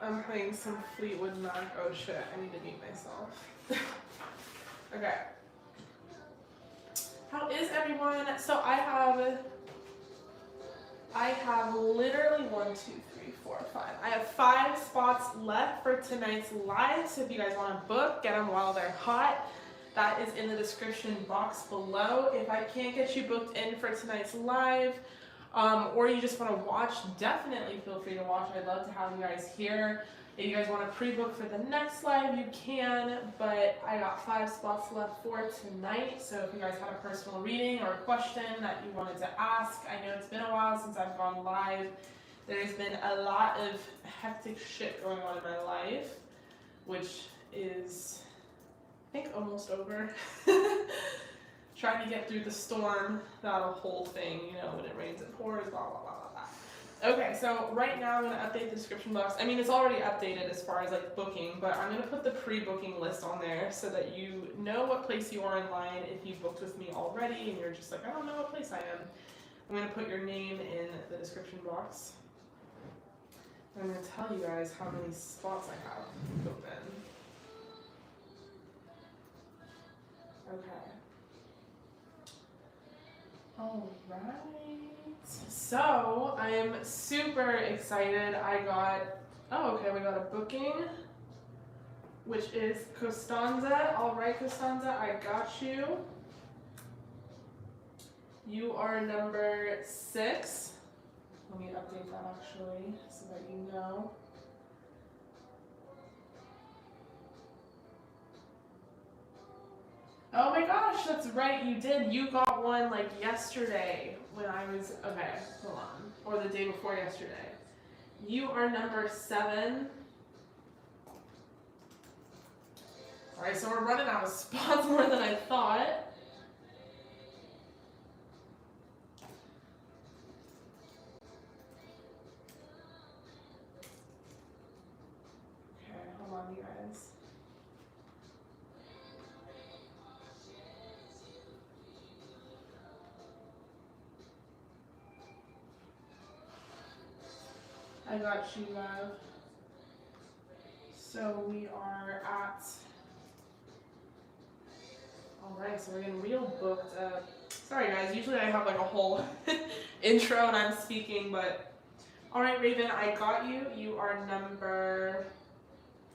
I'm playing some Fleetwood Mac. Oh shit, I need to mute myself. Okay. How is everyone? So I have literally 1, 2, 3, 4, 5. I have 5 spots left for tonight's live. So if you guys want to book, get them while they're hot. That is in the description box below. If I can't get you booked in for tonight's live, or you just want to watch, definitely feel free to watch. I'd love to have you guys here. If you guys want to pre-book for the next live, you can, but I got 5 spots left for tonight. So if you guys had a personal reading or a question that you wanted to ask, I know it's been a while since I've gone live. There's been a lot of hectic shit going on in my life, which is, I think, almost over. Trying to get through the storm, that whole thing, you know, when it rains it pours, blah, blah, blah, blah, blah. Okay, so right now I'm going to update the description box. I mean, it's already updated as far as like booking, but I'm going to put the pre-booking list on there so that you know what place you are in line if you booked with me already and you're just like, I don't know what place I am. I'm going to put your name in the description box. I'm going to tell you guys how many spots I have open. Okay. All right. So I am super excited. I got, we got a booking, which is Costanza. All right, Costanza, I got you. You are number 6. Let me update that actually so that you know. Oh my gosh, that's right, you did. You got one like yesterday when I was, okay, hold on. Or the day before yesterday. You are number 7. Alright, so we're running out of spots more than I thought. Okay, hold on, you guys. I got you, love. So we are at, alright, so we're getting real booked up. Sorry guys, usually I have like a whole intro and I'm speaking, but alright Raven, I got you. You are number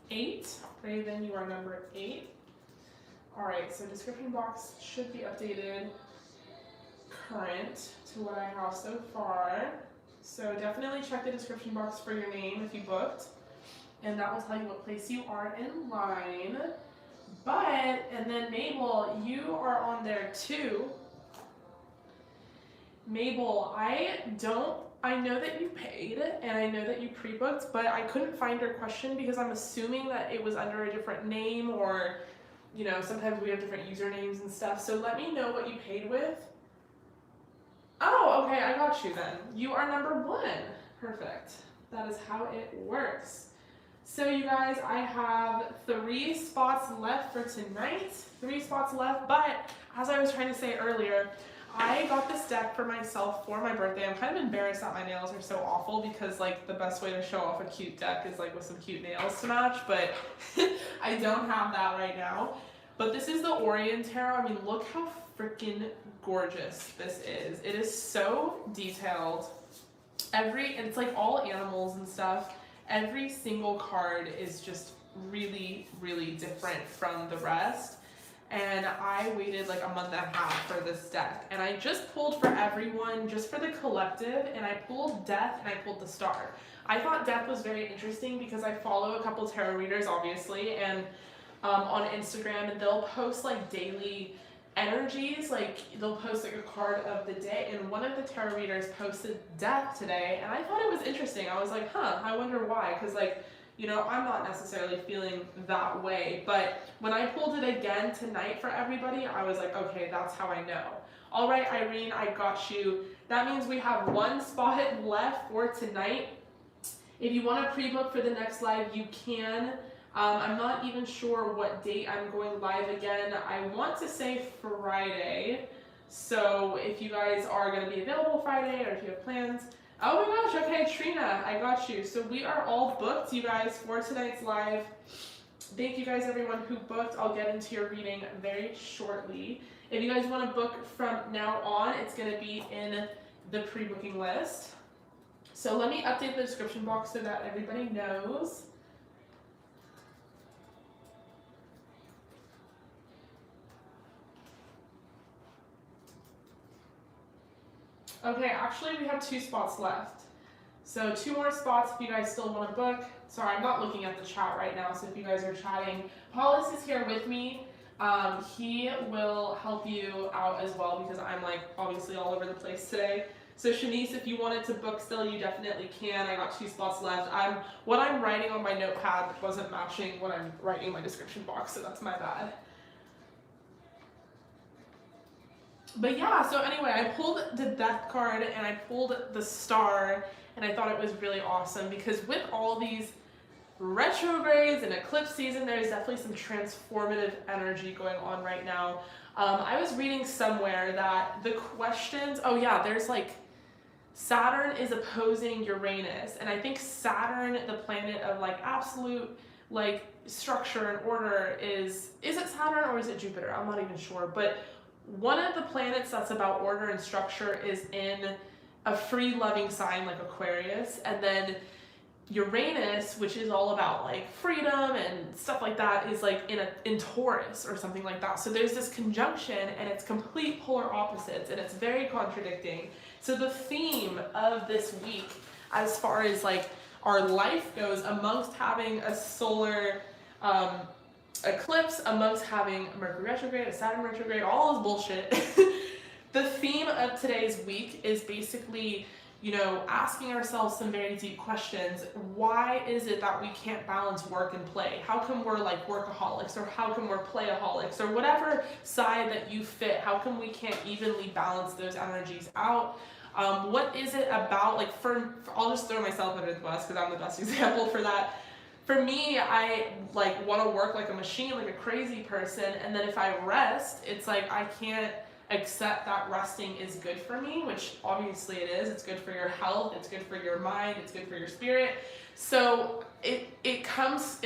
8. Raven, you are number 8. Alright, so description box should be updated current to what I have so far. So definitely check the description box for your name if you booked, and that will tell you what place you are in line. But, and then Mabel, you are on there too. Mabel, I know that you paid and I know that you pre-booked, but I couldn't find your question because I'm assuming that it was under a different name, or, you know, sometimes we have different usernames and stuff. So let me know what you paid with. Oh, okay, I got you then. You are number 1. Perfect. That is how it works. So you guys, I have 3 spots left for tonight. 3 spots left, but as I was trying to say earlier, I got this deck for myself for my birthday. I'm kind of embarrassed that my nails are so awful because like the best way to show off a cute deck is like with some cute nails to match, but I don't have that right now. But this is the Orient Tarot. I mean, look how freaking gorgeous this is. It is so detailed. And it's like all animals and stuff. Every single card is just really, really different from the rest. And I waited like a month and a half for this deck. And I just pulled for everyone, just for the collective, and I pulled Death and I pulled the Star. I thought Death was very interesting because I follow a couple tarot readers, obviously, and on Instagram, and they'll post like daily energies, like they'll post like a card of the day, and one of the tarot readers posted Death today, and I thought it was interesting. I was like, I wonder why, because like, you know, I'm not necessarily feeling that way, but when I pulled it again tonight for everybody, I was like, okay, that's how I know. All right, Irene, I got you. That means we have 1 spot left for tonight. If you want to pre-book for the next live, you can. I'm not even sure what date I'm going live again. I want to say Friday. So if you guys are going to be available Friday, or if you have plans, Oh my gosh, okay, Trina, I got you. So we are all booked, you guys, for tonight's live. Thank you guys, everyone who booked. I'll get into your reading very shortly. If you guys want to book from now on, it's going to be in the pre-booking list. So let me update the description box so that everybody knows. Okay, actually we have 2 spots left. So 2 more spots if you guys still want to book. Sorry, I'm not looking at the chat right now, so if you guys are chatting. Paulus is here with me. He will help you out as well because I'm like obviously all over the place today. So Shanice, if you wanted to book still, you definitely can. I got 2 spots left. What I'm writing on my notepad wasn't matching what I'm writing in my description box, so that's my bad. But yeah, so anyway, I pulled the death card and I pulled the star, and I thought it was really awesome because with all these retrogrades and eclipse season, there's definitely some transformative energy going on right now. I was reading somewhere that the questions, oh yeah, there's like Saturn is opposing Uranus, and I think Saturn, the planet of like absolute like structure and order, is it Saturn or is it Jupiter? I'm not even sure, but one of the planets that's about order and structure is in a free loving sign like Aquarius, and then Uranus, which is all about like freedom and stuff like that, is like in Taurus or something like that. So there's this conjunction and it's complete polar opposites and it's very contradicting. So the theme of this week, as far as like our life goes, amongst having a solar eclipse, amongst having a Mercury retrograde, a Saturn retrograde, all this bullshit, the theme of today's week is basically, you know, asking ourselves some very deep questions. Why is it that we can't balance work and play? How come we're like workaholics, or how come we're playaholics, or whatever side that you fit? How come we can't evenly balance those energies out? What is it about, like, I'll just throw myself under the bus because I'm the best example for that. For me, I like want to work like a machine, like a crazy person, and then if I rest, it's like I can't accept that resting is good for me, which obviously it is. It's good for your health, it's good for your mind, it's good for your spirit. So it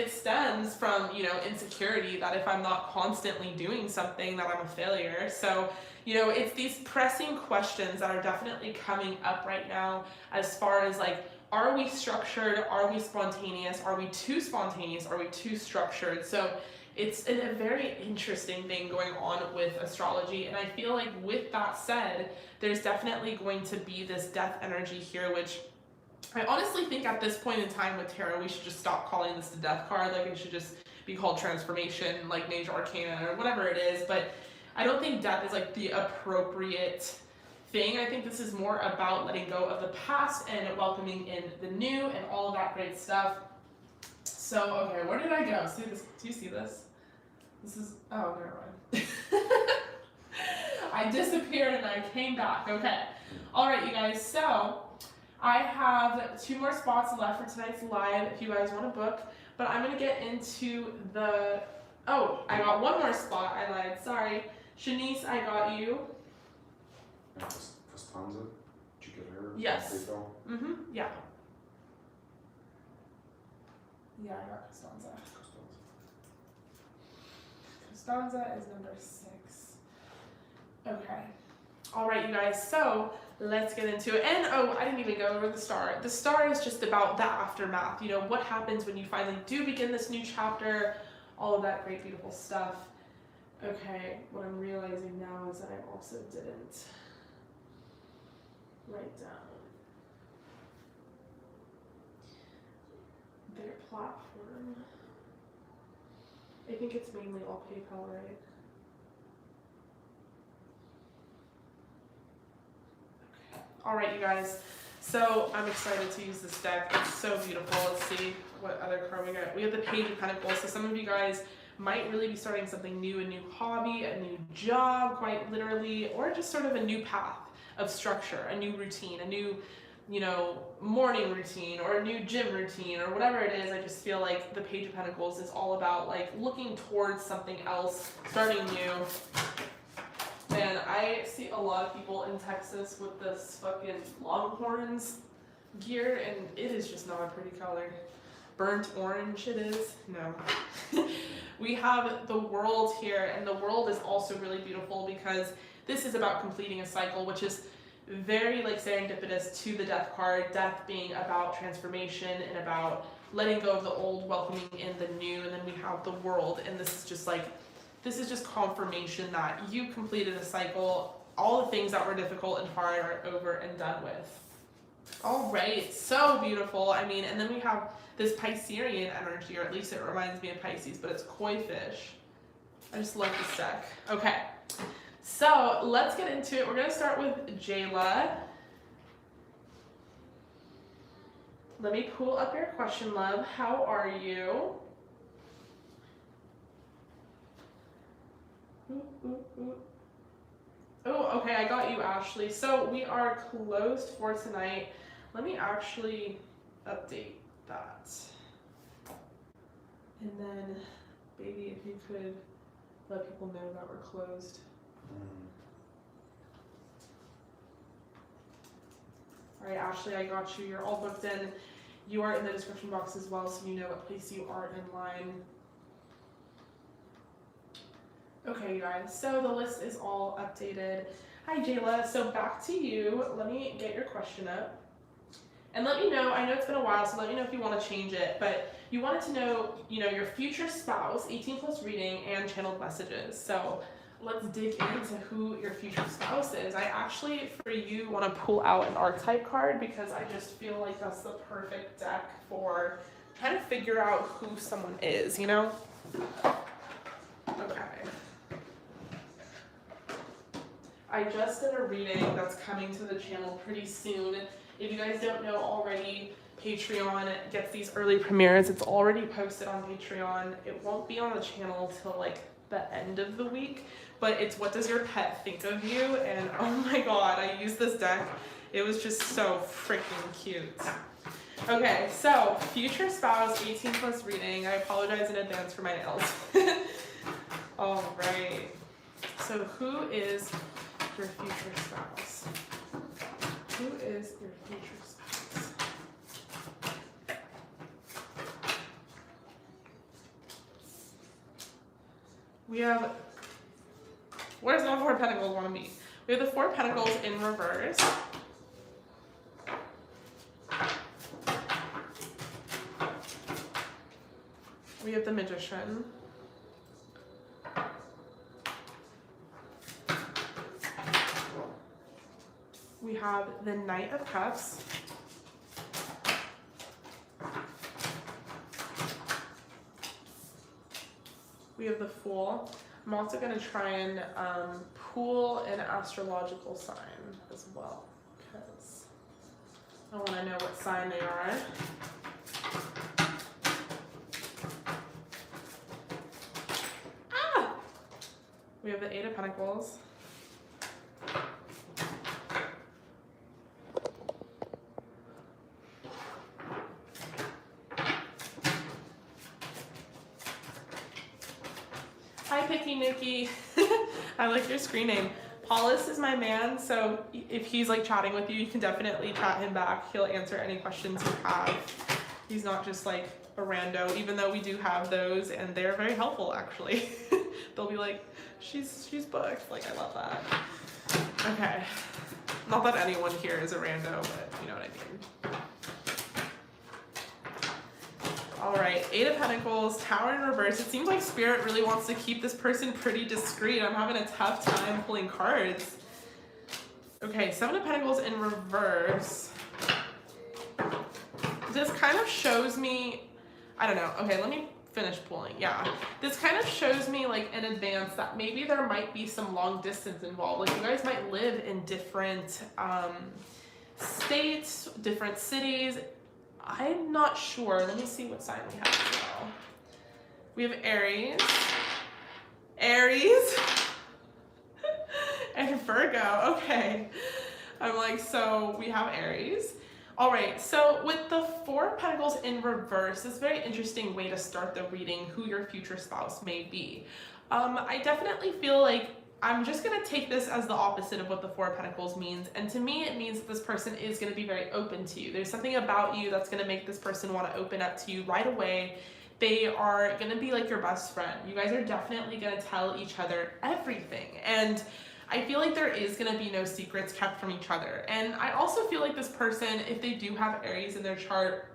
stems from, you know, insecurity that if I'm not constantly doing something that I'm a failure. So, you know, it's these pressing questions that are definitely coming up right now as far as like, are we structured? Are we spontaneous? Are we too spontaneous? Are we too structured? So it's a very interesting thing going on with astrology, and I feel like with that said, there's definitely going to be this death energy here, which I honestly think at this point in time with tarot, we should just stop calling this the death card. Like, it should just be called transformation, like major arcana or whatever it is. But I don't think death is like the appropriate thing. I think this is more about letting go of the past and welcoming in the new and all of that great stuff. So, okay, where did I go? See this? Do you see this? This is, oh, never mind. I disappeared and I came back. Okay. All right, you guys. So, I have 2 more spots left for tonight's live if you guys want to book. But I'm going to get into the, oh, I got 1 more spot. I lied. Sorry. Shanice, I got you. Costanza? Did you get her? Yes. Mm-hmm. Yeah. Yeah, I got Costanza. Costanza is number 6. Okay. All right, you guys. So let's get into it. And oh, I didn't even go over the star. The star is just about the aftermath. You know, what happens when you finally do begin this new chapter, all of that great, beautiful stuff. Okay, what I'm realizing now is that I also didn't write down their platform. I think it's mainly all PayPal, right? Okay. All right, you guys. So I'm excited to use this deck. It's so beautiful. Let's see what other card we got. We have the Page of Pentacles. So some of you guys might really be starting something new, a new hobby, a new job, quite literally, or just sort of a new path of structure, a new routine, a new, you know, morning routine, or a new gym routine, or whatever it is. I just feel like the Page of Pentacles is all about like looking towards something else, starting new. Man, I see a lot of people in Texas with this fucking longhorns. gear, and it is just not a pretty color. Burnt orange it is. No. We have the world here, and the world is also really beautiful because this is about completing a cycle, which is very like serendipitous to the death card, death being about transformation and about letting go of the old, welcoming in the new. And then we have the world, and this is just confirmation that you completed a cycle. All the things that were difficult and hard are over and done with. All right, so beautiful. I mean, and then we have this Piscean energy, or at least it reminds me of Pisces, but it's koi fish. I just love this deck. Okay, so let's get into it. We're gonna start with Jayla. Let me pull up your question, love. How are you? Oh, okay, I got you, Ashley. So we are closed for tonight. Let me actually update that. And then, baby, if you could let people know that we're closed. All right, Ashley, I got you. You're all booked in. You are in the description box as well, so you know what place you are in line. Okay, you guys, so the list is all updated. Hi, Jayla. So back to you. Let me get your question up. And let me know, I know it's been a while, so let me know if you want to change it, but you wanted to know, your future spouse, 18 plus reading, and channeled messages. So let's dig into who your future spouse is. I actually, for you, want to pull out an archetype card because I just feel like that's the perfect deck for trying to figure out who someone is, Okay. I just did a reading that's coming to the channel pretty soon. If you guys don't know already, Patreon gets these early premieres. It's already posted on Patreon. It won't be on the channel till like the end of the week, but it's What Does Your Pet Think of You? And oh my god, I used this deck. It was just so freaking cute. Okay, so future spouse, 18 plus reading. I apologize in advance for my nails. All right. So who is your future spouse? Who is your future spouse? We have, where's the Four of Pentacles want to be? We have the Four of Pentacles in reverse. We have the Magician. We have the Knight of Cups. We have the Fool. I'm also going to try and pull an astrological sign as well, because I want to know what sign they are. Ah! We have the Eight of Pentacles. Hi, Picky Nookie. I like your screen name. Paulus is my man, so if he's like chatting with you, you can definitely chat him back. He'll answer any questions you have. He's not just like a rando, even though we do have those, and they're very helpful actually. They'll be like, she's booked. Like, I love that. Okay. Not that anyone here is a rando, but you know what I mean. All right, Eight of Pentacles, Tower in reverse. It seems like Spirit really wants to keep this person pretty discreet. I'm having a tough time pulling cards. Okay, Seven of Pentacles in reverse. This kind of shows me, I don't know. Okay, let me finish pulling. Yeah, this kind of shows me like in advance that maybe there might be some long distance involved. Like you guys might live in different states, different cities. I'm not sure. Let me see what sign we have as well. We have Aries, and Virgo. Okay. I'm like, so we have Aries. All right, so with the Four of Pentacles in reverse, it's a very interesting way to start the reading who your future spouse may be. I definitely feel like I'm just going to take this as the opposite of what the Four of Pentacles means. And to me, it means that this person is going to be very open to you. There's something about you that's going to make this person want to open up to you right away. They are going to be like your best friend. You guys are definitely going to tell each other everything. And I feel like there is going to be no secrets kept from each other. And I also feel like this person, if they do have Aries in their chart,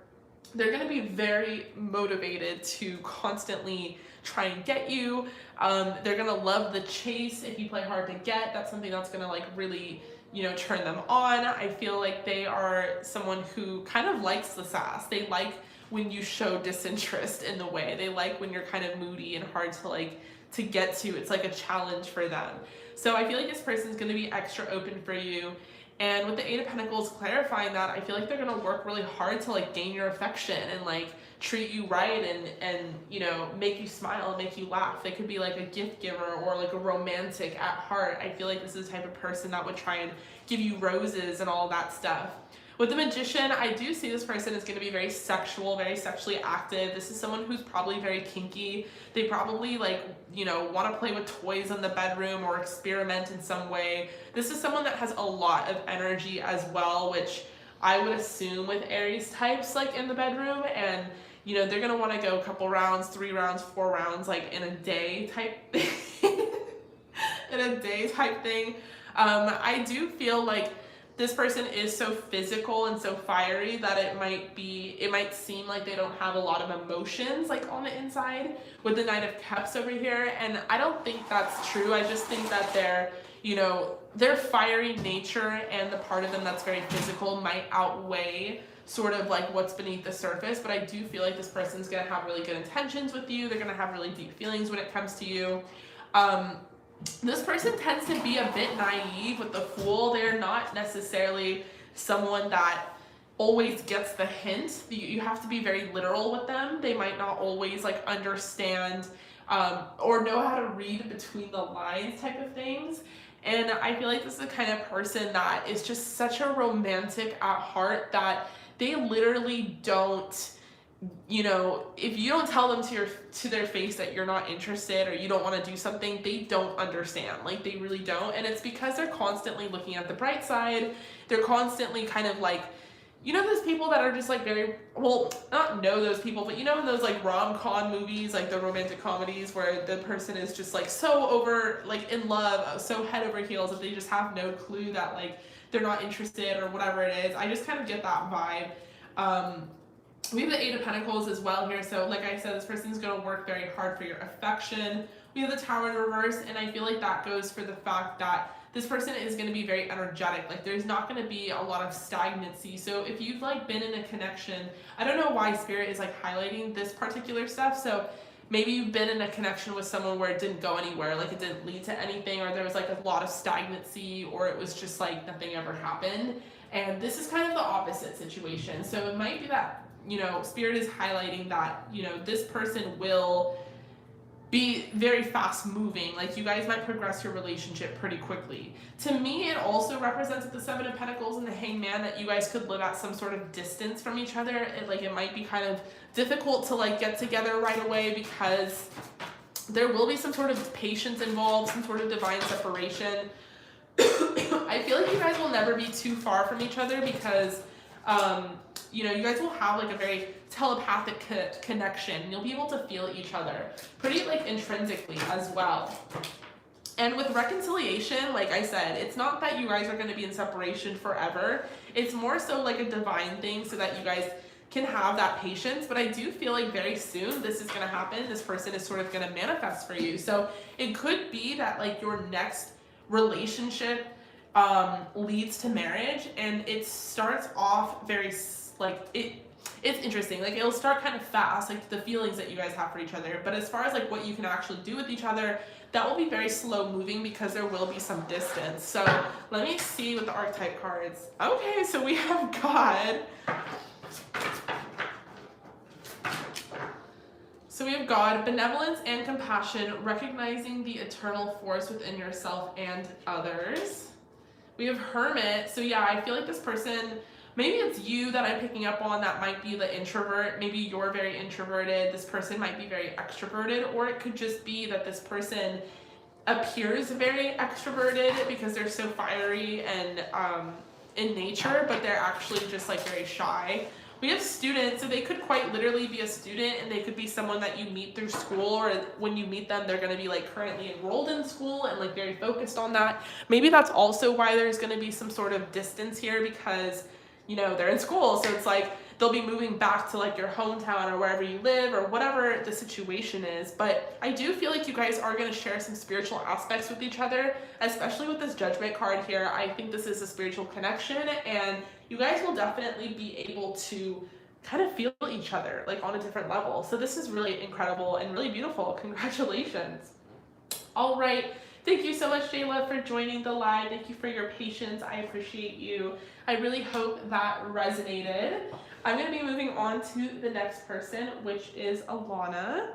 they're going to be very motivated to constantly try and get you. They're going to love the chase. If you play hard to get, that's something that's going to like really, you know, turn them on. I feel like they are someone who kind of likes the sass. They like when you show disinterest in the way. They like when you're kind of moody and hard to get to. It's like a challenge for them. So I feel like this person's going to be extra open for you. And with the Eight of Pentacles clarifying that, I feel like they're going to work really hard to like gain your affection and like treat you right and you know, make you smile, make you laugh. They could be like a gift giver or like a romantic at heart. I feel like this is the type of person that would try and give you roses and all that stuff. With the Magician, I do see this person is going to be very sexual, very sexually active. This is someone who's probably very kinky. They probably like, you know, want to play with toys in the bedroom or experiment in some way. This is someone that has a lot of energy as well, which I would assume with Aries types like in the bedroom. And, you know, they're going to want to go a couple rounds, 3 rounds, 4 rounds, like in a day type thing. In a day type thing. I do feel like this person is so physical and so fiery that it might seem like they don't have a lot of emotions like on the inside with the Knight of Cups over here. And I don't think that's true. I just think that their, you know, their fiery nature and the part of them that's very physical might outweigh sort of like what's beneath the surface. But I do feel like this person's going to have really good intentions with you. They're going to have really deep feelings when it comes to you. This person tends to be a bit naive with the Fool. They're not necessarily someone that always gets the hint. You have to be very literal with them. They might not always like understand or know how to read between the lines type of things. And I feel like this is the kind of person that is just such a romantic at heart that they literally don't, you know, if you don't tell them to their face that you're not interested or you don't want to do something, they don't understand. Like, they really don't. And it's because they're constantly looking at the bright side. They're constantly kind of like, you know, those people that are just like very, well, not know those people, but you know, in those like rom-com movies, like the romantic comedies where the person is just like so over, like in love, so head over heels that they just have no clue that like they're not interested or whatever it is. I just kind of get that vibe. We have the Eight of Pentacles as well here. So like I said, this person's going to work very hard for your affection. We have the Tower in reverse, and I feel like that goes for the fact that this person is going to be very energetic. Like, there's not going to be a lot of stagnancy. So if you've like been in a connection, I don't know why Spirit is like highlighting this particular stuff. So maybe you've been in a connection with someone where it didn't go anywhere, like it didn't lead to anything, or there was like a lot of stagnancy, or it was just like nothing ever happened. And this is kind of the opposite situation. So it might be that, you know, Spirit is highlighting that, you know, this person will be very fast moving. Like, you guys might progress your relationship pretty quickly. To me, it also represents with the Seven of Pentacles and the Hangman that you guys could live at some sort of distance from each other. It might be kind of difficult to like get together right away because there will be some sort of patience involved, some sort of divine separation. I feel like you guys will never be too far from each other because you know, you guys will have like a very telepathic connection. You'll be able to feel each other pretty like intrinsically as well. And with reconciliation, like I said, it's not that you guys are going to be in separation forever. It's more so like a divine thing so that you guys can have that patience. But I do feel like very soon this is going to happen. This person is sort of going to manifest for you. So it could be that like your next relationship leads to marriage, and it starts off very like it's interesting. Like, it'll start kind of fast, like the feelings that you guys have for each other, but as far as like what you can actually do with each other, that will be very slow moving because there will be some distance. So let me see with the archetype cards. Okay, so we have God. So we have God, benevolence and compassion, recognizing the eternal force within yourself and others. We have Hermit. So yeah, I feel like this person, maybe it's you that I'm picking up on that might be the introvert. Maybe you're very introverted. This person might be very extroverted, or it could just be that this person appears very extroverted because they're so fiery and in nature, but they're actually just like very shy. We have students, so they could quite literally be a student, and they could be someone that you meet through school, or when you meet them, they're going to be like currently enrolled in school and like very focused on that. Maybe that's also why there's going to be some sort of distance here, because you know they're in school, so it's like they'll be moving back to like your hometown or wherever you live or whatever the situation is. But I do feel like you guys are going to share some spiritual aspects with each other, especially with this Judgment card here. I think this is a spiritual connection, and you guys will definitely be able to kind of feel each other like on a different level. So this is really incredible and really beautiful. Congratulations. All right. Thank you so much, Jayla, for joining the live. Thank you for your patience. I appreciate you. I really hope that resonated. I'm going to be moving on to the next person, which is Alana.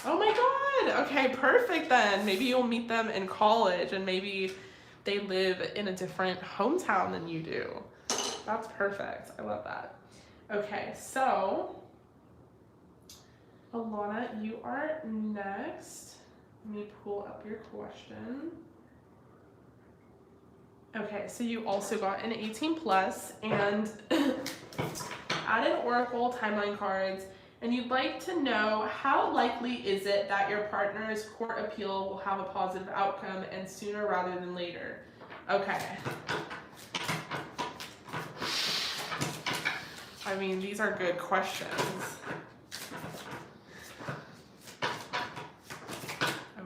Oh my God. Okay, perfect then. Maybe you'll meet them in college, and maybe they live in a different hometown than you do. That's perfect. I love that. Okay, so Alana, you are next. Let me pull up your question. Okay, so you also got an 18 plus and added Oracle timeline cards, and you'd like to know how likely is it that your partner's court appeal will have a positive outcome, and sooner rather than later. Okay. I mean, these are good questions.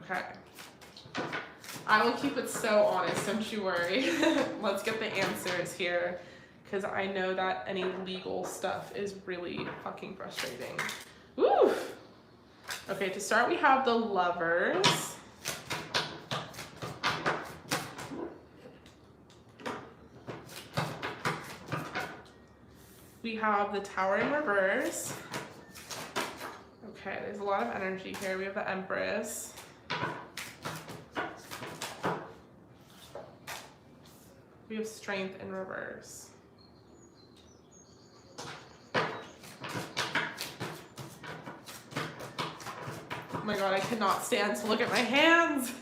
Okay. I will keep it so honest, don't you worry. Let's get the answers here, because I know that any legal stuff is really fucking frustrating. Woo! Okay, to start, we have the Lovers. We have the Tower in reverse. Okay, there's a lot of energy here. We have the Empress. We have Strength in reverse. Oh my God, I cannot stand to look at my hands.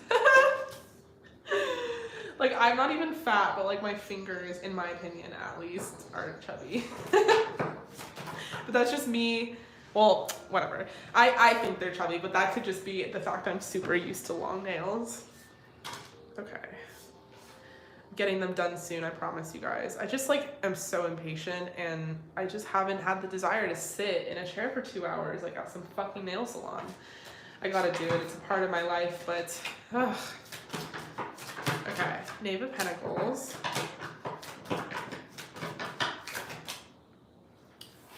Like, I'm not even fat, but like my fingers, in my opinion at least, are chubby. But that's just me. Well, whatever. I think they're chubby, but that could just be the fact I'm super used to long nails. Okay. Getting them done soon, I promise you guys. I just like am so impatient, and I just haven't had the desire to sit in a chair for 2 hours like at some fucking nail salon. I gotta do it. It's a part of my life, but ugh. Okay, Knave of Pentacles.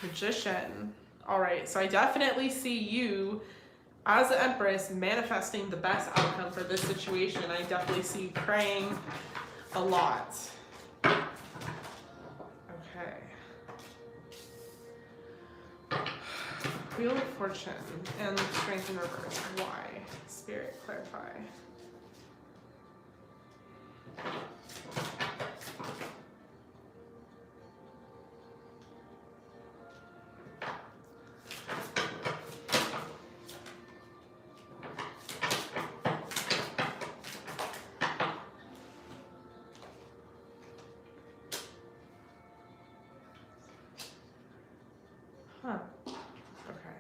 Magician. All right, so I definitely see you as the Empress manifesting the best outcome for this situation. I definitely see you praying a lot. Okay. Wheel of Fortune and Strength in reverse. Why? Spirit, clarify. Huh. Okay.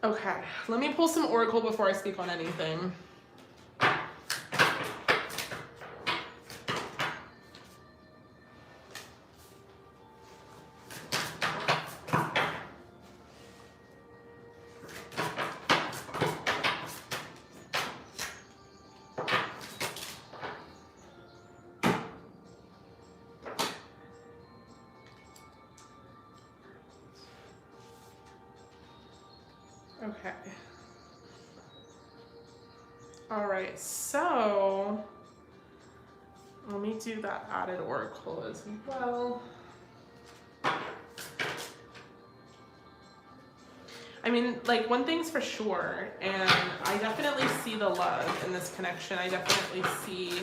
Okay, let me pull some Oracle before I speak on anything. Okay. All right, so let me do that added Oracle as well. mean, like, one thing's for sure, and I definitely see the love in this connection. I definitely see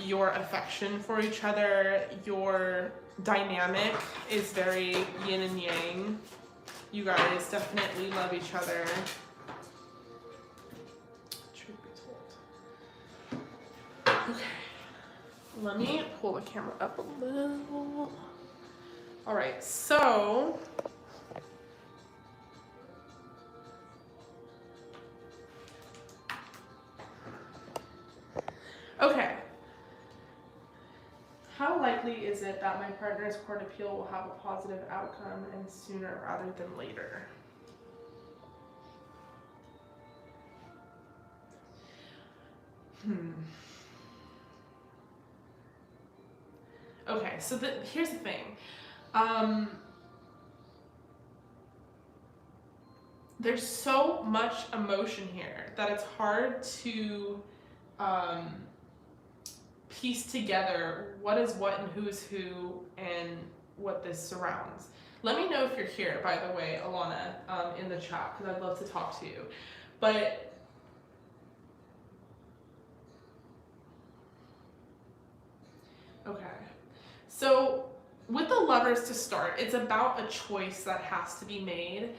your affection for each other. Your dynamic is very yin and yang. You guys definitely love each other. Truth be told. Okay. Let me pull the camera up a little. All right, so okay. How likely is it that my partner's court appeal will have a positive outcome and sooner rather than later? Okay, so here's the thing. There's so much emotion here that it's hard to piece together what is what and who's who and what this surrounds. Let me know if you're here, by the way, Alana, in the chat, because I'd love to talk to you. But okay, so with the Lovers to start, it's about a choice that has to be made,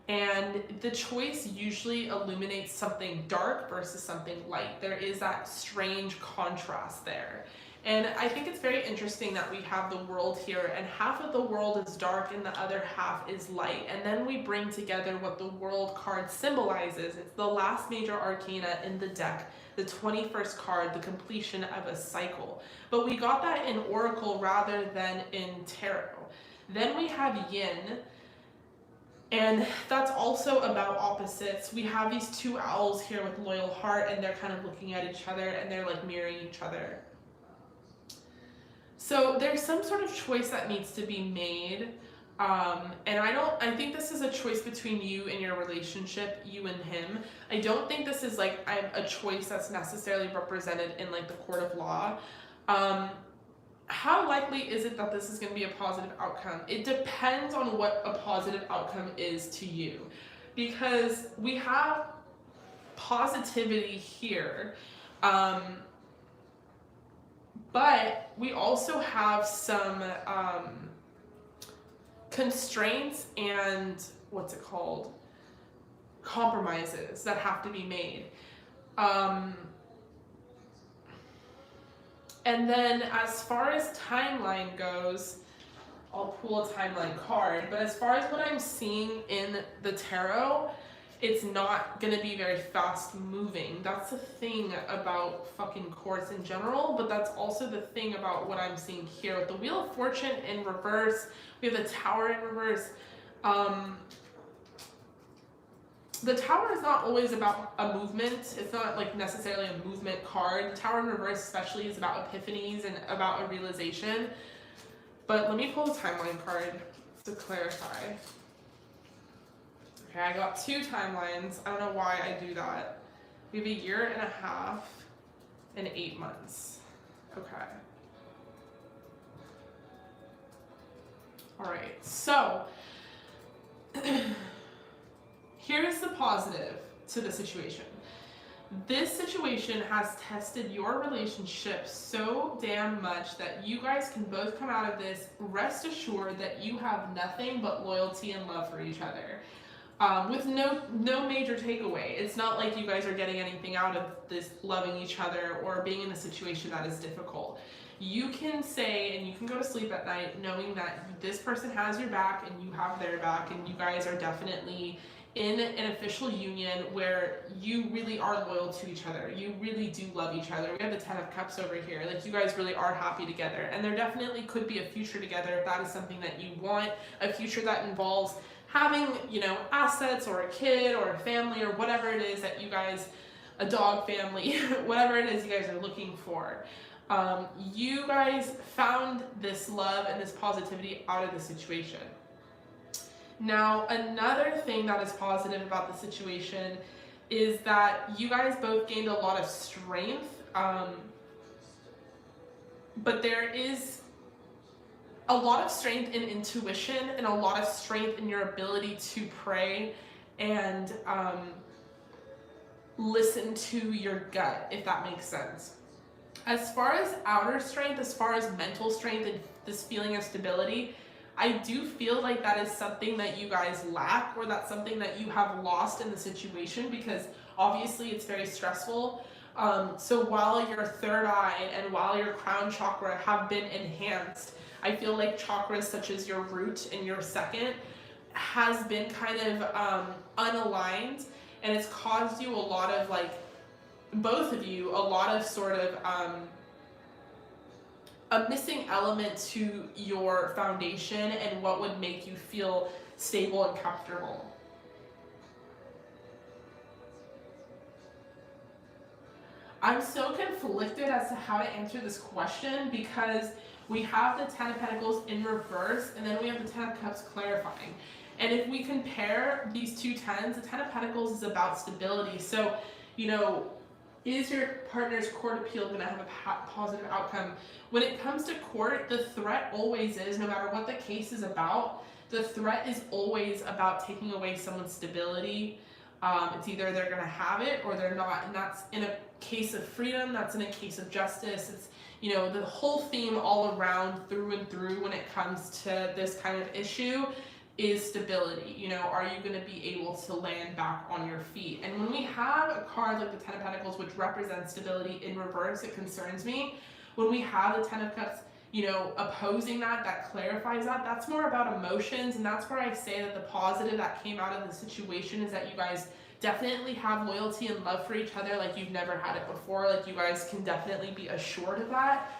and the choice usually illuminates something dark versus something light. There is that strange contrast there. And I think it's very interesting that we have the world here, and half of the world is dark and the other half is light. And then we bring together what the world card symbolizes. It's the last major arcana in the deck, the 21st card, the completion of a cycle. But we got that in Oracle rather than in Tarot. Then we have Yin, and that's also about opposites. We have these two owls here with loyal heart, and they're kind of looking at each other and they're like mirroring each other. So there's some sort of choice that needs to be made. And I think this is a choice between you and your relationship, you and him. I don't think this is like a choice that's necessarily represented in like the court of law. How likely is it that this is going to be a positive outcome? It depends on what a positive outcome is to you, because we have positivity here, but we also have some constraints and compromises that have to be made. And then as far as timeline goes, I'll pull a timeline card, but as far as what I'm seeing in the tarot, it's not gonna be very fast moving. That's the thing about fucking courts in general, but that's also the thing about what I'm seeing here. With the Wheel of Fortune in reverse, we have the Tower in reverse. The Tower is not always about a movement. It's not like necessarily a movement card. The Tower in reverse especially is about epiphanies and about a realization. But let me pull the timeline card to clarify. Okay, I got two timelines. I don't know why I do that. We have 1.5 years and 8 months. Okay. All right, so here's the positive to the situation. This situation has tested your relationship so damn much that you guys can both come out of this rest assured that you have nothing but loyalty and love for each other. With no major takeaway. It's not like you guys are getting anything out of this loving each other or being in a situation that is difficult. You can say, and you can go to sleep at night knowing that this person has your back and you have their back, and you guys are definitely in an official union where you really are loyal to each other. You really do love each other. We have the 10 of Cups over here. Like, you guys really are happy together, and there definitely could be a future together if that is something that you want, a future that involves having, you know, assets or a kid or a family or whatever it is that you guys, a dog family, whatever it is you guys are looking for. You guys found this love and this positivity out of the situation. Now, another thing that is positive about the situation is that you guys both gained a lot of strength, but there is a lot of strength in intuition and a lot of strength in your ability to pray and listen to your gut, if that makes sense. As far as outer strength, as far as mental strength and this feeling of stability, I do feel like that is something that you guys lack, or that's something that you have lost in the situation, because obviously it's very stressful. So while your third eye and while your crown chakra have been enhanced, I feel like chakras such as your root and your second has been kind of unaligned, and it's caused you a lot of, like, both of you, a lot of sort of a missing element to your foundation and what would make you feel stable and comfortable. I'm so conflicted as to how to answer this question, because we have the Ten of Pentacles in reverse, and then we have the Ten of Cups clarifying. And if we compare these two tens, the Ten of Pentacles is about stability. So, you know, is your partner's court appeal going to have a positive outcome? When it comes to court, the threat always is, no matter what the case is about, the threat is always about taking away someone's stability. It's either they're going to have it or they're not, and that's in a case of freedom, that's in a case of justice. It's, you know, the whole theme all around, through and through, when it comes to this kind of issue is stability. You know, are you going to be able to land back on your feet? And when we have a card like the Ten of Pentacles, which represents stability in reverse, it concerns me. When we have the Ten of Cups, you know, opposing that, that clarifies that, that's more about emotions. And that's where I say that the positive that came out of the situation is that you guys definitely have loyalty and love for each other like you've never had it before. Like, you guys can definitely be assured of that.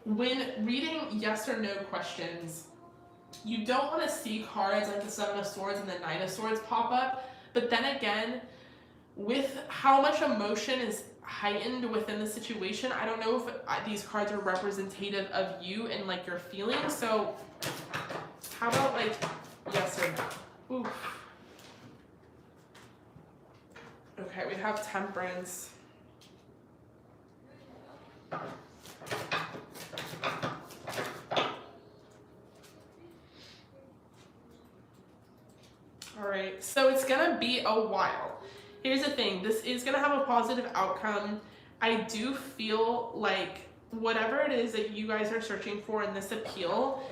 When reading yes or no questions, you don't want to see cards like the Seven of Swords and the Nine of Swords pop up. But then again, with how much emotion is heightened within the situation, I don't know if these cards are representative of you and like your feelings. So how about like yes or no? Ooh. Okay, we have Temperance. Alright, so it's gonna be a while. Here's the thing, this is gonna have a positive outcome. I do feel like whatever it is that you guys are searching for in this appeal,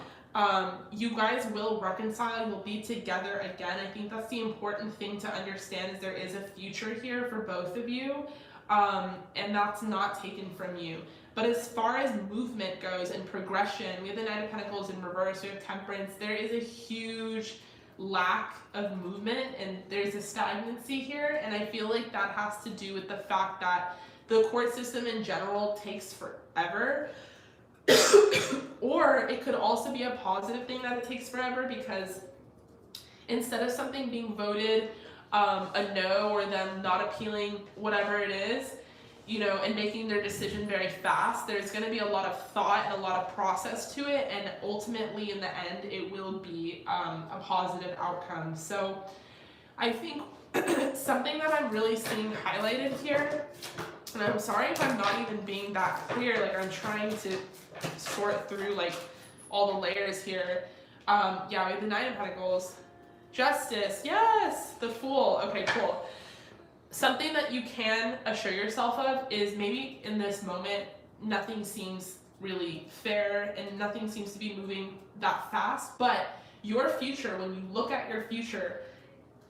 you guys will reconcile, you'll be together again. I think that's the important thing to understand, is there is a future here for both of you, and that's not taken from you. But as far as movement goes and progression, we have the Knight of Pentacles in reverse, we have Temperance. There is a huge lack of movement and there's a stagnancy here, and I feel like that has to do with the fact that the court system in general takes forever. Or it could also be a positive thing that it takes forever, because instead of something being voted a no, or them not appealing whatever it is, you know, and making their decision very fast, there's going to be a lot of thought and a lot of process to it, and ultimately in the end it will be a positive outcome. So I think something that I'm really seeing highlighted here, and I'm sorry if I'm not even being that clear, like I'm trying to sort through like all the layers here. Yeah, we have the Nine of Pentacles, Justice, yes, the Fool. Okay, cool. Something that you can assure yourself of is maybe in this moment, nothing seems really fair and nothing seems to be moving that fast, but your future, when you look at your future,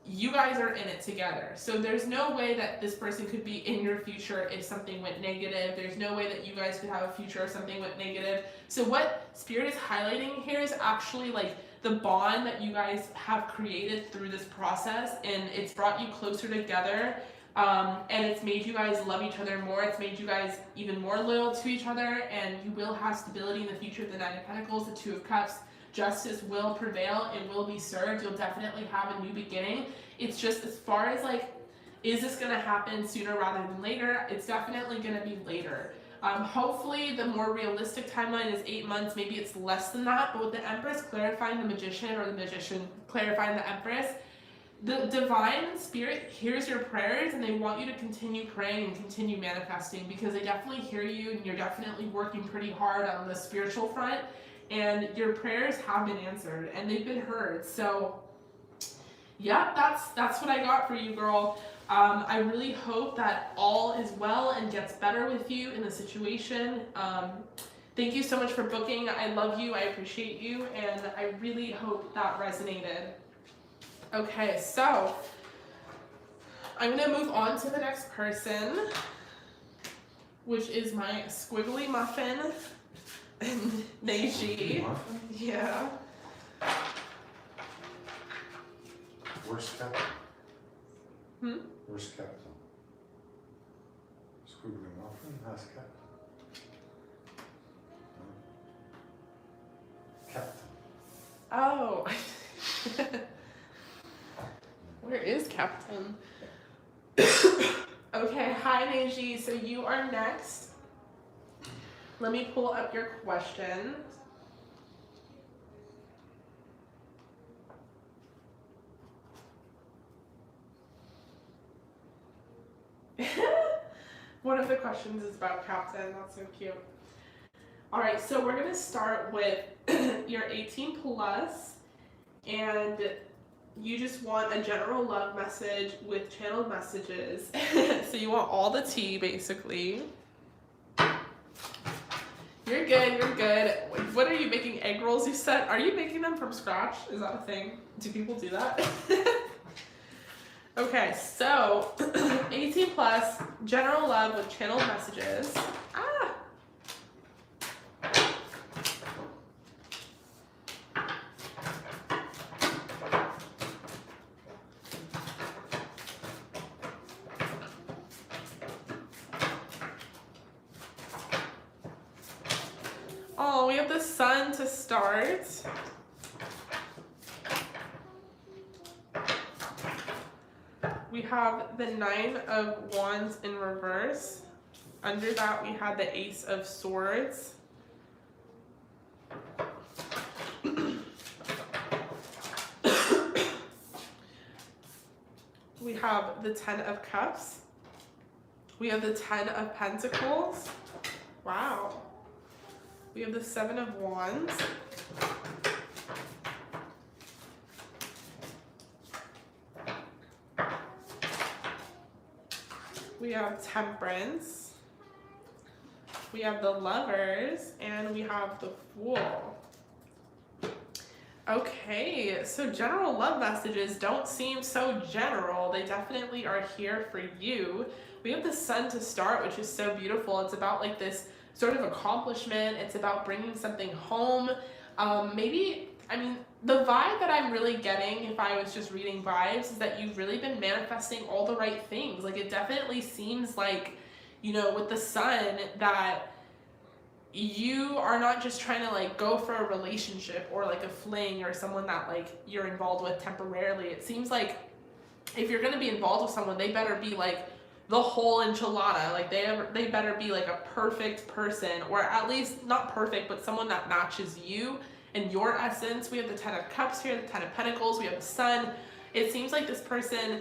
you guys are in it together. So there's no way that this person could be in your future if something went negative. There's no way that you guys could have a future if something went negative. So what Spirit is highlighting here is actually like the bond that you guys have created through this process, and it's brought you closer together, and it's made you guys love each other more. It's made you guys even more loyal to each other, and you will have stability in the future. The Nine of Pentacles, the Two of Cups, justice will prevail. It will be served. You'll definitely have a new beginning. It's just as far as like, is this going to happen sooner rather than later? It's definitely going to be later. Hopefully the more realistic timeline is 8 months. Maybe it's less than that. But with the Empress clarifying the Magician, or the Magician clarifying the Empress, the Divine Spirit hears your prayers, and they want you to continue praying and continue manifesting, because they definitely hear you, and you're definitely working pretty hard on the spiritual front, and your prayers have been answered and they've been heard. So Yep, that's what I got for you, girl. I really hope that all is well and gets better with you in the situation. Thank you so much for booking. I love you, I appreciate you, and I really hope that resonated. Okay, so I'm gonna move on to the next person, which is my squiggly muffin, Meiji. Muffin? Yeah. Where's Captain? Hmm? Where's Captain? Squiggly muffin? How's Captain? Captain. Oh. Where is Captain? Okay, hi Meiji. So you are next. Let me pull up your question. One of the questions is about Captain. That's so cute. All right, so we're gonna start with you're 18 plus, and you just want a general love message with channeled messages. So you want all the tea, basically. You're good, you're good. What are you making, egg rolls, you said? Are you making them from scratch? Is that a thing? Do people do that? Okay, so 18 plus, general love with channeled messages. Ah! Oh, we have the sun to start. We have the 9 of Wands in reverse. Under that, we had the Ace of Swords. We have the 10 of Cups. We have the 10 of Pentacles. Wow. We have the 7 of Wands. We have Temperance. We have the Lovers, and we have the Fool. Okay, so general love messages don't seem so general. They definitely are here for you. We have the Sun to start, which is so beautiful. It's about like this sort of accomplishment. It's about bringing something home. The vibe that I'm really getting, if I was just reading vibes, is that you've really been manifesting all the right things. Like, it definitely seems like, with the Sun, that you are not just trying to like go for a relationship or like a fling or someone that like you're involved with temporarily. It seems like if you're going to be involved with someone, they better be like the whole enchilada. Like they better be like a perfect person, or at least not perfect, but someone that matches you and your essence. We have the 10 of Cups here, the 10 of Pentacles, we have the Sun. It seems like this person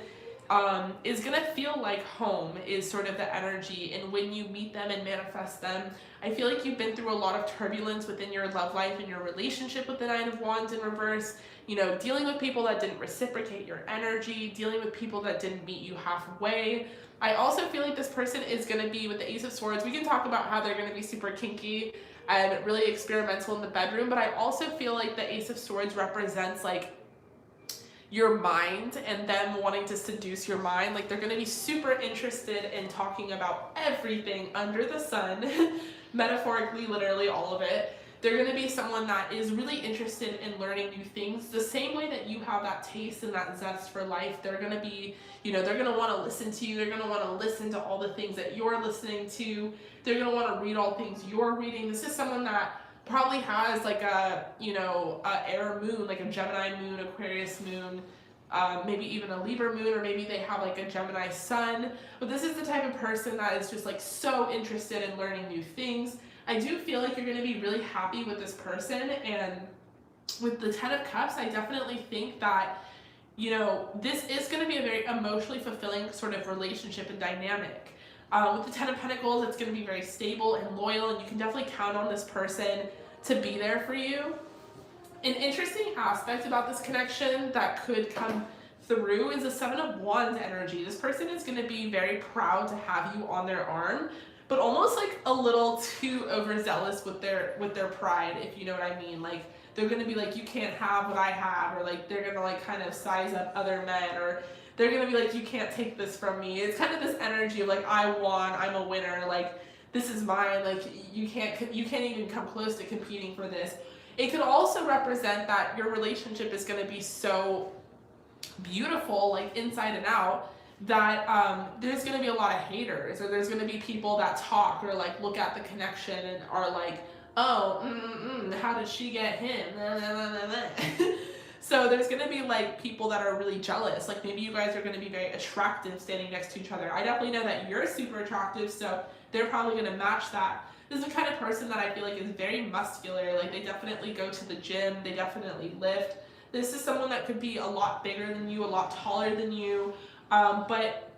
is gonna feel like home is sort of the energy, and when you meet them and manifest them, I feel like you've been through a lot of turbulence within your love life and your relationship with the 9 of Wands in reverse, dealing with people that didn't reciprocate your energy, dealing with people that didn't meet you halfway. I also feel like this person is gonna be, with the Ace of Swords, we can talk about how they're gonna be super kinky and really experimental in the bedroom, but I also feel like the Ace of Swords represents like your mind and them wanting to seduce your mind. Like, they're going to be super interested in talking about everything under the sun, metaphorically, literally all of it. They're going to be someone that is really interested in learning new things, the same way that you have that taste and that zest for life. They're going to be, they're going to want to listen to you. They're going to want to listen to all the things that you're listening to. They're going to want to read all things you're reading. This is someone that probably has like a air moon, like a Gemini moon, Aquarius moon, maybe even a Libra moon, or maybe they have like a Gemini sun. But this is the type of person that is just like so interested in learning new things. I do feel like you're going to be really happy with this person, and with the 10 of Cups, I definitely think that this is going to be a very emotionally fulfilling sort of relationship and dynamic. With the 10 of Pentacles, it's going to be very stable and loyal, and you can definitely count on this person to be there for you. An interesting aspect about this connection that could come through is the Seven of Wands energy. This person is going to be very proud to have you on their arm, but almost like a little too overzealous with their pride, if you know what I mean. Like, they're going to be like, you can't have what I have, or like they're going to like kind of size up other men, or they're going to be like, you can't take this from me. It's kind of this energy of like, I won, I'm a winner, like this is mine, like you can't even come close to competing for this. It could also represent that your relationship is going to be so beautiful, like inside and out, that there's going to be a lot of haters, or there's going to be people that talk or like look at the connection and are like, oh, how did she get him? So there's going to be like people that are really jealous. Like maybe you guys are going to be very attractive standing next to each other. I definitely know that you're super attractive, so they're probably going to match that. This is the kind of person that I feel like is very muscular. Like they definitely go to the gym, they definitely lift. This is someone that could be a lot bigger than you, a lot taller than you, but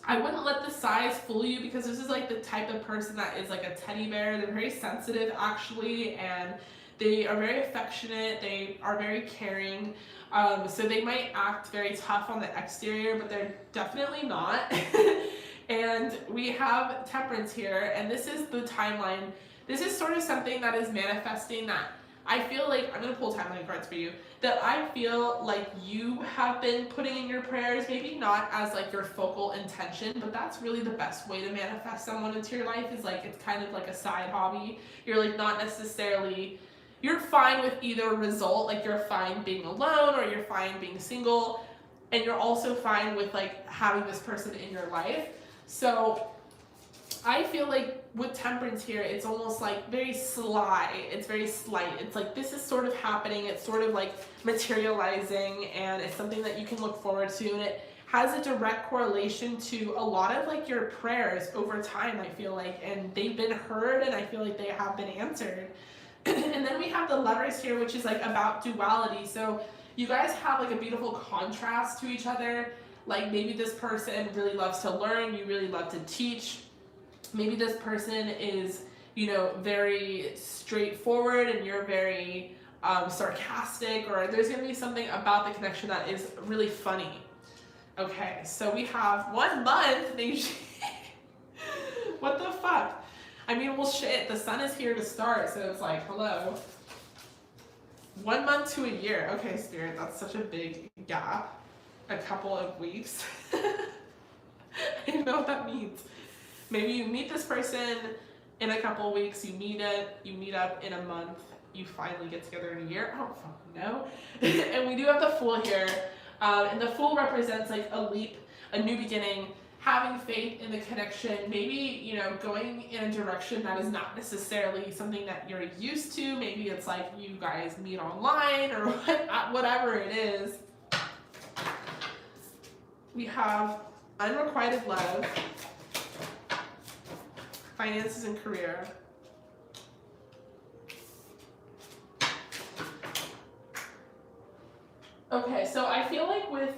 I wouldn't let the size fool you, because this is like the type of person that is like a teddy bear. They're very sensitive actually, and they are very affectionate, they are very caring, so they might act very tough on the exterior, but they're definitely not. And we have Temperance here, and this is the timeline. This is sort of something that is manifesting that I feel like, I'm going to pull timeline cards for you, that I feel like you have been putting in your prayers, maybe not as like your focal intention, but that's really the best way to manifest someone into your life, is like, it's kind of like a side hobby. You're like not necessarily, you're fine with either result, like you're fine being alone or you're fine being single, and you're also fine with like having this person in your life. So I feel like with Temperance here, it's almost like very sly, it's very slight. It's like this is sort of happening, it's sort of like materializing, and it's something that you can look forward to, and it has a direct correlation to a lot of like your prayers over time, I feel like, and they've been heard, and I feel like they have been answered. And then we have the Lovers here, which is like about duality. So you guys have like a beautiful contrast to each other. Like maybe this person really loves to learn, you really love to teach. Maybe this person is, you know, very straightforward and you're very sarcastic, or there's going to be something about the connection that is really funny. Okay, so we have 1 month. What the fuck? I mean, well, shit, the sun is here to start, so it's like, hello. 1 month to a year. Okay, Spirit, that's such a big gap. A couple of weeks. I don't know what that means. Maybe you meet this person in a couple of weeks, you meet up in a month, you finally get together in a year. I don't fucking know. And we do have the Fool here. And the Fool represents like a leap, a new beginning, having faith in the connection, maybe, you know, going in a direction that is not necessarily something that you're used to. Maybe it's like you guys meet online or whatever it is. We have unrequited love, finances and career. Okay, so I feel like with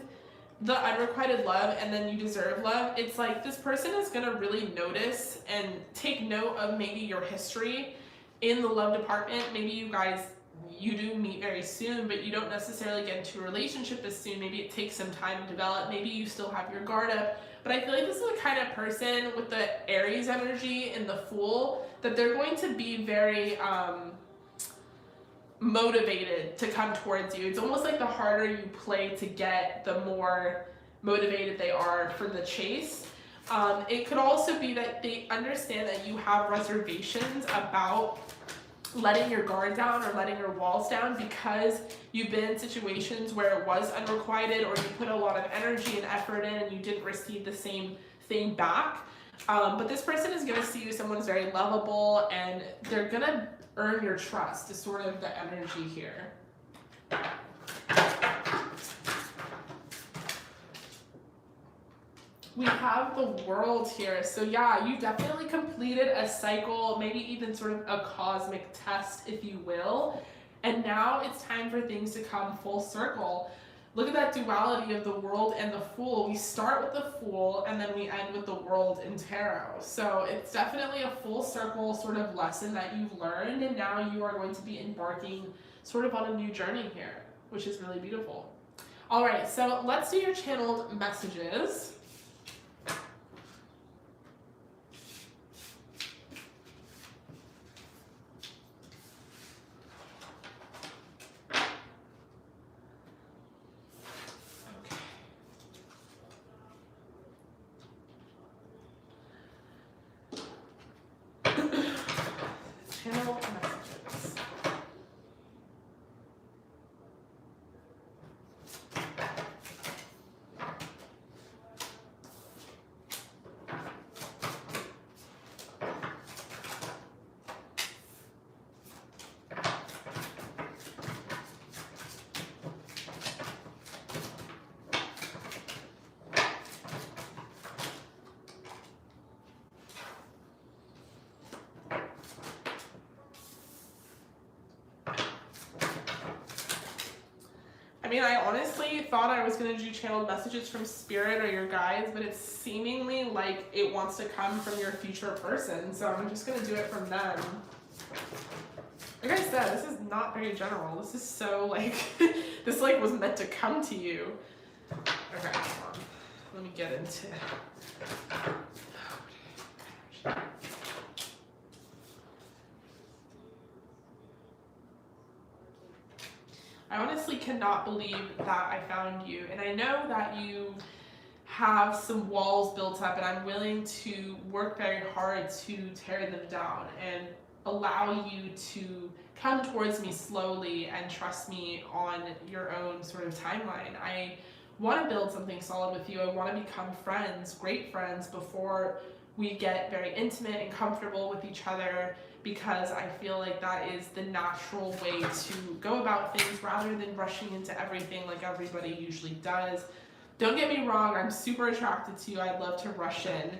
the unrequited love and then you deserve love, it's like this person is going to really notice and take note of maybe your history in the love department. Maybe you do meet very soon, but you don't necessarily get into a relationship as soon. Maybe it takes some time to develop. Maybe you still have your guard up. But I feel like this is the kind of person with the Aries energy and the Fool that they're going to be very motivated to come towards you. It's almost like the harder you play to get, the more motivated they are for the chase. It could also be that they understand that you have reservations about letting your guard down or letting your walls down, because you've been in situations where it was unrequited, or you put a lot of energy and effort in and you didn't receive the same thing back. But this person is going to see you as someone who's very lovable, and they're going to earn your trust, is sort of the energy here. We have the World here. So yeah, you definitely completed a cycle, maybe even sort of a cosmic test, if you will. And now it's time for things to come full circle. Look at that duality of the World and the Fool. We start with the Fool and then we end with the World in Tarot. So it's definitely a full circle sort of lesson that you've learned, and now you are going to be embarking sort of on a new journey here, which is really beautiful. All right, so let's do your channeled messages. Channel messages. I mean, I honestly thought I was going to do channeled messages from spirit or your guides, but it's seemingly like it wants to come from your future person, so I'm just going to do it from them. Like I said, this is not very general. This is so, like, this, like, was meant to come to you. Okay, hold on. Let me get into it. I honestly cannot believe that I found you, and I know that you have some walls built up, and I'm willing to work very hard to tear them down and allow you to come towards me slowly and trust me on your own sort of timeline. I want to build something solid with you. I want to become friends, great friends, before we get very intimate and comfortable with each other, because I feel like that is the natural way to go about things rather than rushing into everything like everybody usually does. Don't get me wrong, I'm super attracted to you. I'd love to rush in,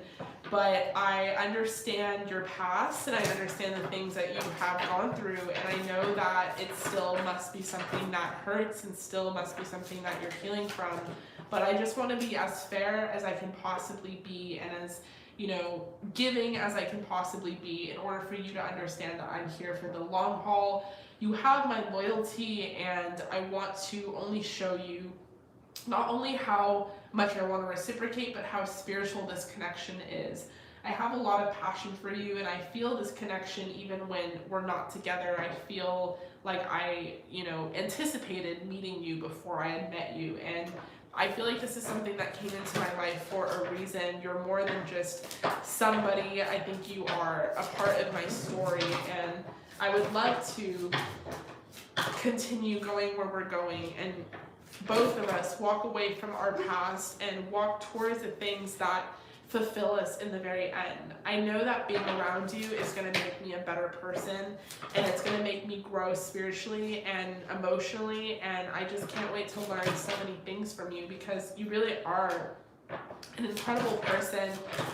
but I understand your past and I understand the things that you have gone through, and I know that it still must be something that hurts and still must be something that you're healing from. But I just want to be as fair as I can possibly be and as, you know, giving as I can possibly be in order for you to understand that I'm here for the long haul. You have my loyalty, and I want to only show you not only how much I want to reciprocate, but how spiritual this connection is. I have a lot of passion for you, and I feel this connection even when we're not together. I feel like I, you know, anticipated meeting you before I had met you, and I feel like this is something that came into my life for a reason. You're more than just somebody. I think you are a part of my story, and I would love to continue going where we're going, and both of us walk away from our past and walk towards the things that fulfill us in the very end. I know that being around you is going to make me a better person, and it's going to make me grow spiritually and emotionally, and I just can't wait to learn so many things from you, because you really are an incredible person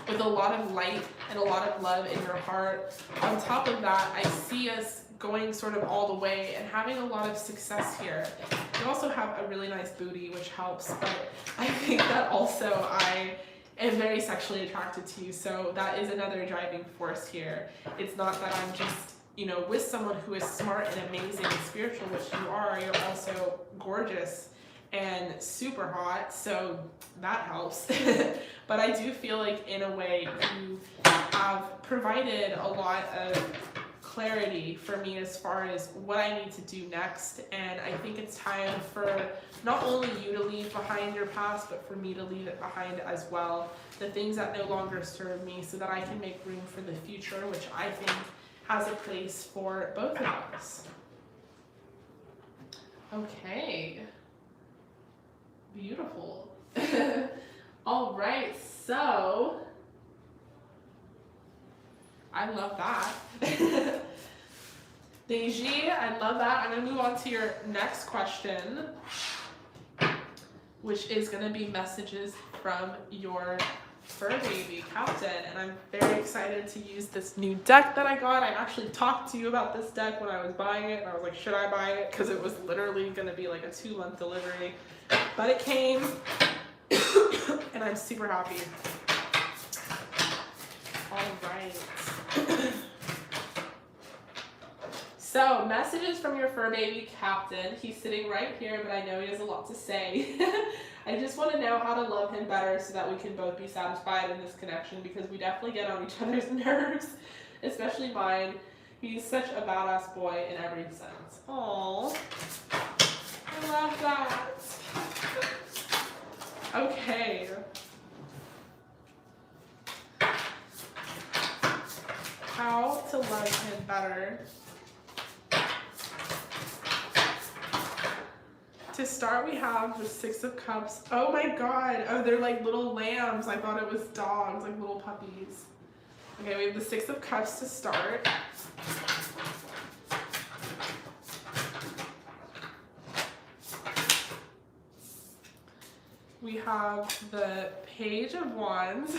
with a lot of light and a lot of love in your heart. On top of that, I see us going sort of all the way and having a lot of success here. You also have a really nice booty, which helps, but I think that also I am very sexually attracted to you, so that is another driving force here. It's not that I'm just, you know, with someone who is smart and amazing and spiritual, which you are. You're also gorgeous and super hot, so that helps. But I do feel like in a way you have provided a lot of clarity for me as far as what I need to do next, and I think it's time for not only you to leave behind your past, but for me to leave it behind as well. The things that no longer serve me, so that I can make room for the future, which I think has a place for both of us. Okay. Beautiful. All right, so I love that. Najee, I love that. I'm going to move on to your next question, which is going to be messages from your fur baby, Captain. And I'm very excited to use this new deck that I got. I actually talked to you about this deck when I was buying it, and I was like, should I buy it? Because it was literally going to be like a 2-month delivery. But it came, and I'm super happy. All right. So, messages from your fur baby Captain. He's sitting right here, but I know he has a lot to say. I just want to know how to love him better so that we can both be satisfied in this connection, because we definitely get on each other's nerves, especially mine. He's such a badass boy in every sense. Aww. I love that. Okay. How to love him better. To start, we have the Six of Cups. Oh my god. Oh, they're like little lambs. I thought it was dogs, like little puppies. Okay, we have the Six of Cups to start. We have the Page of Wands.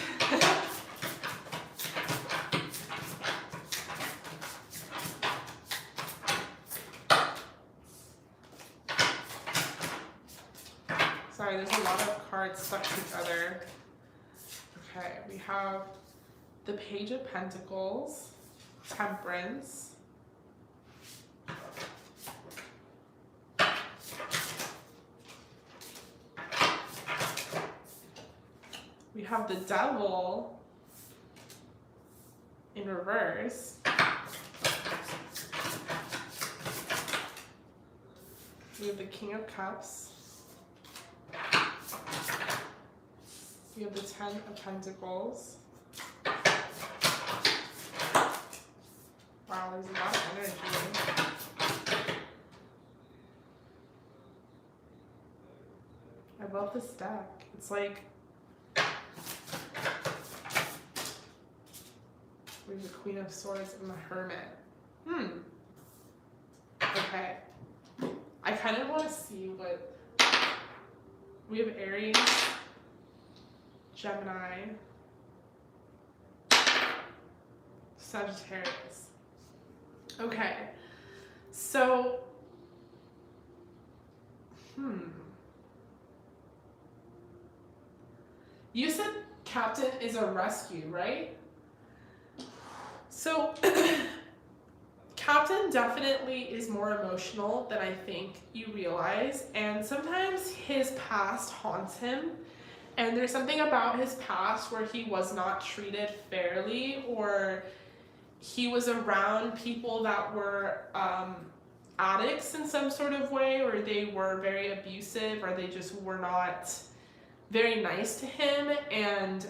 Sorry, there's a lot of cards stuck together. Okay, we have the Page of Pentacles, Temperance, we have the Devil in reverse, we have the King of Cups, we have the Ten of Pentacles. Wow, there's a lot of energy. I love this deck. It's like, we have the Queen of Swords and the Hermit. Okay. I kind of want to see what, we have Aries, Gemini, Sagittarius. Okay, so, you said Captain is a rescue, right? So, Captain definitely is more emotional than I think you realize, and sometimes his past haunts him, and there's something about his past where he was not treated fairly, or he was around people that were addicts in some sort of way, or they were very abusive, or they just were not very nice to him, and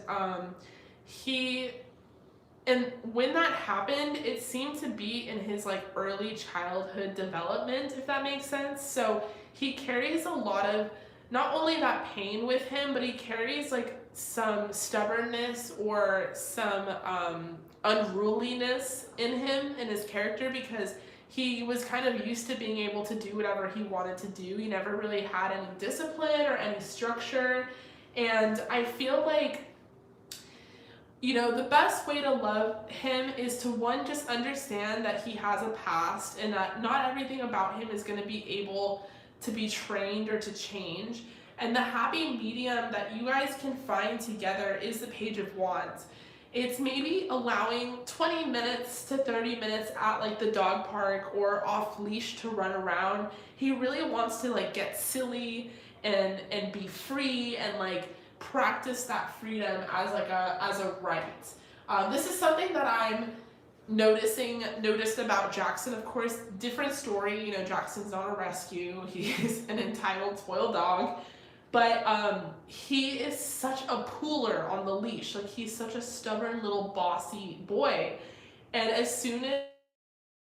and when that happened, it seemed to be in his like early childhood development, if that makes sense. So he carries a lot of, not only that pain with him, but he carries like some stubbornness or some unruliness in him, in his character, because he was kind of used to being able to do whatever he wanted to do. He never really had any discipline or any structure. And I feel like, you know, the best way to love him is to, one, just understand that he has a past and that not everything about him is going to be able to be trained or to change. And the happy medium that you guys can find together is the Page of Wands. It's maybe allowing 20 minutes to 30 minutes at like the dog park or off leash to run around. He really wants to like get silly and be free and like practice that freedom as like a right. This is something that I'm noticed about Jackson. Of course, different story. You know, Jackson's not a rescue. He's an entitled spoiled dog. But he is such a puller on the leash. Like, he's such a stubborn little bossy boy. And as soon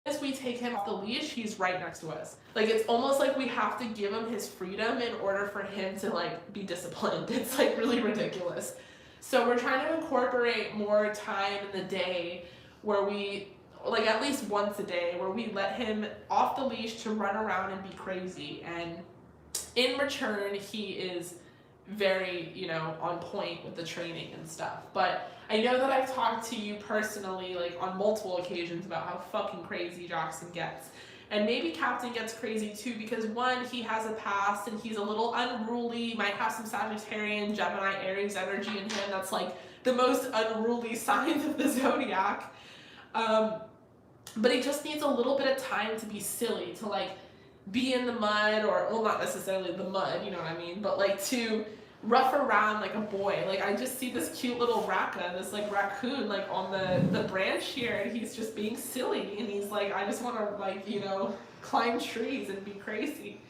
as we take him off the leash, he's right next to us. Like, it's almost like we have to give him his freedom in order for him to like be disciplined. It's like really ridiculous. So we're trying to incorporate more time in the day where we, like at least once a day, where we let him off the leash to run around and be crazy. And in return, he is very, you know, on point with the training and stuff. But I know that I've talked to you personally, like on multiple occasions, about how fucking crazy Jackson gets. And maybe Captain gets crazy too, because one, he has a past and he's a little unruly, might have some Sagittarian, Gemini, Aries energy in him. That's like the most unruly signs of the zodiac. but he just needs a little bit of time to be silly, to like be in the mud, or well, not necessarily the mud, you know what I mean, but like to rough around like a boy. Like I just see this cute little this like raccoon like on the branch here, and he's just being silly, and he's like, I just want to like, you know, climb trees and be crazy.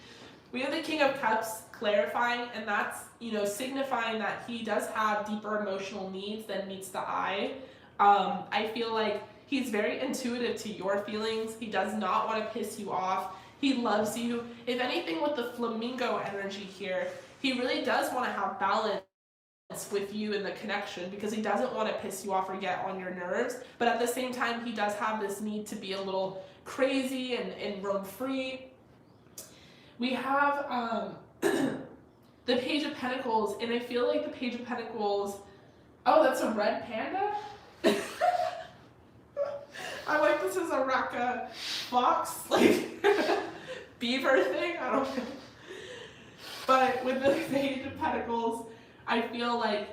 We have the King of Cups clarifying, and that's, you know, signifying that he does have deeper emotional needs than meets the eye. I feel like he's very intuitive to your feelings. He does not want to piss you off. He loves you. If anything, with the flamingo energy here, he really does want to have balance with you in the connection, because he doesn't want to piss you off or get on your nerves. But at the same time, he does have this need to be a little crazy and roam free. We have the Page of Pentacles, and I feel like the Page of Pentacles, oh, that's a red panda? I like this as a racca fox, like beaver thing, I don't know. But with the Page of Pentacles, I feel like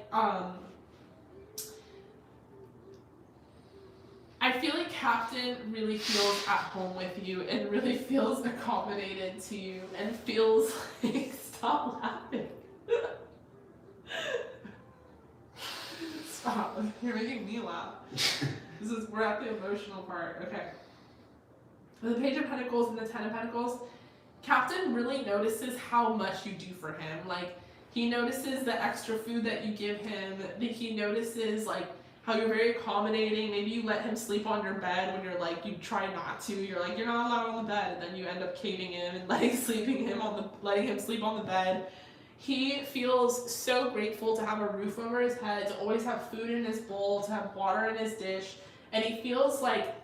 Captain really feels at home with you and really feels accommodated to you and feels like, stop laughing. Stop, you're making me laugh. We're at the emotional part, okay. With the Page of Pentacles and the Ten of Pentacles, Captain really notices how much you do for him. Like, he notices the extra food that you give him. He notices, like, how you're very accommodating. Maybe you let him sleep on your bed when you're like, you try not to. You're like, you're not allowed on the bed, and then you end up caving in and letting him sleep on the bed. He feels so grateful to have a roof over his head, to always have food in his bowl, to have water in his dish, and he feels like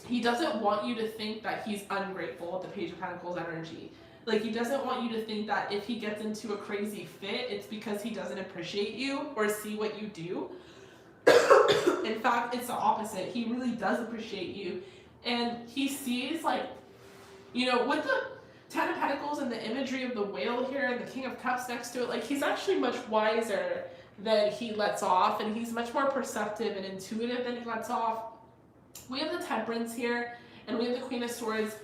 he doesn't want you to think that he's ungrateful with the Page of Pentacles energy. Like, he doesn't want you to think that if he gets into a crazy fit, it's because he doesn't appreciate you or see what you do. In fact, it's the opposite. He really does appreciate you. And he sees, like, you know, with the Ten of Pentacles and the imagery of the whale here and the King of Cups next to it, like, he's actually much wiser than he lets off, and he's much more perceptive and intuitive than he lets off. We have the Temperance here, and we have the Queen of Swords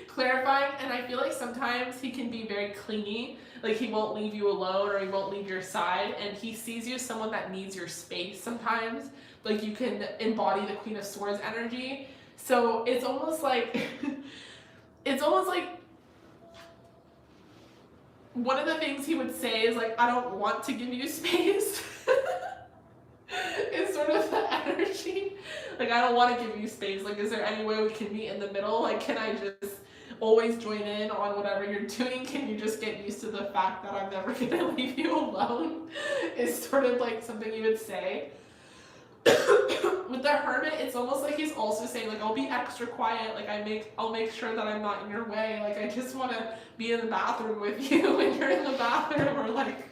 clarifying, and I feel like sometimes he can be very clingy, like he won't leave you alone or he won't leave your side, and he sees you as someone that needs your space sometimes. Like, you can embody the Queen of Swords energy. So it's almost like one of the things he would say is like, I don't want to give you space. It's sort of the energy. Like, I don't want to give you space. Like, is there any way we can meet in the middle? Like, can I just always join in on whatever you're doing? Can you just get used to the fact that I'm never going to leave you alone? It's sort of like something you would say. With the Hermit, it's almost like he's also saying, like, I'll be extra quiet. Like, I'll make sure that I'm not in your way. Like, I just want to be in the bathroom with you when you're in the bathroom, or like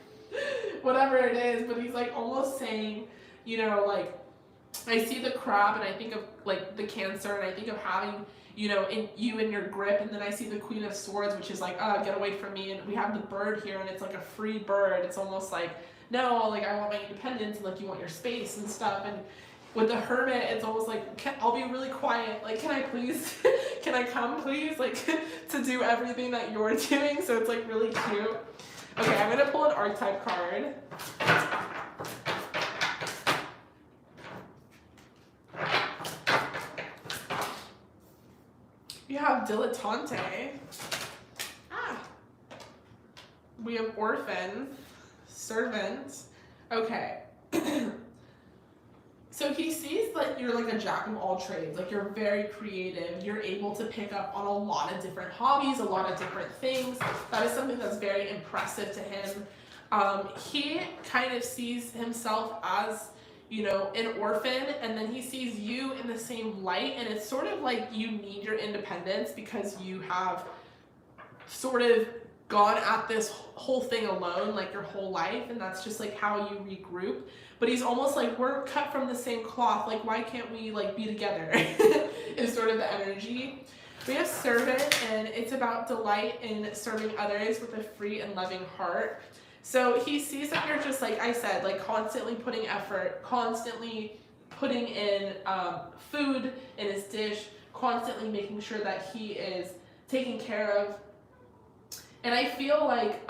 whatever it is. But he's like almost saying, you know, like, I see the crab and I think of like the Cancer, and I think of having, you know, in your grip, and then I see the Queen of Swords, which is like, get away from me. And we have the bird here, and it's like a free bird. It's almost like, no, like, I want my independence, and like, you want your space and stuff. And with the Hermit, it's almost like, I'll be really quiet. Like, can I please, can I come please? Like, to do everything that you're doing. So it's like really cute. Okay, I'm gonna pull an archetype card. You have Dilettante. We have Orphan. Servant. Okay. So he sees that you're like a jack of all trades. Like, you're very creative. You're able to pick up on a lot of different hobbies, a lot of different things. That is something that's very impressive to him. He kind of sees himself as, you know, an orphan, and then he sees you in the same light, and it's sort of like you need your independence because you have sort of gone at this whole thing alone, like, your whole life, and that's just like how you regroup. But he's almost like, we're cut from the same cloth, like, why can't we like be together? Is sort of the energy. We have Servant, and it's about delight in serving others with a free and loving heart. So he sees that you're just, like I said, like, constantly putting effort, constantly putting in food in his dish, constantly making sure that he is taken care of. And I feel like,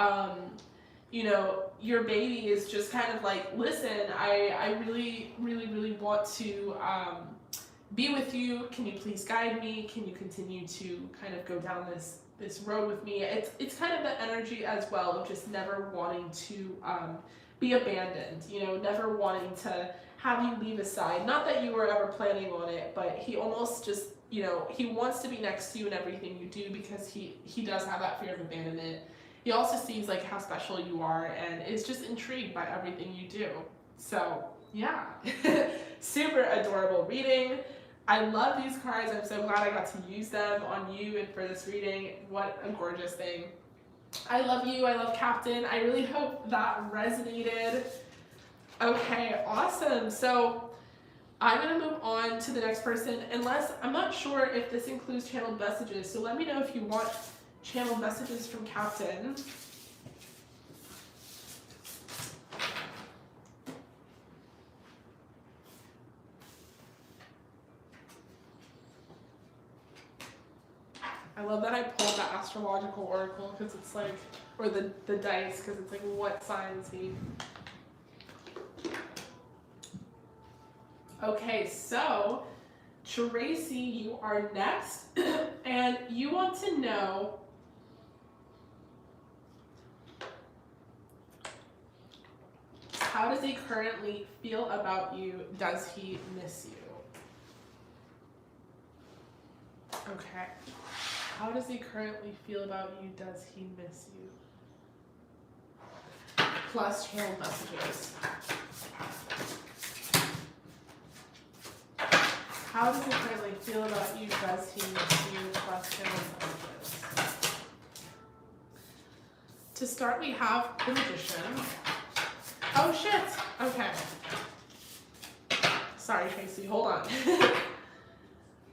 you know, your baby is just kind of like, listen, I really, really, really want to be with you. Can you please guide me? Can you continue to kind of go down this road with me? It's kind of the energy as well of just never wanting to be abandoned, you know, never wanting to have you leave his side. Not that you were ever planning on it, but he almost just, you know, he wants to be next to you in everything you do because he does have that fear of abandonment. He also sees like how special you are and is just intrigued by everything you do. So yeah, super adorable reading. I love these cards. I'm so glad I got to use them on you and for this reading. What a gorgeous thing. I love you. I love Captain. I really hope that resonated. Okay, awesome. So I'm going to move on to the next person, unless I'm not sure if this includes channeled messages. So let me know if you want channeled messages from Captain. I love that I pulled the Astrological Oracle because it's like, or the dice, because it's like, what sign is he? Okay, so Tracy, you are next, and you want to know how does he currently feel about you? Does he miss you? Okay. How does he currently feel about you? Does he miss you? Plus channel messages. How does he currently feel about you? Does he miss you? Plus channel messages. To start, we have the Magician. Oh shit! Okay. Sorry, Tracy. Hold on.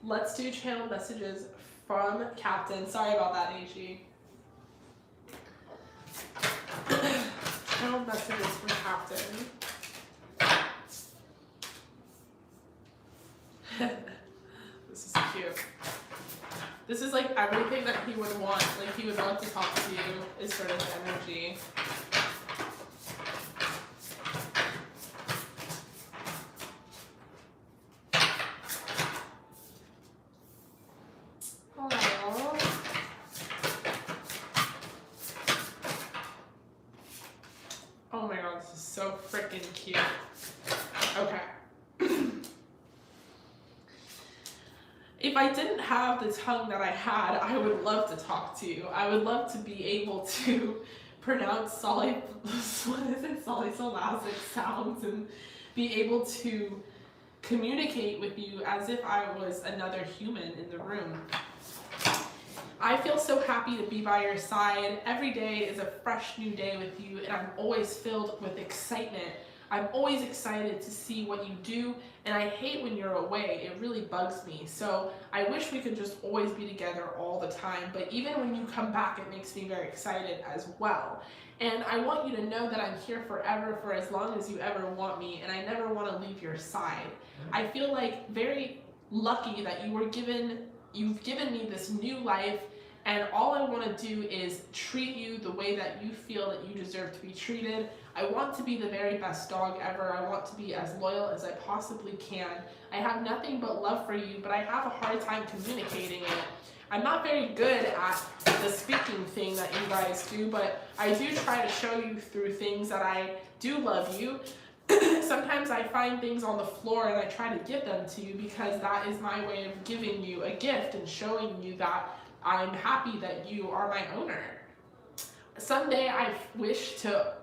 Let's do channel messages from Captain. Sorry about that, AG. Channel messages from Captain. This is cute. This is like everything that he would want. Like he would want to talk to you is sort of energy. Oh my god, this is so freaking cute. Okay. If I didn't have the tongue that I had, I would love to talk to you. I would love to be able to pronounce solipsistic sounds and be able to communicate with you as if I was another human in the room. I feel so happy to be by your side. Every day is a fresh new day with you, and I'm always filled with excitement. I'm always excited to see what you do, and I hate when you're away. It really bugs me. So I wish we could just always be together all the time, but even when you come back, it makes me very excited as well. And I want you to know that I'm here forever, for as long as you ever want me, and I never want to leave your side. I feel like very lucky that you've given me this new life, and all I want to do is treat you the way that you feel that you deserve to be treated. I want to be the very best dog ever. I want to be as loyal as I possibly can. I have nothing but love for you, but I have a hard time communicating it. I'm not very good at the speaking thing that you guys do, but I do try to show you through things that I do love you. Sometimes I find things on the floor and I try to give them to you because that is my way of giving you a gift and showing you that I'm happy that you are my owner. Someday I wish to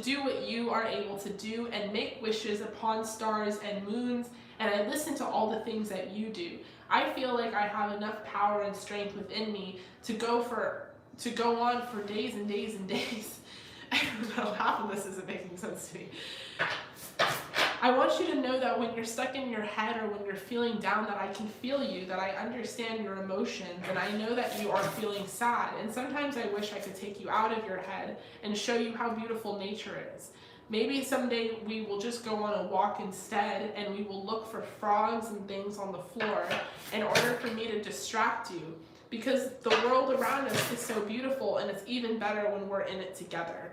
do what you are able to do and make wishes upon stars and moons, and I listen to all the things that you do. I feel like I have enough power and strength within me to go on for days and days and days. I don't know, half of this isn't making sense to me. I want you to know that when you're stuck in your head or when you're feeling down, that I can feel you, that I understand your emotions, and I know that you are feeling sad. And sometimes I wish I could take you out of your head and show you how beautiful nature is. Maybe someday we will just go on a walk instead and we will look for frogs and things on the floor in order for me to distract you. Because the world around us is so beautiful, and it's even better when we're in it together.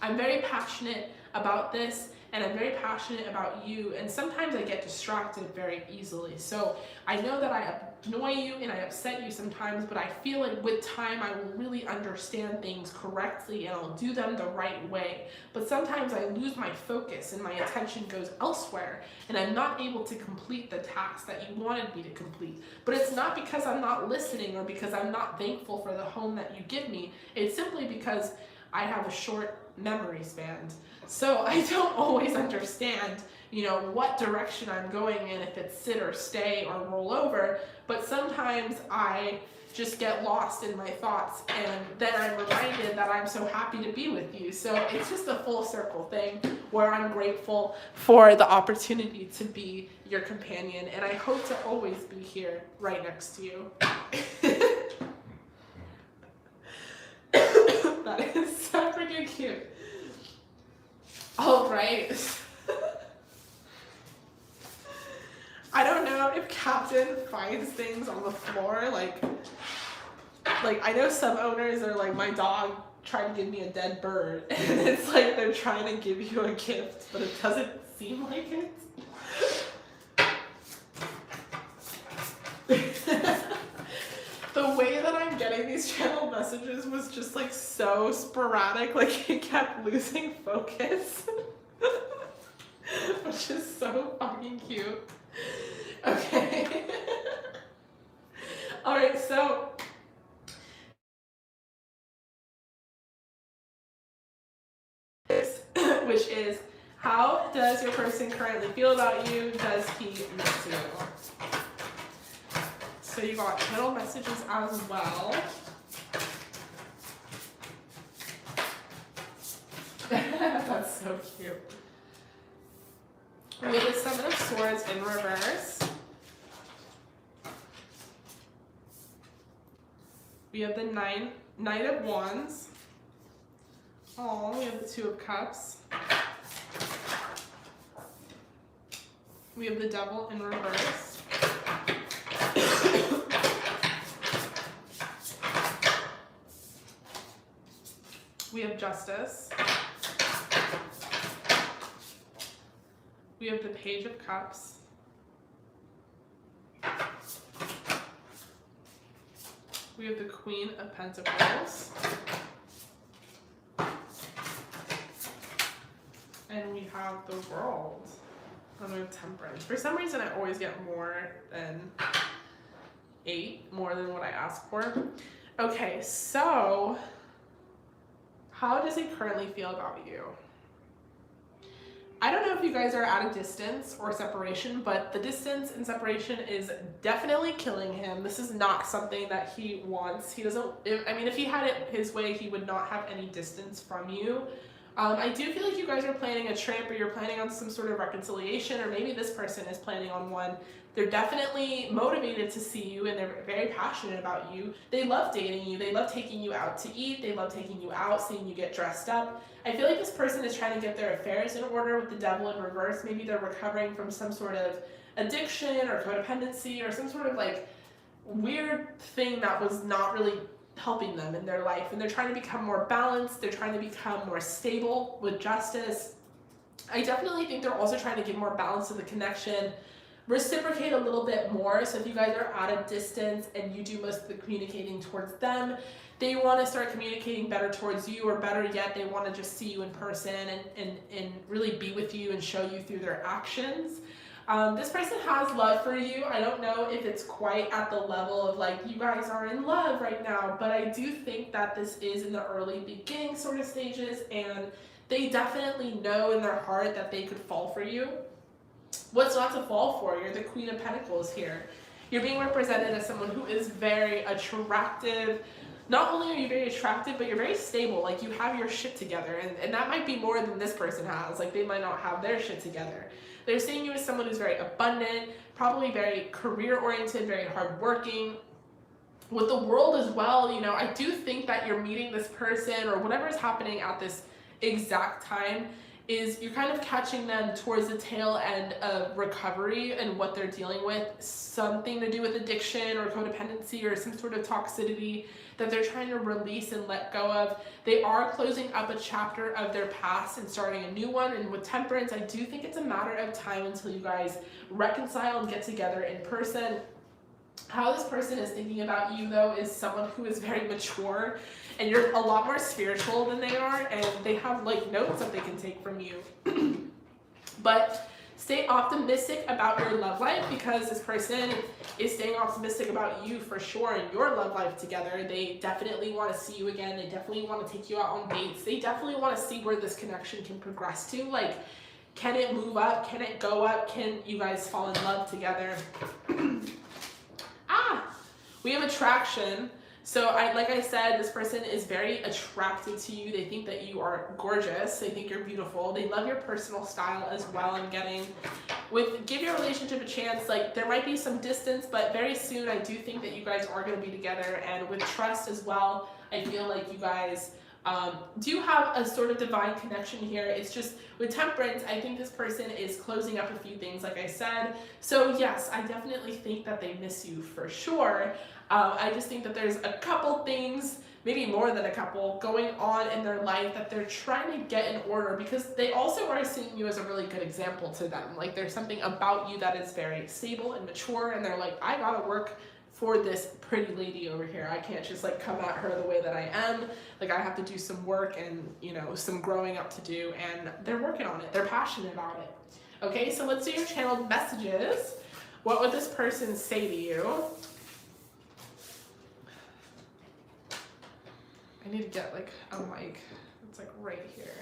I'm very passionate about this, and I'm very passionate about you, and sometimes I get distracted very easily. So I know that I annoy you and I upset you sometimes, but I feel like with time I will really understand things correctly and I'll do them the right way. But sometimes I lose my focus and my attention goes elsewhere, and I'm not able to complete the task that you wanted me to complete. But it's not because I'm not listening or because I'm not thankful for the home that you give me. It's simply because I have a short memory span. So I don't always understand, what direction I'm going in, if it's sit or stay or roll over, but sometimes I just get lost in my thoughts, and then I'm reminded that I'm so happy to be with you. So it's just a full circle thing where I'm grateful for the opportunity to be your companion, and I hope to always be here right next to you. That is so freaking cute. All right. I don't know if Captain finds things on the floor, like I know some owners are like, my dog tried to give me a dead bird, and it's like they're trying to give you a gift, but it doesn't seem like it. The way that I'm getting these channel messages was just like so sporadic, like it kept losing focus, which is so fucking cute. Okay. All right, so which is, how does your person currently feel about you? Does he miss you? So you got little messages as well. That's so cute. We have the Seven of Swords in reverse. We have the Knight of Wands. Oh, we have the Two of Cups. We have the Devil in reverse. We have Justice. We have the Page of Cups. We have the Queen of Pentacles. And we have the World. And we have Temperance. For some reason, I always get more than 8, more than what I asked for. Okay, so how does he currently feel about you? I don't know if you guys are at a distance or separation, but the distance and separation is definitely killing him. This is not something that he wants. He doesn't, if he had it his way, he would not have any distance from you. I do feel like you guys are planning a trip, or you're planning on some sort of reconciliation, or maybe this person is planning on one. They're definitely motivated to see you, and they're very passionate about you. They love dating you. They love taking you out to eat. They love taking you out, seeing you get dressed up. I feel like this person is trying to get their affairs in order with the Devil in reverse. Maybe they're recovering from some sort of addiction or codependency or some sort of like weird thing that was not really helping them in their life, and they're trying to become more balanced. They're trying to become more stable with Justice. I definitely think they're also trying to give more balance to the connection, reciprocate a little bit more. So if you guys are at a distance and you do most of the communicating towards them, they want to start communicating better towards you, or better yet, they want to just see you in person and really be with you and show you through their actions. This person has love for you. I don't know if it's quite at the level of like you guys are in love right now, but I do think that this is in the early beginning sort of stages, and they definitely know in their heart that they could fall for you. What's not to fall for? You're the Queen of Pentacles here. You're being represented as someone who is very attractive. Not only are you very attractive, but you're very stable. Like, you have your shit together, and that might be more than this person has. Like, they might not have their shit together. They're seeing you as someone who's very abundant, probably very career-oriented, very hardworking. With the World as well, I do think that you're meeting this person, or whatever is happening at this exact time is you're kind of catching them towards the tail end of recovery and what they're dealing with, something to do with addiction or codependency or some sort of toxicity that they're trying to release and let go of. They are closing up a chapter of their past and starting a new one. And with temperance, I do think it's a matter of time until you guys reconcile and get together in person. How this person is thinking about you, though, is someone who is very mature, and you're a lot more spiritual than they are, and they have like notes that they can take from you. But stay optimistic about your love life, because this person is staying optimistic about you for sure and your love life together. They definitely want to see you again. They definitely want to take you out on dates. They definitely want to see where this connection can progress to. Like, can it move up? Can it go up? Can you guys fall in love together? We have attraction. So like I said, this person is very attracted to you. They think that you are gorgeous. They think you're beautiful. They love your personal style as well. I'm getting give your relationship a chance. Like, there might be some distance, but very soon I do think that you guys are going to be together. And with trust as well, I feel like you guys do have a sort of divine connection here. It's just with temperance, I think this person is closing up a few things, like I said. So yes, I definitely think that they miss you for sure. I just think that there's a couple things, maybe more than a couple, going on in their life that they're trying to get in order, because they also are seeing you as a really good example to them. Like, there's something about you that is very stable and mature, and they're like, I gotta work for this pretty lady over here. I can't just like come at her the way that I am. Like, I have to do some work and, you know, some growing up to do, and they're working on it. They're passionate about it. Okay, so let's do your channeled messages. What would this person say to you? I need to get like a mic. It's like right here.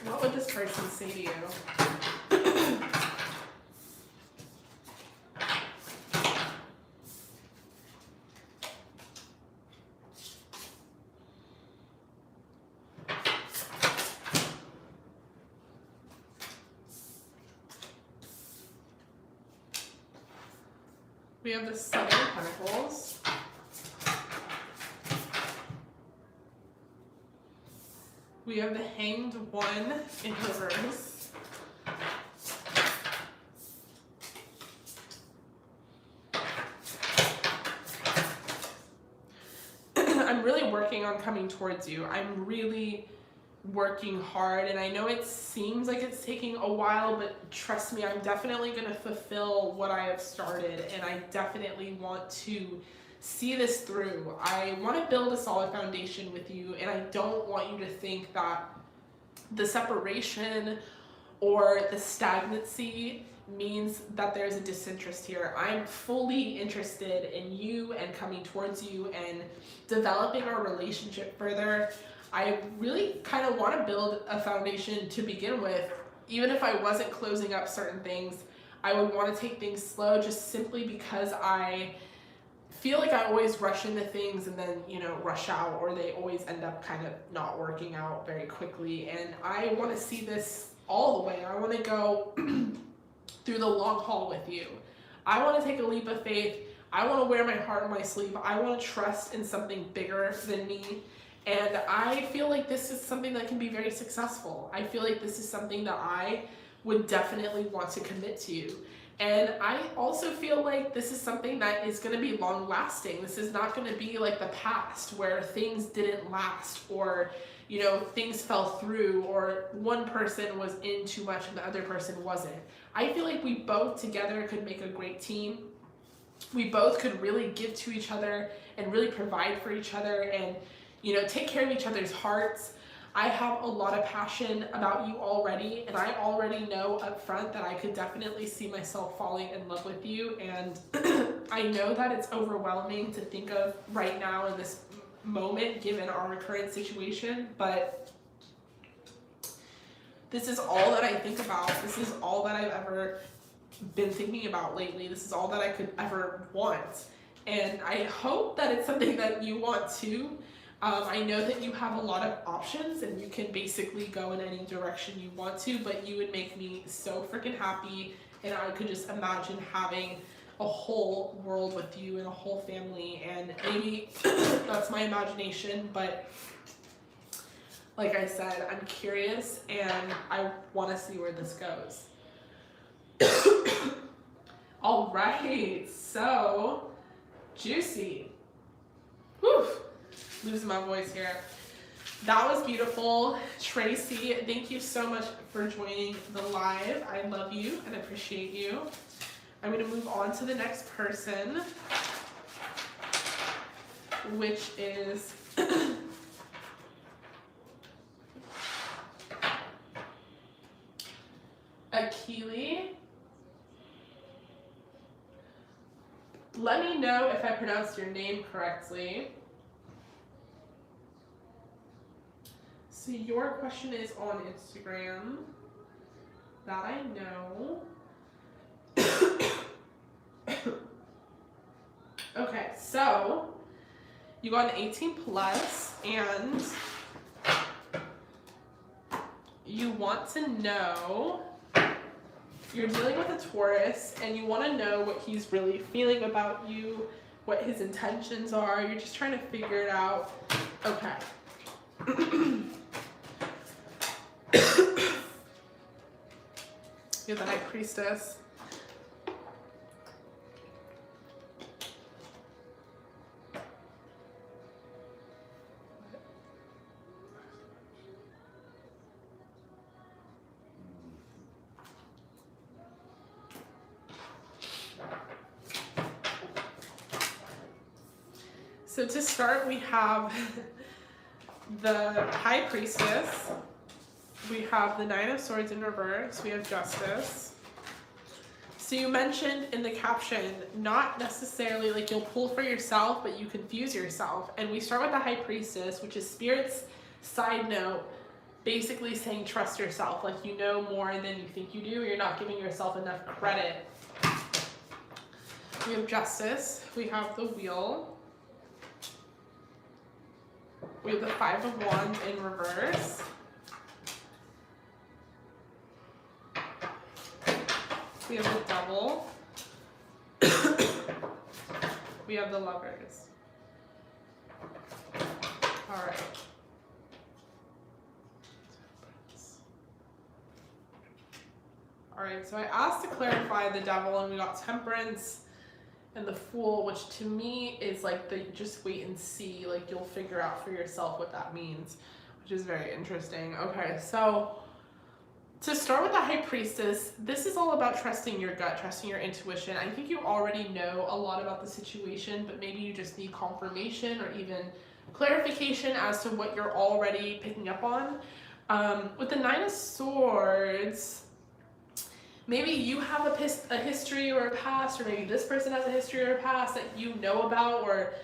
What would this person say to you? We have the Seven of Pentacles. We have the Hanged One in reverse. I'm really working on coming towards you. I'm really working hard, and I know it seems like it's taking a while, but trust me, I'm definitely going to fulfill what I have started, and I definitely want to see this through. I want to build a solid foundation with you, and I don't want you to think that the separation or the stagnancy means that there's a disinterest here. I'm fully interested in you and coming towards you and developing our relationship further. I really kind of want to build a foundation to begin with. Even if I wasn't closing up certain things, I would want to take things slow, just simply because I feel like I always rush into things and then, you know, rush out, or they always end up kind of not working out very quickly. And I want to see this all the way. I want to go through the long haul with you. I want to take a leap of faith. I want to wear my heart on my sleeve. I want to trust in something bigger than me. And I feel like this is something that can be very successful. I feel like this is something that I would definitely want to commit to. And I also feel like this is something that is going to be long lasting. This is not going to be like the past where things didn't last, or, you know, things fell through, or one person was in too much and the other person wasn't. I feel like we both together could make a great team. We both could really give to each other and really provide for each other and, you know, take care of each other's hearts. I have a lot of passion about you already, and I already know up front that I could definitely see myself falling in love with you. And I know that it's overwhelming to think of right now in this moment, given our current situation, but this is all that I think about. This is all that I've ever been thinking about lately. This is all that I could ever want. And I hope that it's something that you want too. I know that you have a lot of options and you can basically go in any direction you want to, but you would make me so freaking happy, and I could just imagine having a whole world with you and a whole family, and maybe that's my imagination, but like I said, I'm curious and I want to see where this goes. All right, so juicy. Whew, losing my voice here. That was beautiful. Tracy, thank you so much for joining the live. I love you and appreciate you. I'm going to move on to the next person, which is Akili. Let me know if I pronounced your name correctly. So your question is on Instagram. That I know. Okay, so you got an 18 plus and you want to know, you're dealing with a Taurus and you want to know what he's really feeling about you, what his intentions are. You're just trying to figure it out. Okay. You're the High Priestess. So to start, we have the High Priestess. We have the Nine of Swords in reverse. We have Justice. So you mentioned in the caption, not necessarily like you'll pull for yourself, but you confuse yourself. And we start with the High Priestess, which is Spirit's side note, basically saying trust yourself. Like you know more than you think you do. You're not giving yourself enough credit. We have Justice. We have the Wheel. We have the Five of Wands in reverse. We have the Devil. We have the Lovers. All right. All right, so I asked to clarify the Devil and we got Temperance and the Fool, which to me is like the just wait and see, like you'll figure out for yourself what that means, which is very interesting. Okay, so to start with the High Priestess, this is all about trusting your gut, trusting your intuition. I think you already know a lot about the situation, but maybe you just need confirmation or even clarification as to what you're already picking up on. With the Nine of Swords, maybe you have a history or a past, or maybe this person has a history or a past that you know about, or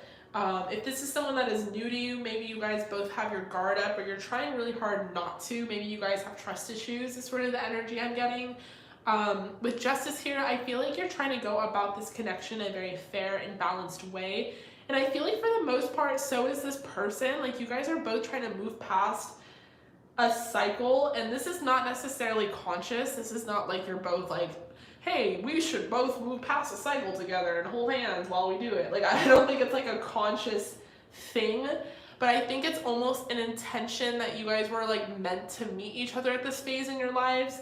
if this is someone that is new to you, maybe you guys both have your guard up or you're trying really hard not to. Maybe you guys have trust issues is sort of the energy I'm getting. With Justice here, I feel like you're trying to go about this connection in a very fair and balanced way. And I feel like for the most part, so is this person. Like you guys are both trying to move past a cycle, and this is not necessarily conscious. This is not like you're both like, hey, we should both move past a cycle together and hold hands while we do it. Like I don't think it's like a conscious thing, but I think it's almost an intention that you guys were like meant to meet each other at this phase in your lives.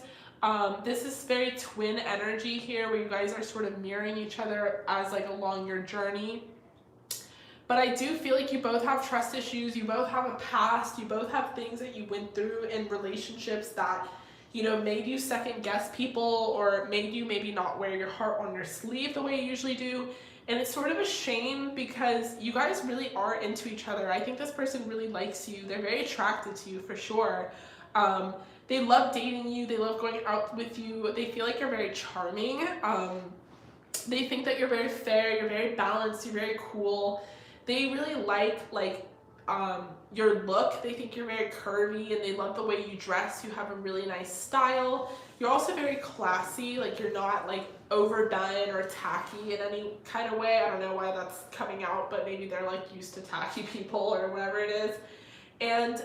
This is very twin energy here where you guys are sort of mirroring each other as like along your journey. But I do feel like you both have trust issues, you both have a past, you both have things that you went through in relationships that, you know, made you second guess people or made you maybe not wear your heart on your sleeve the way you usually do. And it's sort of a shame because you guys really are into each other. I think this person really likes you. They're very attracted to you for sure. They love dating you. They love going out with you. They feel like you're very charming. They think that you're very fair. You're very balanced. You're very cool. They really like your look. They think you're very curvy and they love the way you dress. You have a really nice style. You're also very classy. Like you're not like overdone or tacky in any kind of way. I don't know why that's coming out, but maybe they're like used to tacky people or whatever it is. And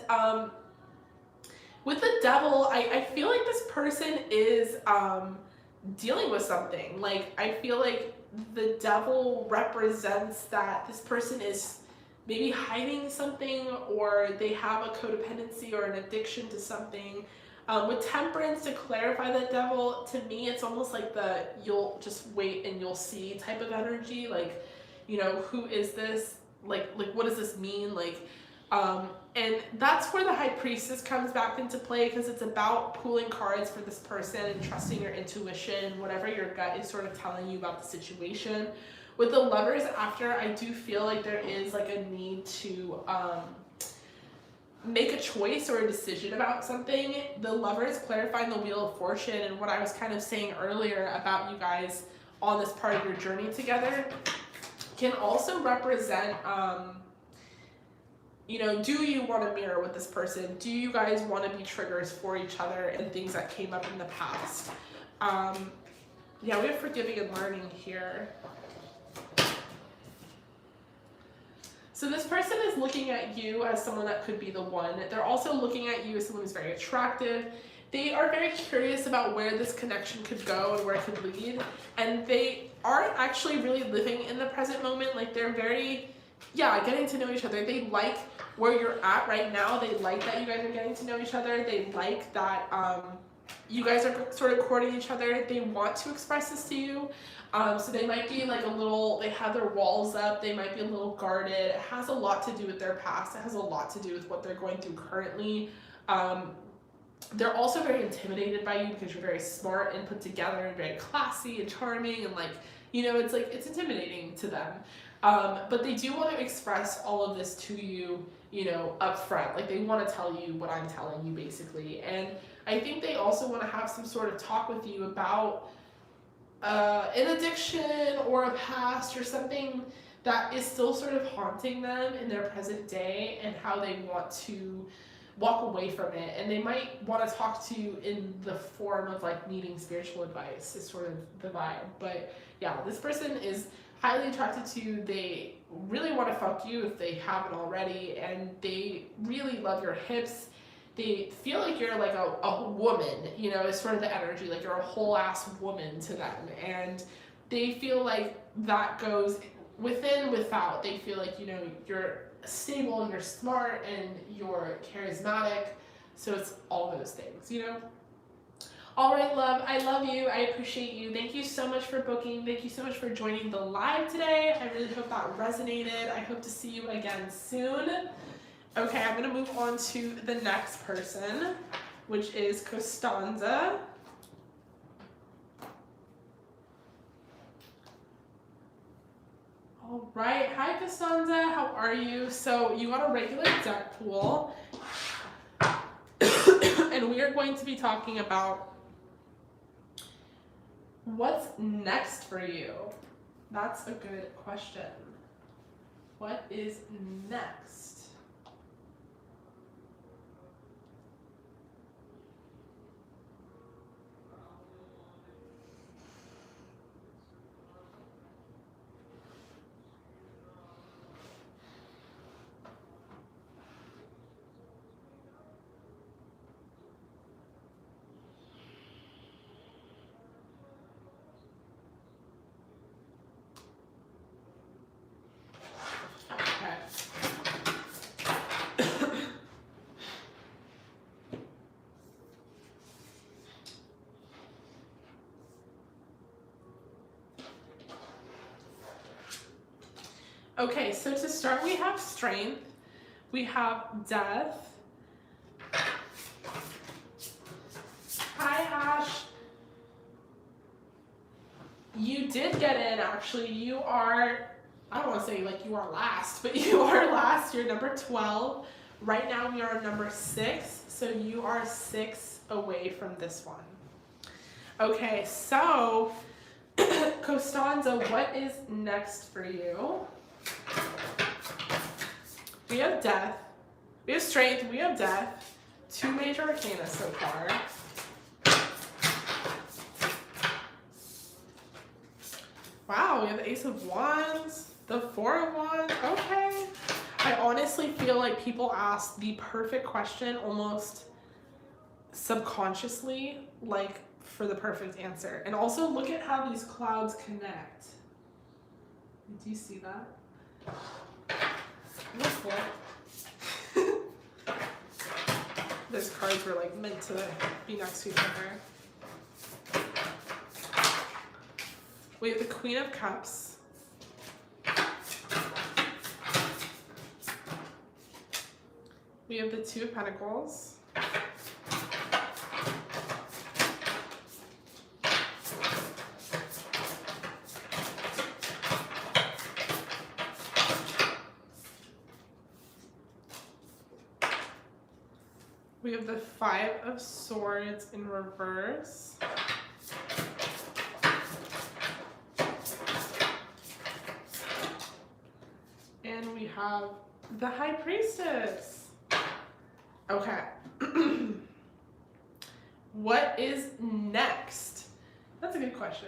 with the Devil, I feel like this person is dealing with something. Like I feel like the devil represents that this person is maybe hiding something, or they have a codependency or an addiction to something. With temperance, to clarify the devil, to me, it's almost like the you'll just wait and you'll see type of energy. Like, you know, who is this? Like what does this mean? Like, and that's where the High Priestess comes back into play, because it's about pulling cards for this person and trusting your intuition, whatever your gut is sort of telling you about the situation. With the Lovers after, I do feel like there is like a need to make a choice or a decision about something. The Lovers clarifying the Wheel of Fortune, and what I was kind of saying earlier about you guys on this part of your journey together can also represent, you know, do you want to mirror with this person? Do you guys want to be triggers for each other and things that came up in the past? Yeah, we have forgiving and learning here. So this person is looking at you as someone that could be the one. They're also looking at you as someone who's very attractive. They are very curious about where this connection could go and where it could lead. And they aren't actually really living in the present moment. Like, they're very, yeah, getting to know each other. They like where you're at right now. They like that you guys are getting to know each other. They like that you guys are sort of courting each other. They want to express this to you. So they might be like a little, they have their walls up, they might be a little guarded. It has a lot to do with their past. It has a lot to do with what they're going through currently. They're also very intimidated by you because you're very smart and put together and very classy and charming, and like, you know, it's like, it's intimidating to them. But they do want to express all of this to you, you know, up front. Like, they want to tell you what I'm telling you, basically. And I think they also want to have some sort of talk with you about an addiction or a past or something that is still sort of haunting them in their present day, and how they want to walk away from it. And they might want to talk to you in the form of like needing spiritual advice is sort of the vibe. But yeah, this person is highly attracted to you. They really want to fuck you if they haven't already, and they really love your hips. They feel like you're like a woman, you know, is sort of the energy, like you're a whole ass woman to them. And they feel like that goes within, without. They feel like, you know, you're stable and you're smart and you're charismatic. So it's all those things, you know? All right, love, I love you. I appreciate you. Thank you so much for booking. Thank you so much for joining the live today. I really hope that resonated. I hope to see you again soon. Okay, I'm going to move on to the next person, which is Costanza. All right, hi Costanza, how are you? So you got a regular deck pool, and we are going to be talking about what's next for you. That's a good question. What is next? Okay, so to start, we have strength, we have death. Hi, Ash. You did get in, actually. You are, I don't want to say like you are last, but you are last. You're number 12. Right now, we are number 6, so you are 6 away from this one. Okay, so Costanza, what is next for you? We have death, we have strength, we have death. 2 major arcana so far. Wow, we have the Ace of Wands, the 4 of Wands. Okay. I honestly feel like people ask the perfect question almost subconsciously, like for the perfect answer. And also look at how these clouds connect. Do you see that? That's cool. Those cards were like meant to be next to each other. We have the Queen of Cups. We have the Two of Pentacles. We have the Five of Swords in reverse. And we have the High Priestess. Okay. What is next? That's a good question.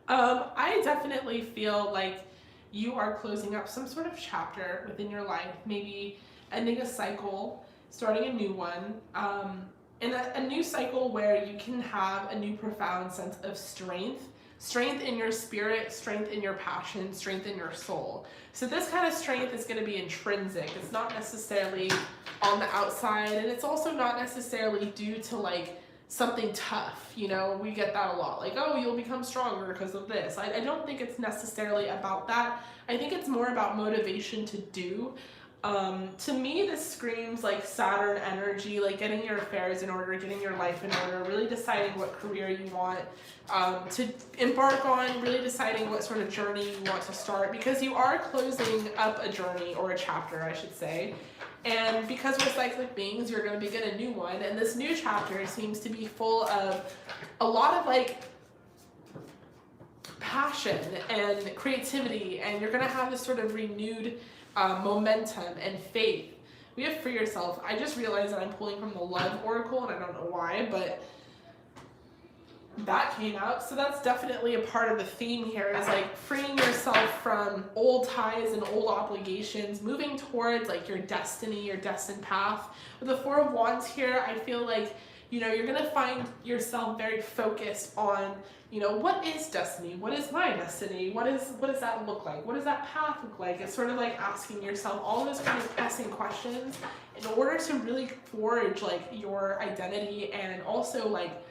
I definitely feel like you are closing up some sort of chapter within your life, maybe ending a cycle, starting a new one, and a new cycle where you can have a new profound sense of strength in your spirit, strength in your passion, strength in your soul. So this kind of strength is going to be intrinsic. It's not necessarily on the outside, and it's also not necessarily due to like something tough. You know, we get that a lot, like, oh, you'll become stronger because of this. I don't think it's necessarily about that. I think it's more about motivation to do. To me, this screams like Saturn energy, like getting your affairs in order, getting your life in order, really deciding what career you want to embark on, really deciding what sort of journey you want to start, because you are closing up a journey, or a chapter, I should say. And because we're cyclic beings, you're going to begin a new one. And this new chapter seems to be full of a lot of like passion and creativity, and you're going to have this sort of renewed momentum and faith. We have Free Yourself. I just realized that I'm pulling from the Love Oracle, and I don't know why, but that came out. So that's definitely a part of the theme here, is like freeing yourself from old ties and old obligations, moving towards like your destiny, your destined path. With the Four of Wands here, I feel like, you know, you're going to find yourself very focused on, you know, what is destiny? What is my destiny? What does that look like? What does that path look like? It's sort of like asking yourself all those kind of pressing questions in order to really forge like your identity, and also like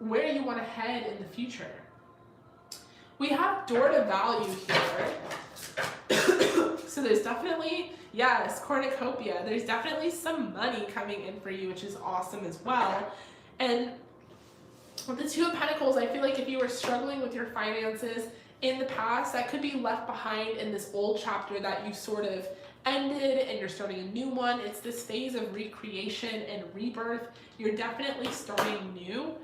where you want to head in the future. We have Door to Value here. So there's definitely, yes, cornucopia. There's definitely some money coming in for you, which is awesome as well. And with the Two of Pentacles, I feel like if you were struggling with your finances in the past, that could be left behind in this old chapter that you sort of ended, and you're starting a new one. It's this phase of recreation and rebirth. You're definitely starting new.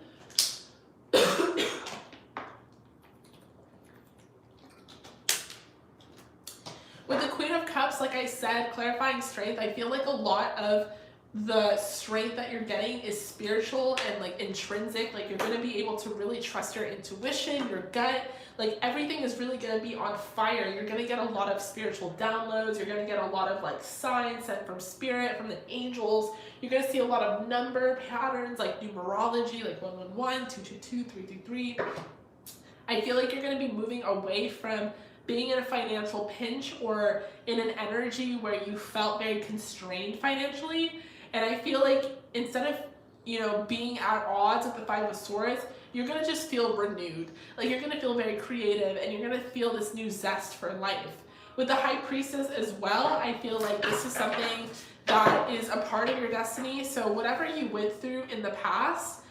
With the Queen of Cups, like I said, clarifying strength, I feel like a lot of the strength that you're getting is spiritual and like intrinsic. Like you're going to be able to really trust your intuition, your gut. Like everything is really going to be on fire. You're going to get a lot of spiritual downloads. You're going to get a lot of like signs sent from spirit, from the angels. You're going to see a lot of number patterns, like numerology, like 111, 222, 333. I feel like you're going to be moving away from being in a financial pinch or in an energy where you felt very constrained financially. And I feel like instead of, you know, being at odds with the Five of Swords, you're going to just feel renewed. Like you're going to feel very creative, and you're going to feel this new zest for life. With the High Priestess as well, I feel like this is something that is a part of your destiny. So whatever you went through in the past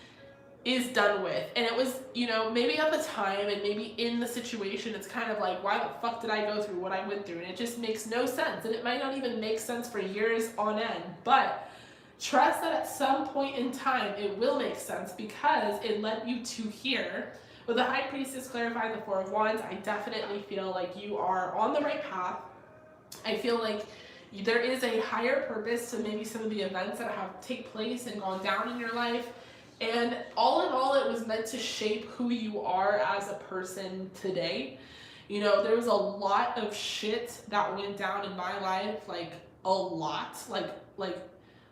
is done with. And it was, you know, maybe at the time and maybe in the situation, it's kind of like, why the fuck did I go through what I went through? And it just makes no sense. And it might not even make sense for years on end. But trust that at some point in time, it will make sense, because it led you to here. With the High Priestess clarifying the Four of Wands, I definitely feel like you are on the right path. I feel like there is a higher purpose to maybe some of the events that have taken place and gone down in your life. And all in all, it was meant to shape who you are as a person today. You know, there was a lot of shit that went down in my life, like a lot. Like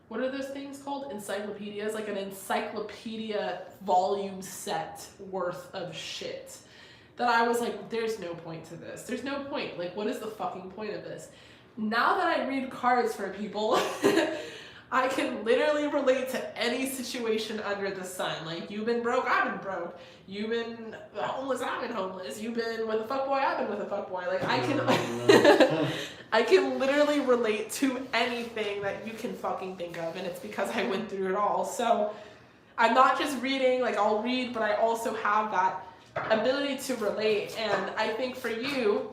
what are those things called? Encyclopedias, like an encyclopedia volume set worth of shit that I was like, there's no point to this. There's no point. Like, what is the fucking point of this? Now that I read cards for people, I can literally relate to any situation under the sun. Like, you've been broke, I've been broke. You've been homeless, I've been homeless. You've been with a fuckboy, I've been with a fuckboy. Like, I can, I can literally relate to anything that you can fucking think of, and it's because I went through it all. So, I'm not just reading, like, I'll read, but I also have that ability to relate. And I think for you,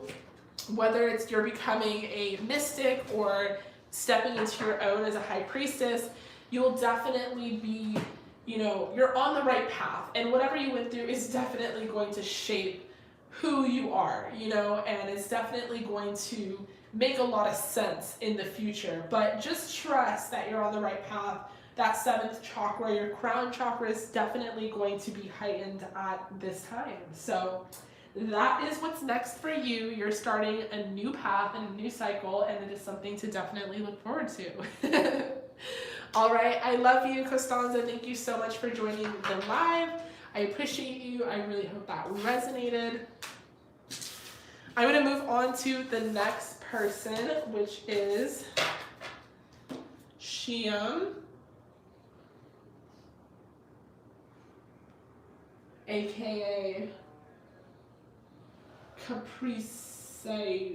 whether it's you're becoming a mystic or stepping into your own as a high priestess, you'll definitely be, you know, you're on the right path. And whatever you went through is definitely going to shape who you are, you know, and it's definitely going to make a lot of sense in the future. But just trust that you're on the right path. That 7th chakra, your crown chakra, is definitely going to be heightened at this time. So that is what's next for you. You're starting a new path and a new cycle, and it is something to definitely look forward to. All right, I love you, Costanza. Thank you so much for joining the live. I appreciate you. I really hope that resonated. I'm going to move on to the next person, which is Shiam, aka Caprisiasu.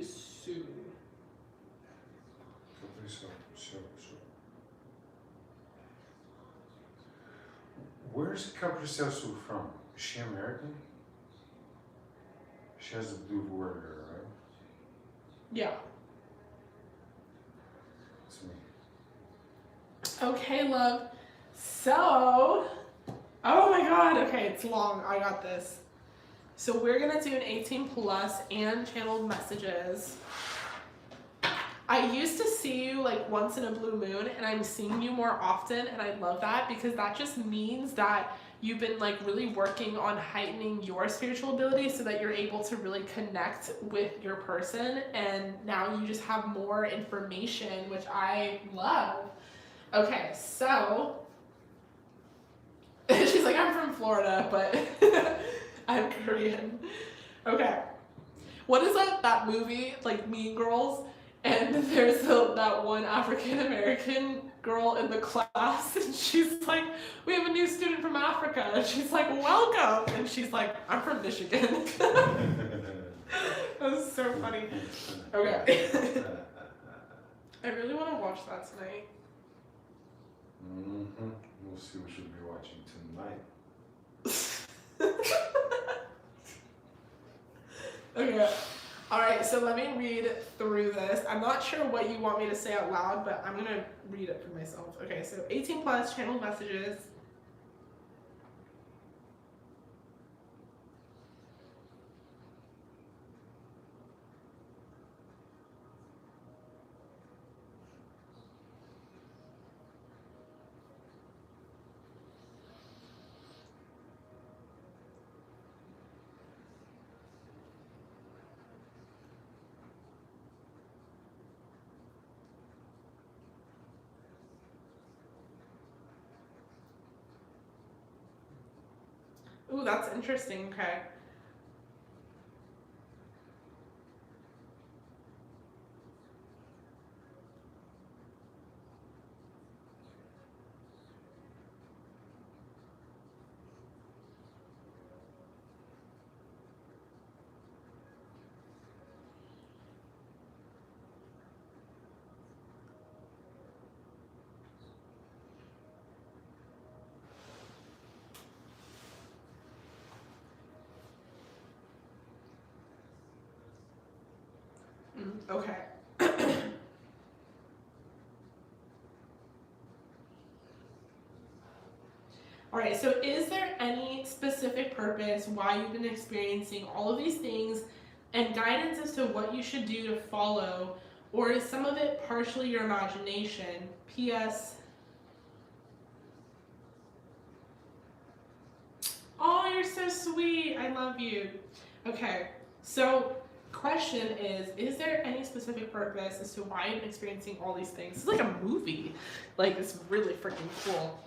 Where's Caprisiasu from? Is she American? She has a blue warrior, right? Yeah. It's me. Okay, love. So, oh my god, okay, it's long. I got this. So we're gonna do an 18 plus and channeled messages. I used to see you like once in a blue moon, and I'm seeing you more often, and I love that because that just means that you've been like really working on heightening your spiritual ability so that you're able to really connect with your person, and now you just have more information, which I love. Okay, so she's like, I'm from Florida, but I'm Korean. Okay. What is that movie, like Mean Girls? And there's that one African American girl in the class, and she's like, we have a new student from Africa. And she's like, welcome. And she's like, I'm from Michigan. That was so funny. Okay. I really want to watch that tonight. Mm-hmm. We'll see what you'll be watching tonight. Okay. All right, so let me read through this. I'm not sure what you want me to say out loud, but I'm going to read it for myself. Okay, so 18 plus channel messages. Ooh, that's interesting. Okay. Okay. All right, so is there any specific purpose why you've been experiencing all of these things and guidance as to what you should do to follow, or is some of it partially your imagination? P.S. Oh, you're so sweet. I love you. Okay, so question is there any specific purpose as to why I'm experiencing all these things? It's like a movie. Like, it's really freaking cool.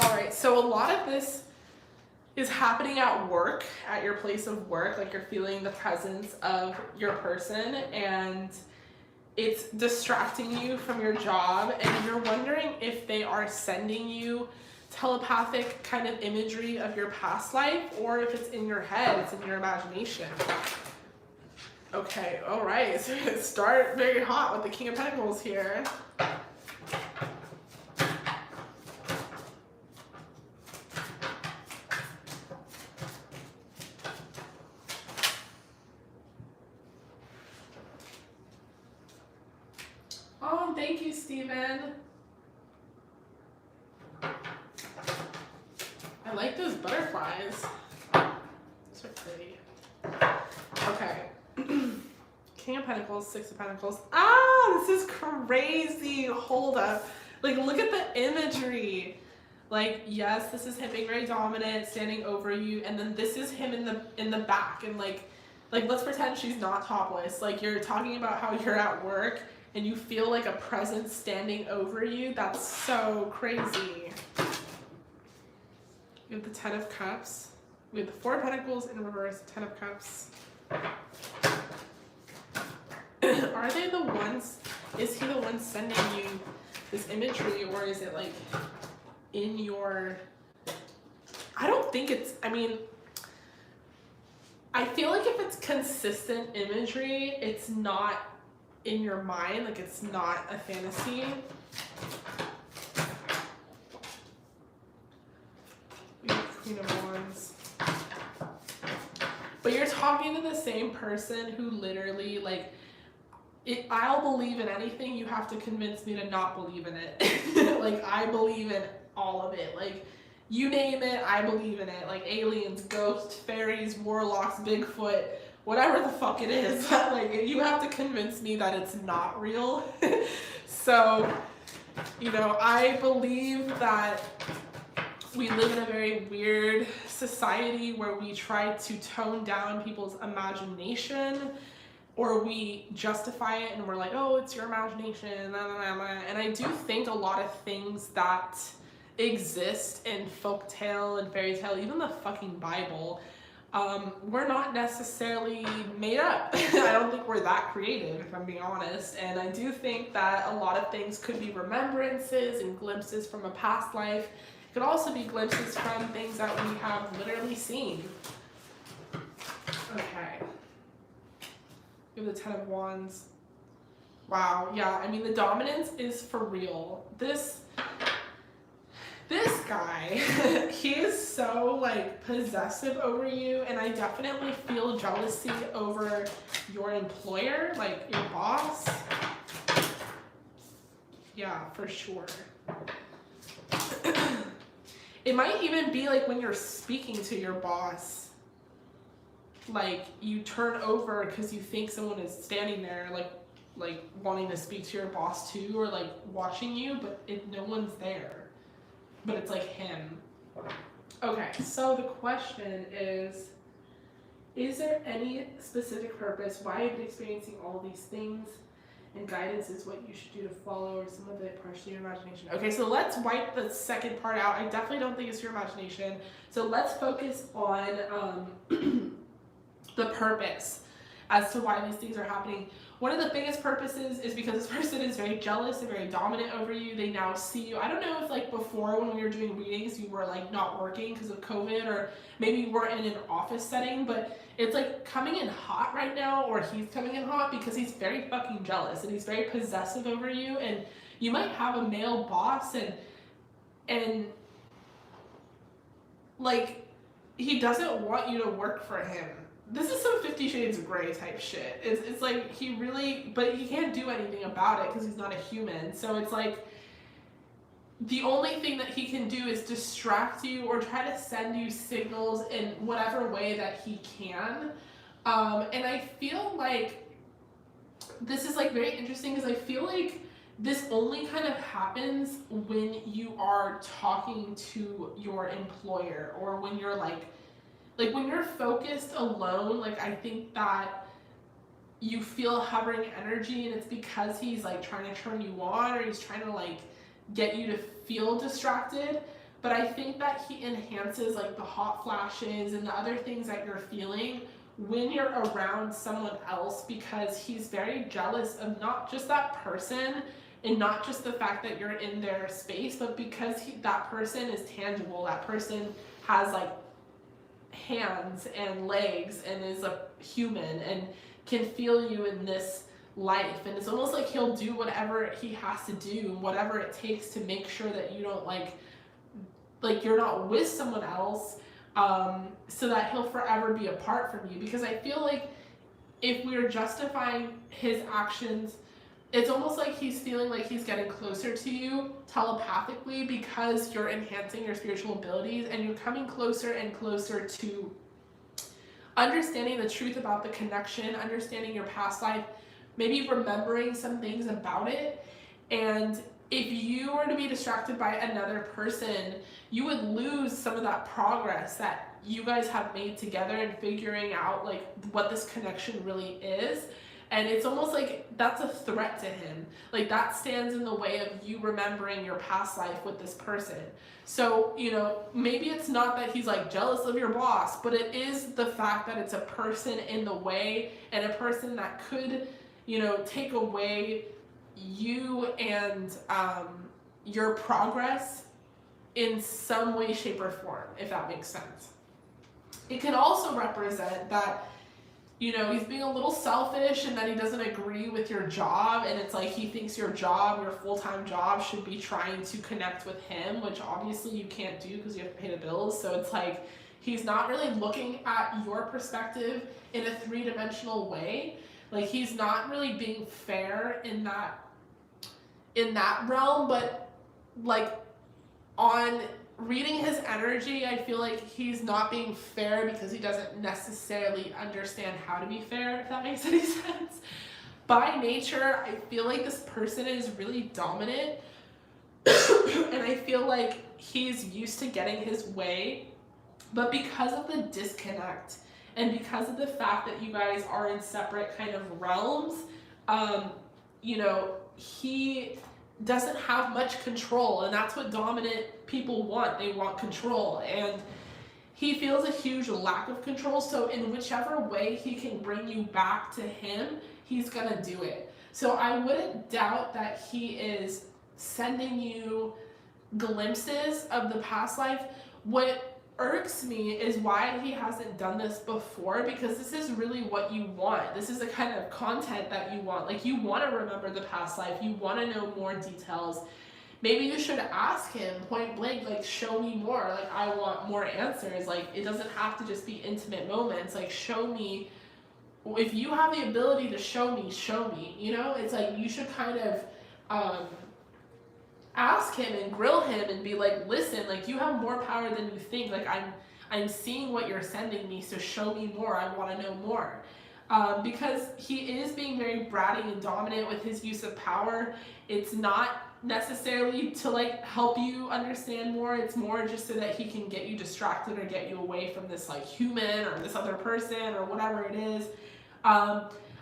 All right, so a lot of this is happening at work, at your place of work. Like, you're feeling the presence of your person and it's distracting you from your job, and you're wondering if they are sending you telepathic kind of imagery of your past life, or if it's in your head, it's in your imagination. Okay, all right, so we're gonna start very hot with the King of Pentacles here. Oh, thank you, Steven. I like those butterflies. Those are pretty. Okay. King of Pentacles, Six of Pentacles. Ah, this is crazy. Hold up. Like, look at the imagery. Like, yes, this is him being very dominant, standing over you, and then this is him in the back, and like let's pretend she's not topless. Like, you're talking about how you're at work and you feel like a presence standing over you. That's so crazy. We have the Ten of Cups. We have the Four of Pentacles in reverse, Ten of Cups. Are they the ones, is he the one sending you this imagery, or is it like in your, I don't think it's, I mean, I feel like if it's consistent imagery, it's not in your mind, like it's not a fantasy. We have Queen of Wands. But you're talking to the same person who literally, like, I'll believe in anything, you have to convince me to not believe in it. Like, I believe in all of it. Like, you name it, I believe in it. Like, aliens, ghosts, fairies, warlocks, Bigfoot, whatever the fuck it is. Like, you have to convince me that it's not real. So, you know, I believe that we live in a very weird society where we try to tone down people's imagination, or we justify it and we're like, oh, it's your imagination, blah, blah, blah, blah. And I do think a lot of things that exist in folktale and fairy tale, even the fucking Bible, we're not necessarily made up. I don't think we're that creative, if I'm being honest. And I do think that a lot of things could be remembrances and glimpses from a past life. It could also be glimpses from things that we have literally seen. Okay. We have the Ten of Wands. Wow, yeah, I mean, the dominance is for real. This guy, he is so, like, possessive over you, and I definitely feel jealousy over your employer, like, your boss. Yeah, for sure. It might even be, like, when you're speaking to your boss, like, you turn over because you think someone is standing there, like wanting to speak to your boss too, or like watching you, but no one's there. But it's like him. Okay, so the question is there any specific purpose why you've been experiencing all these things, and guidance is what you should do to follow, or some of it partially your imagination? Okay, so let's wipe the second part out. I definitely don't think it's your imagination. So let's focus on the purpose as to why these things are happening. One of the biggest purposes is because this person is very jealous and very dominant over you. They now see you. I don't know if, like, before when we were doing readings, you were, like, not working because of COVID, or maybe you weren't in an office setting, but it's, like, coming in hot right now, or he's coming in hot because he's very fucking jealous and he's very possessive over you. And you might have a male boss, and like, he doesn't want you to work for him. This is some 50 Shades of Grey type shit. It's like, he really, but he can't do anything about it because he's not a human. So it's like, the only thing that he can do is distract you or try to send you signals in whatever way that he can. And I feel like this is, like, very interesting because I feel like this only kind of happens when you are talking to your employer, or when you're like when you're focused alone. Like, I think that you feel hovering energy, and it's because he's, like, trying to turn you on, or he's trying to, like, get you to feel distracted. but I think that he enhances like the hot flashes and the other things that you're feeling when you're around someone else, because he's very jealous of not just that person and not just the fact that you're in their space, but because that person is tangible, that person has like hands and legs and is a human and can feel you in this life. And it's almost like he'll do whatever he has to do, whatever it takes to make sure that you don't like you're not with someone else, so that he'll forever be apart from you. Because I feel like if we're justifying his actions, it's almost like he's feeling like he's getting closer to you telepathically because you're enhancing your spiritual abilities and you're coming closer and closer to understanding the truth about the connection, understanding your past life, maybe remembering some things about it. And if you were to be distracted by another person, you would lose some of that progress that you guys have made together in figuring out like what this connection really is. And it's almost like that's a threat to him. Like that stands in the way of you remembering your past life with this person. So, you know, maybe it's not that he's like jealous of your boss, but it is the fact that it's a person in the way and a person that could, you know, take away you and your progress in some way, shape, or form, if that makes sense. It can also represent that, you know, he's being a little selfish and that he doesn't agree with your job, and it's like he thinks your job, your full-time job, should be trying to connect with him, which obviously you can't do because you have to pay the bills. So it's like he's not really looking at your perspective in a three-dimensional way. Like he's not really being fair in that realm, but like on reading his energy, I feel like he's not being fair because he doesn't necessarily understand how to be fair, if that makes any sense. By nature, I feel like this person is really dominant and I feel like he's used to getting his way, but because of the disconnect and because of the fact that you guys are in separate kind of realms, you know, he doesn't have much control, and that's what dominant people want. They want control, and he feels a huge lack of control. So in whichever way he can bring you back to him, he's gonna do it. So I wouldn't doubt that he is sending you glimpses of the past life. What irks me is why he hasn't done this before, because this is really what you want. This is the kind of content that you want. Like, you want to remember the past life, you want to know more details. Maybe you should ask him point blank, like, show me more. Like, I want more answers. Like, it doesn't have to just be intimate moments. Like, show me. If you have the ability to show me, you know? It's like you should kind of ask him and grill him and be like, listen, like, you have more power than you think. Like, I'm seeing what you're sending me, so show me more. I want to know more. Because he is being very bratty and dominant with his use of power. It's not necessarily to like help you understand more. It's more just so that he can get you distracted or get you away from this like human or this other person or whatever it is.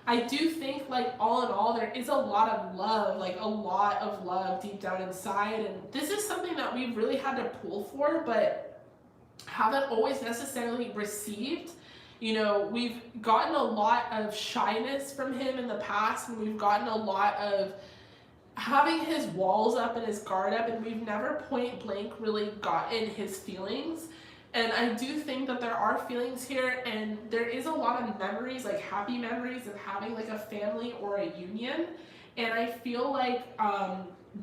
I do think, like, all in all, there is a lot of love, like a lot of love deep down inside, and this is something that we've really had to pull for, but haven't always necessarily received. You know, we've gotten a lot of shyness from him in the past, and we've gotten a lot of having his walls up and his guard up, and we've never point blank really gotten his feelings. And I do think that there are feelings here, and there is a lot of memories, like happy memories of having like a family or a union. And I feel like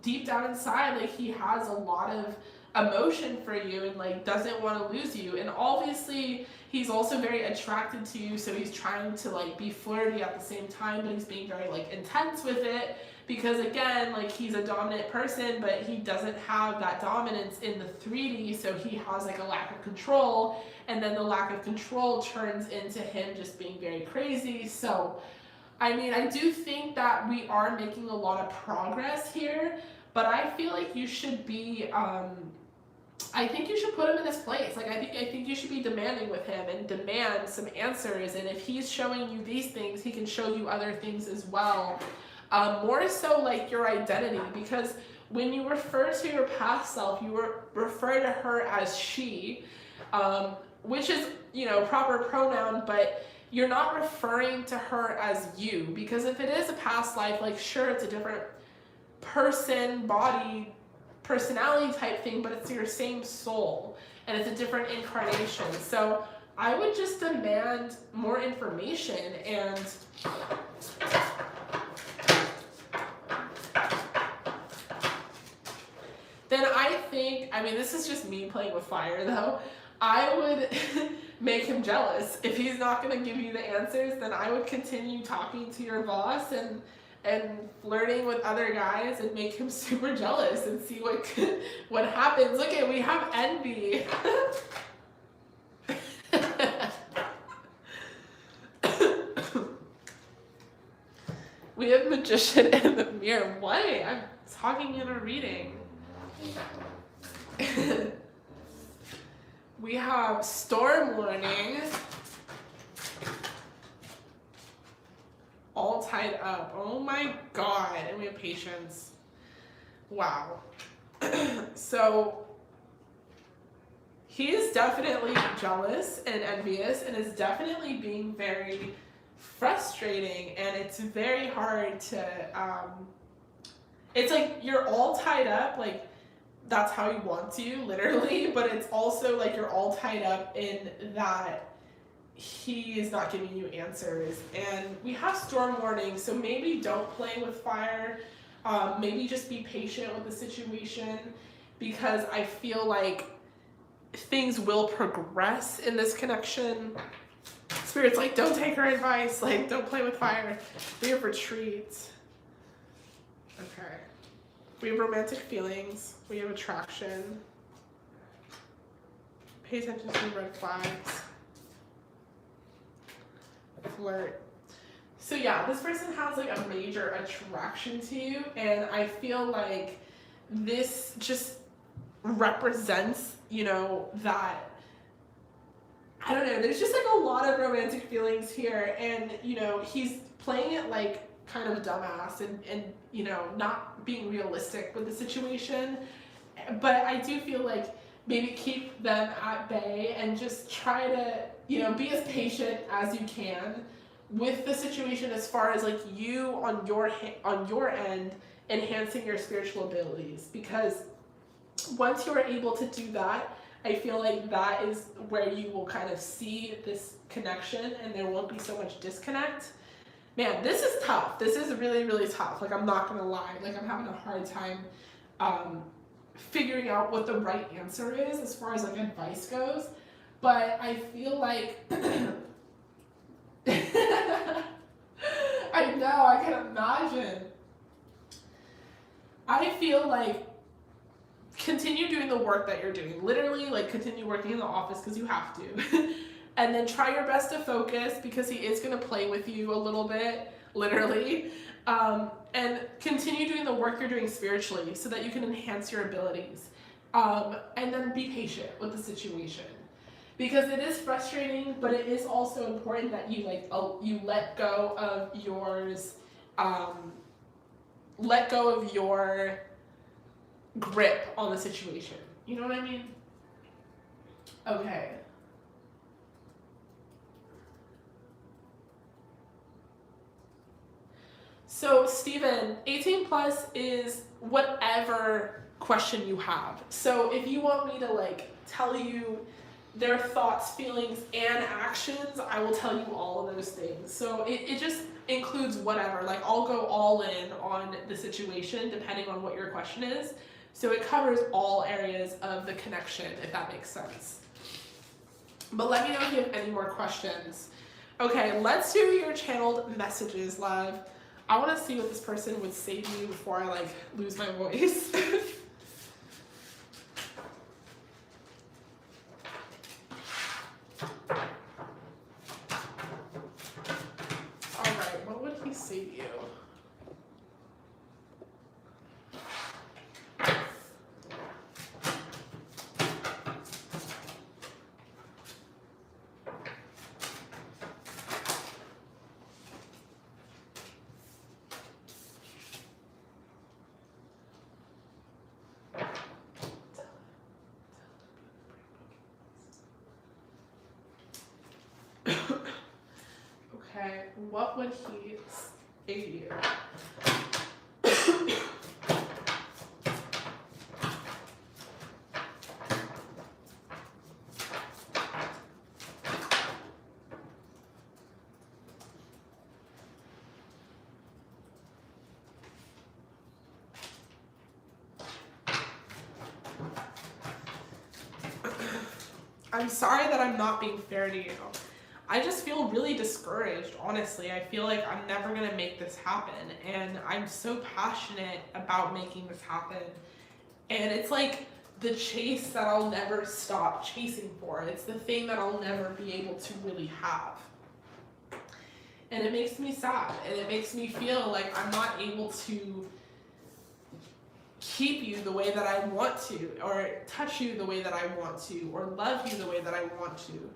deep down inside, like, he has a lot of emotion for you and like doesn't want to lose you. And obviously he's also very attracted to you, so he's trying to like be flirty at the same time, but he's being very like intense with it. Because again, like, he's a dominant person, but he doesn't have that dominance in the 3D, so he has like a lack of control, and then the lack of control turns into him just being very crazy. So, I mean, I do think that we are making a lot of progress here, but I feel like you should be, I think you should put him in his place. Like, I think you should be demanding with him and demand some answers, and if he's showing you these things, he can show you other things as well. More so like your identity, because when you refer to your past self, you refer to her as she, which is, you know, proper pronoun, but you're not referring to her as you, because if it is a past life, like sure, it's a different person, body, personality type thing, but it's your same soul and it's a different incarnation. So I would just demand more information. And then I think, I mean, this is just me playing with fire though, I would make him jealous. If he's not going to give you the answers, then I would continue talking to your boss and flirting with other guys and make him super jealous and see what happens. Look at, we have envy. We have magician in the mirror. What? I'm talking in a reading. We have storm warning. All tied up. Oh my god. And we have patience. Wow. So he is definitely jealous and envious and is definitely being very frustrating, and it's very hard to it's like you're all tied up, like that's how you want to, literally, but it's also like you're all tied up in that he is not giving you answers. And we have storm warning, so maybe don't play with fire. Maybe just be patient with the situation, because I feel like things will progress in this connection. Spirit's like, don't take her advice, like don't play with fire. We have retreat. Okay. We have romantic feelings. We have attraction. Pay attention to the red flags. Flirt. So yeah, this person has like a major attraction to you, and I feel like this just represents, you know, that, I don't know, there's just like a lot of romantic feelings here, and you know, he's playing it like kind of a dumbass and you know, not being realistic with the situation. But I do feel like maybe keep them at bay and just try to, you know, be as patient as you can with the situation, as far as like you on your end enhancing your spiritual abilities, because once you are able to do that, I feel like that is where you will kind of see this connection and there won't be so much disconnect. Man, this is tough. This is really, really tough. Like, I'm not gonna lie. Like, I'm having a hard time figuring out what the right answer is as far as like advice goes. But I feel like I know, I can imagine. I feel like continue doing the work that you're doing. Literally, like, continue working in the office because you have to. And then try your best to focus, because he is going to play with you a little bit, literally. And continue doing the work you're doing spiritually so that you can enhance your abilities. And then be patient with the situation, because it is frustrating, but it is also important that you you let go of yours, let go of your grip on the situation. You know what I mean? Okay. So Stephen, 18 plus is whatever question you have. So if you want me to like tell you their thoughts, feelings, and actions, I will tell you all of those things. So it just includes whatever. Like, I'll go all in on the situation depending on what your question is. So it covers all areas of the connection, if that makes sense. But let me know if you have any more questions. Okay, let's do your channeled messages, love. I want to see what this person would say to you before I like lose my voice. Alright, what would he say to you? what would he say to you? I'm sorry that I'm not being fair to you. I just feel really discouraged, honestly. I feel like I'm never gonna make this happen, and I'm so passionate about making this happen. And it's like the chase that I'll never stop chasing for. It's the thing that I'll never be able to really have. And it makes me sad, and it makes me feel like I'm not able to keep you the way that I want to, or touch you the way that I want to, or love you the way that I want to.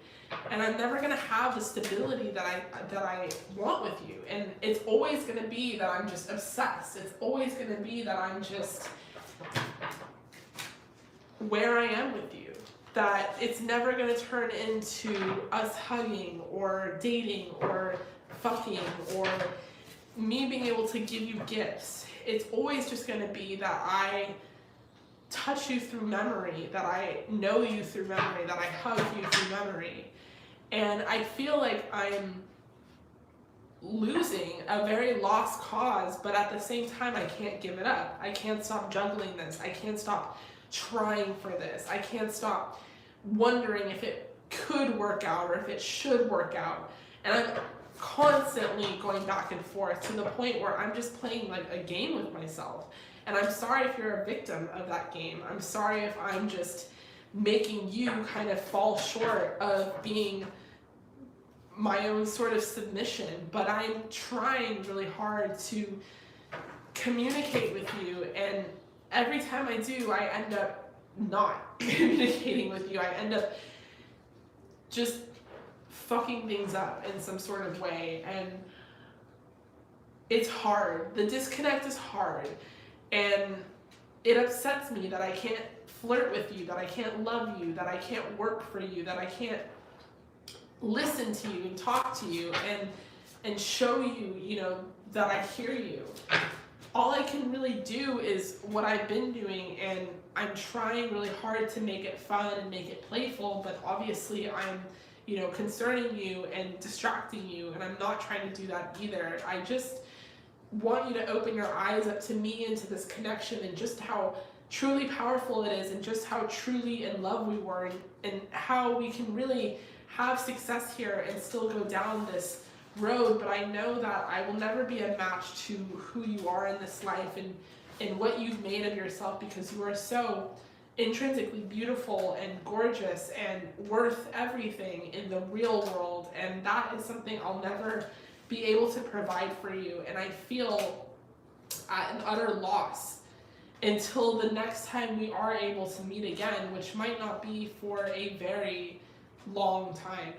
And I'm never gonna have the stability that I want with you. And it's always gonna be that I'm just obsessed. It's always gonna be that I'm just where I am with you. That it's never gonna turn into us hugging or dating or fucking or me being able to give you gifts. It's always just going to be that I touch you through memory, that I know you through memory, that I hug you through memory. And I feel like I'm losing a very lost cause, but at the same time, I can't give it up. I can't stop juggling this. I can't stop trying for this. I can't stop wondering if it could work out or if it should work out. And I'm constantly going back and forth to the point where I'm just playing like a game with myself. And I'm sorry if you're a victim of that game. I'm sorry if I'm just making you kind of fall short of being my own sort of submission, but I'm trying really hard to communicate with you, and every time I do, I end up not communicating with you. I end up just fucking things up in some sort of way, and it's hard. The disconnect is hard, and it upsets me that I can't flirt with you, that I can't love you, that I can't work for you, that I can't listen to you and talk to you and show you, you know, that I hear you. All I can really do is what I've been doing, and I'm trying really hard to make it fun and make it playful, but obviously I'm, you know, concerning you and distracting you, and I'm not trying to do that either. I just want you to open your eyes up to me and to this connection and just how truly powerful it is, and just how truly in love we were, and how we can really have success here and still go down this road. But I know that I will never be a match to who you are in this life and what you've made of yourself, because you are so intrinsically beautiful and gorgeous and worth everything in the real world, and that is something I'll never be able to provide for you. And I feel at an utter loss until the next time we are able to meet again, which might not be for a very long time.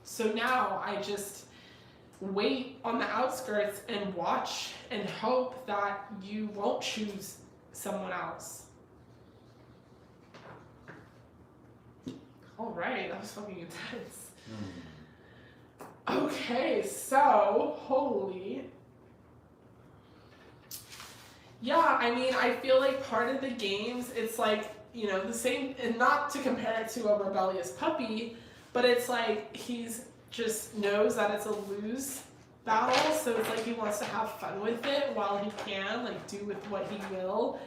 So now I just wait on the outskirts and watch and hope that you won't choose someone else. All right, that was fucking intense. Okay, so holy. Yeah, I mean, I feel like part of the games, it's like, you know, the same, and not to compare it to a rebellious puppy, but it's like he's just knows that it's a lose battle, so it's like he wants to have fun with it while he can, like do with what he will,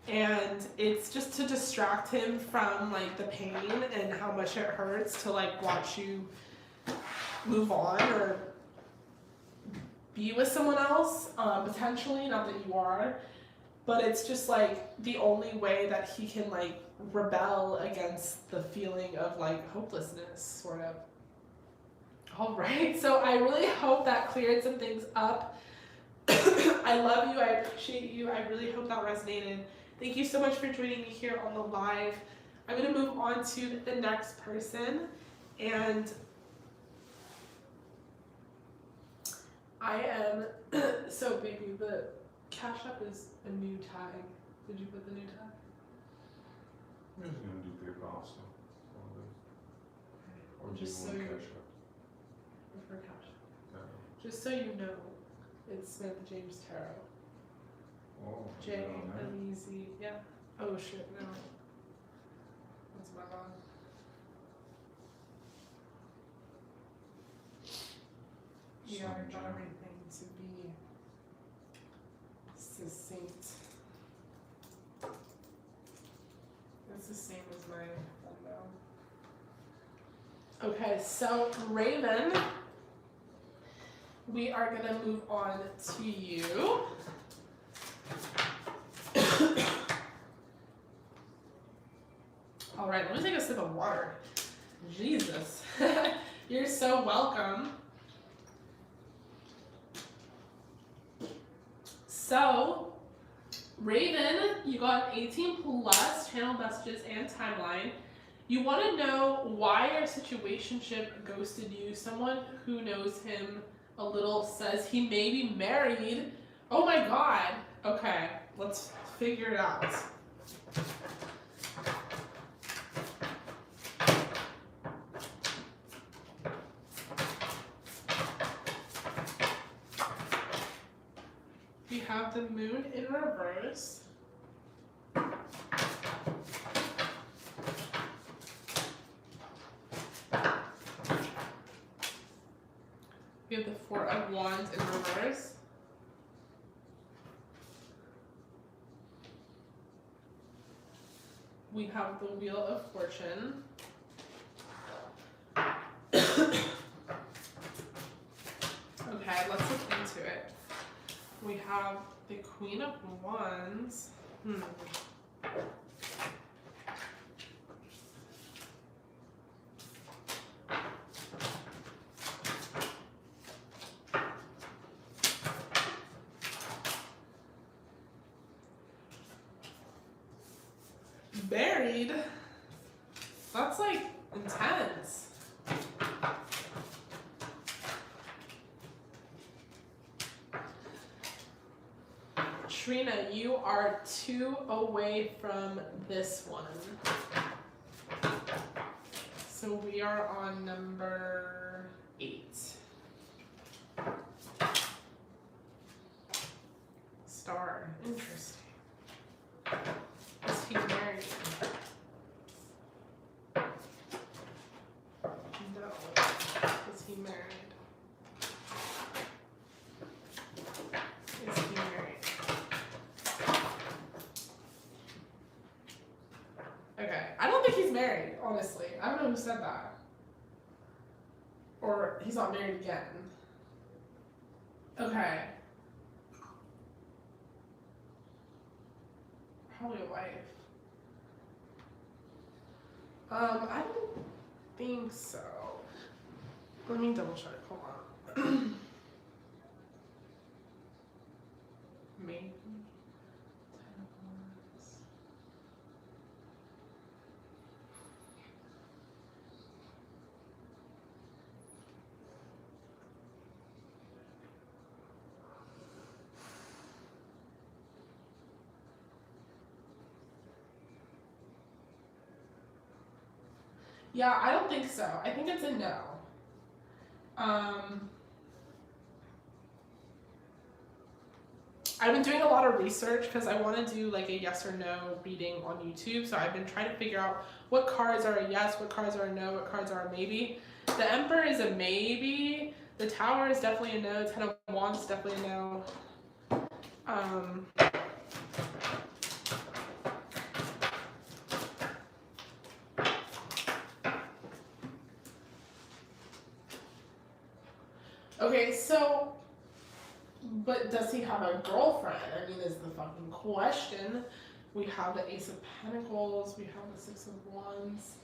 and it's just to distract him from like the pain and how much it hurts to like watch you move on or be with someone else, potentially, not that you are. But it's just like the only way that he can like rebel against the feeling of like hopelessness, sort of. All right, so I really hope that cleared some things up. I love you, I appreciate you, I really hope that resonated. Thank you so much for joining me here on the live. I'm gonna move on to the next person, and I am, so baby, the Cash App is a new tag. Did you put the new tag? I'm just gonna do PayPal, so. Or do you Just want so you- Cash App? For Cash App. Yeah. Just so you know, it's Smith James Tarot. Oh, J, uneasy. Yeah. Oh shit, no. That's my bad. Yeah, I got everything to be succinct. That's the same as my thumbnail. Okay, so Raven, we are gonna move on to you. All right, let me take a sip of water. Jesus, you're so welcome. So, Raven, you got 18 plus channel messages and timeline. You want to know why your situationship ghosted you. Someone who knows him a little says he may be married. Oh my god. Okay, let's figure it out. We have the moon in reverse. We have the Four of Wands in reverse. We have the Wheel of Fortune. Okay, let's look into it. We have the Queen of Wands. Buried? That's like intense. Trina, you are 2 away from this one. So we are on number 8. Star, interesting. Is he married? No. Is he married? Is he married? Okay, I don't think he's married, honestly. I don't know who said that. Or he's not married again. Okay. Probably a wife. I don't think so. Let me double check. Hold on. Maybe. Yeah, I don't think so. I think it's a no. I've been doing a lot of research because I want to do like a yes or no reading on YouTube. So I've been trying to figure out what cards are a yes, what cards are a no, what cards are a maybe. The Emperor is a maybe. The Tower is definitely a no. Ten of Wands is definitely a no. Okay, so, but does he have a girlfriend? I mean, is the fucking question. We have the Ace of Pentacles, we have the Six of Wands.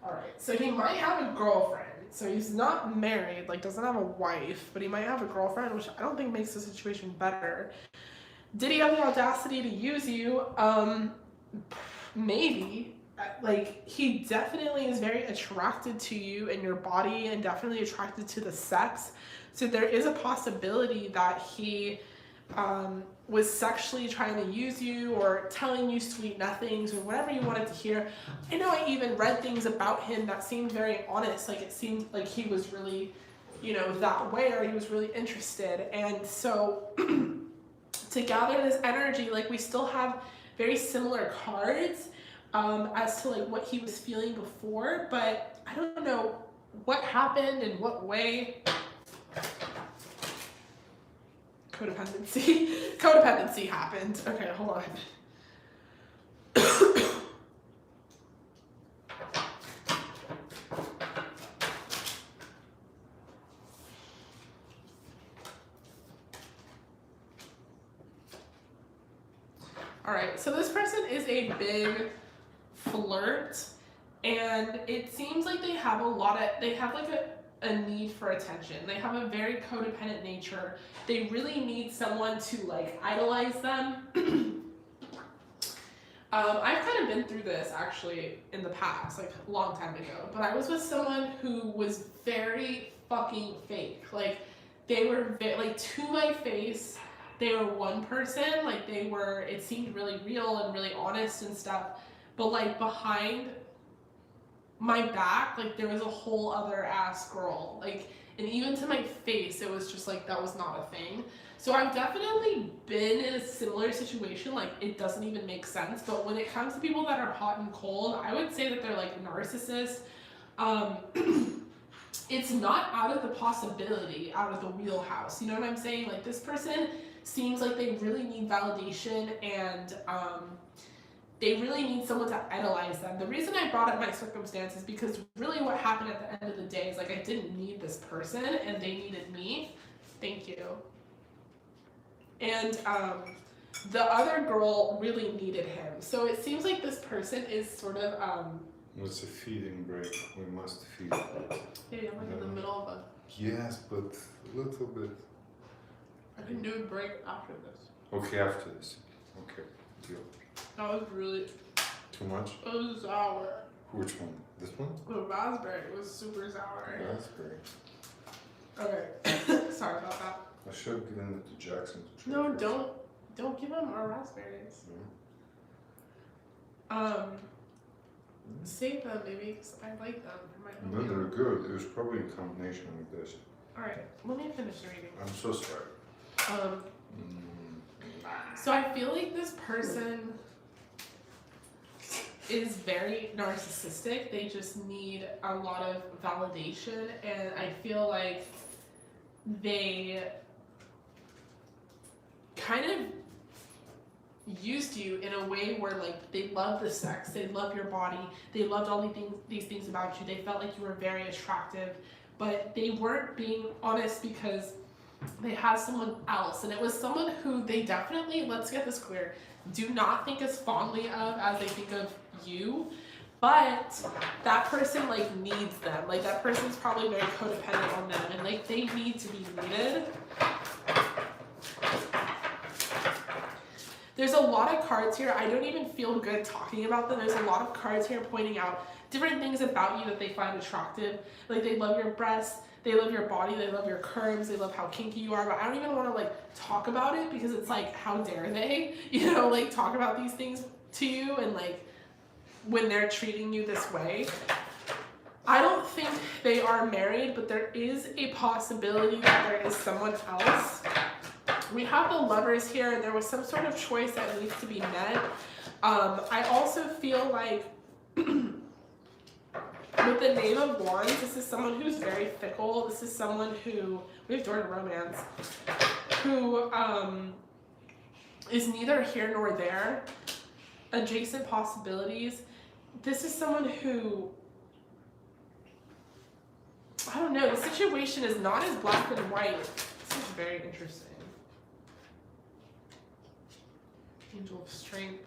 Alright, so he might have a girlfriend. So he's not married, like doesn't have a wife, but he might have a girlfriend, which I don't think makes the situation better. Did he have the audacity to use you? Maybe. Like, he definitely is very attracted to you and your body and definitely attracted to the sex. So there is a possibility that he was sexually trying to use you or telling you sweet nothings or whatever you wanted to hear. I know I even read things about him that seemed very honest. Like it seemed like he was really, you know, that way, or he was really interested. And so to gather this energy, like we still have very similar cards as to like what he was feeling before, but I don't know what happened in what way. Codependency happened. Okay, hold on. All right, so this person is a big flirt, and it seems like they have like a need for attention. They have a very codependent nature. They really need someone to like idolize them. I've kind of been through this actually in the past, like a long time ago, but I was with someone who was very fucking fake. Like they were like to my face, they were one person, like it seemed really real and really honest and stuff, but like behind my back, like there was a whole other ass girl, like, and even to my face, it was just like that was not a thing. So I've definitely been in a similar situation, like it doesn't even make sense, but when it comes to people that are hot and cold, I would say that they're like narcissists. It's not out of the possibility, out of the wheelhouse, you know what I'm saying? Like this person seems like they really need validation, and they really need someone to idolize them. The reason I brought up my circumstances because really what happened at the end of the day is like I didn't need this person and they needed me. Thank you. And the other girl really needed him. So it seems like this person is sort of It's a feeding break. We must feed. Maybe I'm like in the middle of a... Yes, but a little bit. I can do a break after this. Okay, after this. Okay, deal. That was really... Too much? It was sour. Which one? This one? The raspberry was super sour. Raspberry. Okay. Sorry about that. I should have given it to Jackson to try. No, first. don't give him our raspberries. No. Save them maybe because I like them. No, they're good. It was probably a combination with this. Alright, let me finish reading. I'm so sorry. So I feel like this person is very narcissistic. They just need a lot of validation, and I feel like they kind of used you in a way where like they love the sex, they love your body, they loved all these things about you, they felt like you were very attractive, but they weren't being honest because they had someone else, and it was someone who they definitely, let's get this clear, do not think as fondly of as they think of you, but that person like needs them. Like that person's probably very codependent on them, and like they need to be needed. There's a lot of cards here. I don't even feel good talking about them. There's a lot of cards here pointing out different things about you that they find attractive. Like they love your breasts, they love your body, they love your curves, they love how kinky you are, but I don't even want to like talk about it because it's like, how dare they, you know, like talk about these things to you, and like when they're treating you this way. I don't think they are married, but there is a possibility that there is someone else. We have the Lovers here, and there was some sort of choice that needs to be met. I also feel like with the Knave of Wands, this is someone who's very fickle. This is someone who, we have Door to Romance, who is neither here nor there. Adjacent possibilities. This is someone who, I don't know, the situation is not as black and white. This is very interesting. Angel of Strength.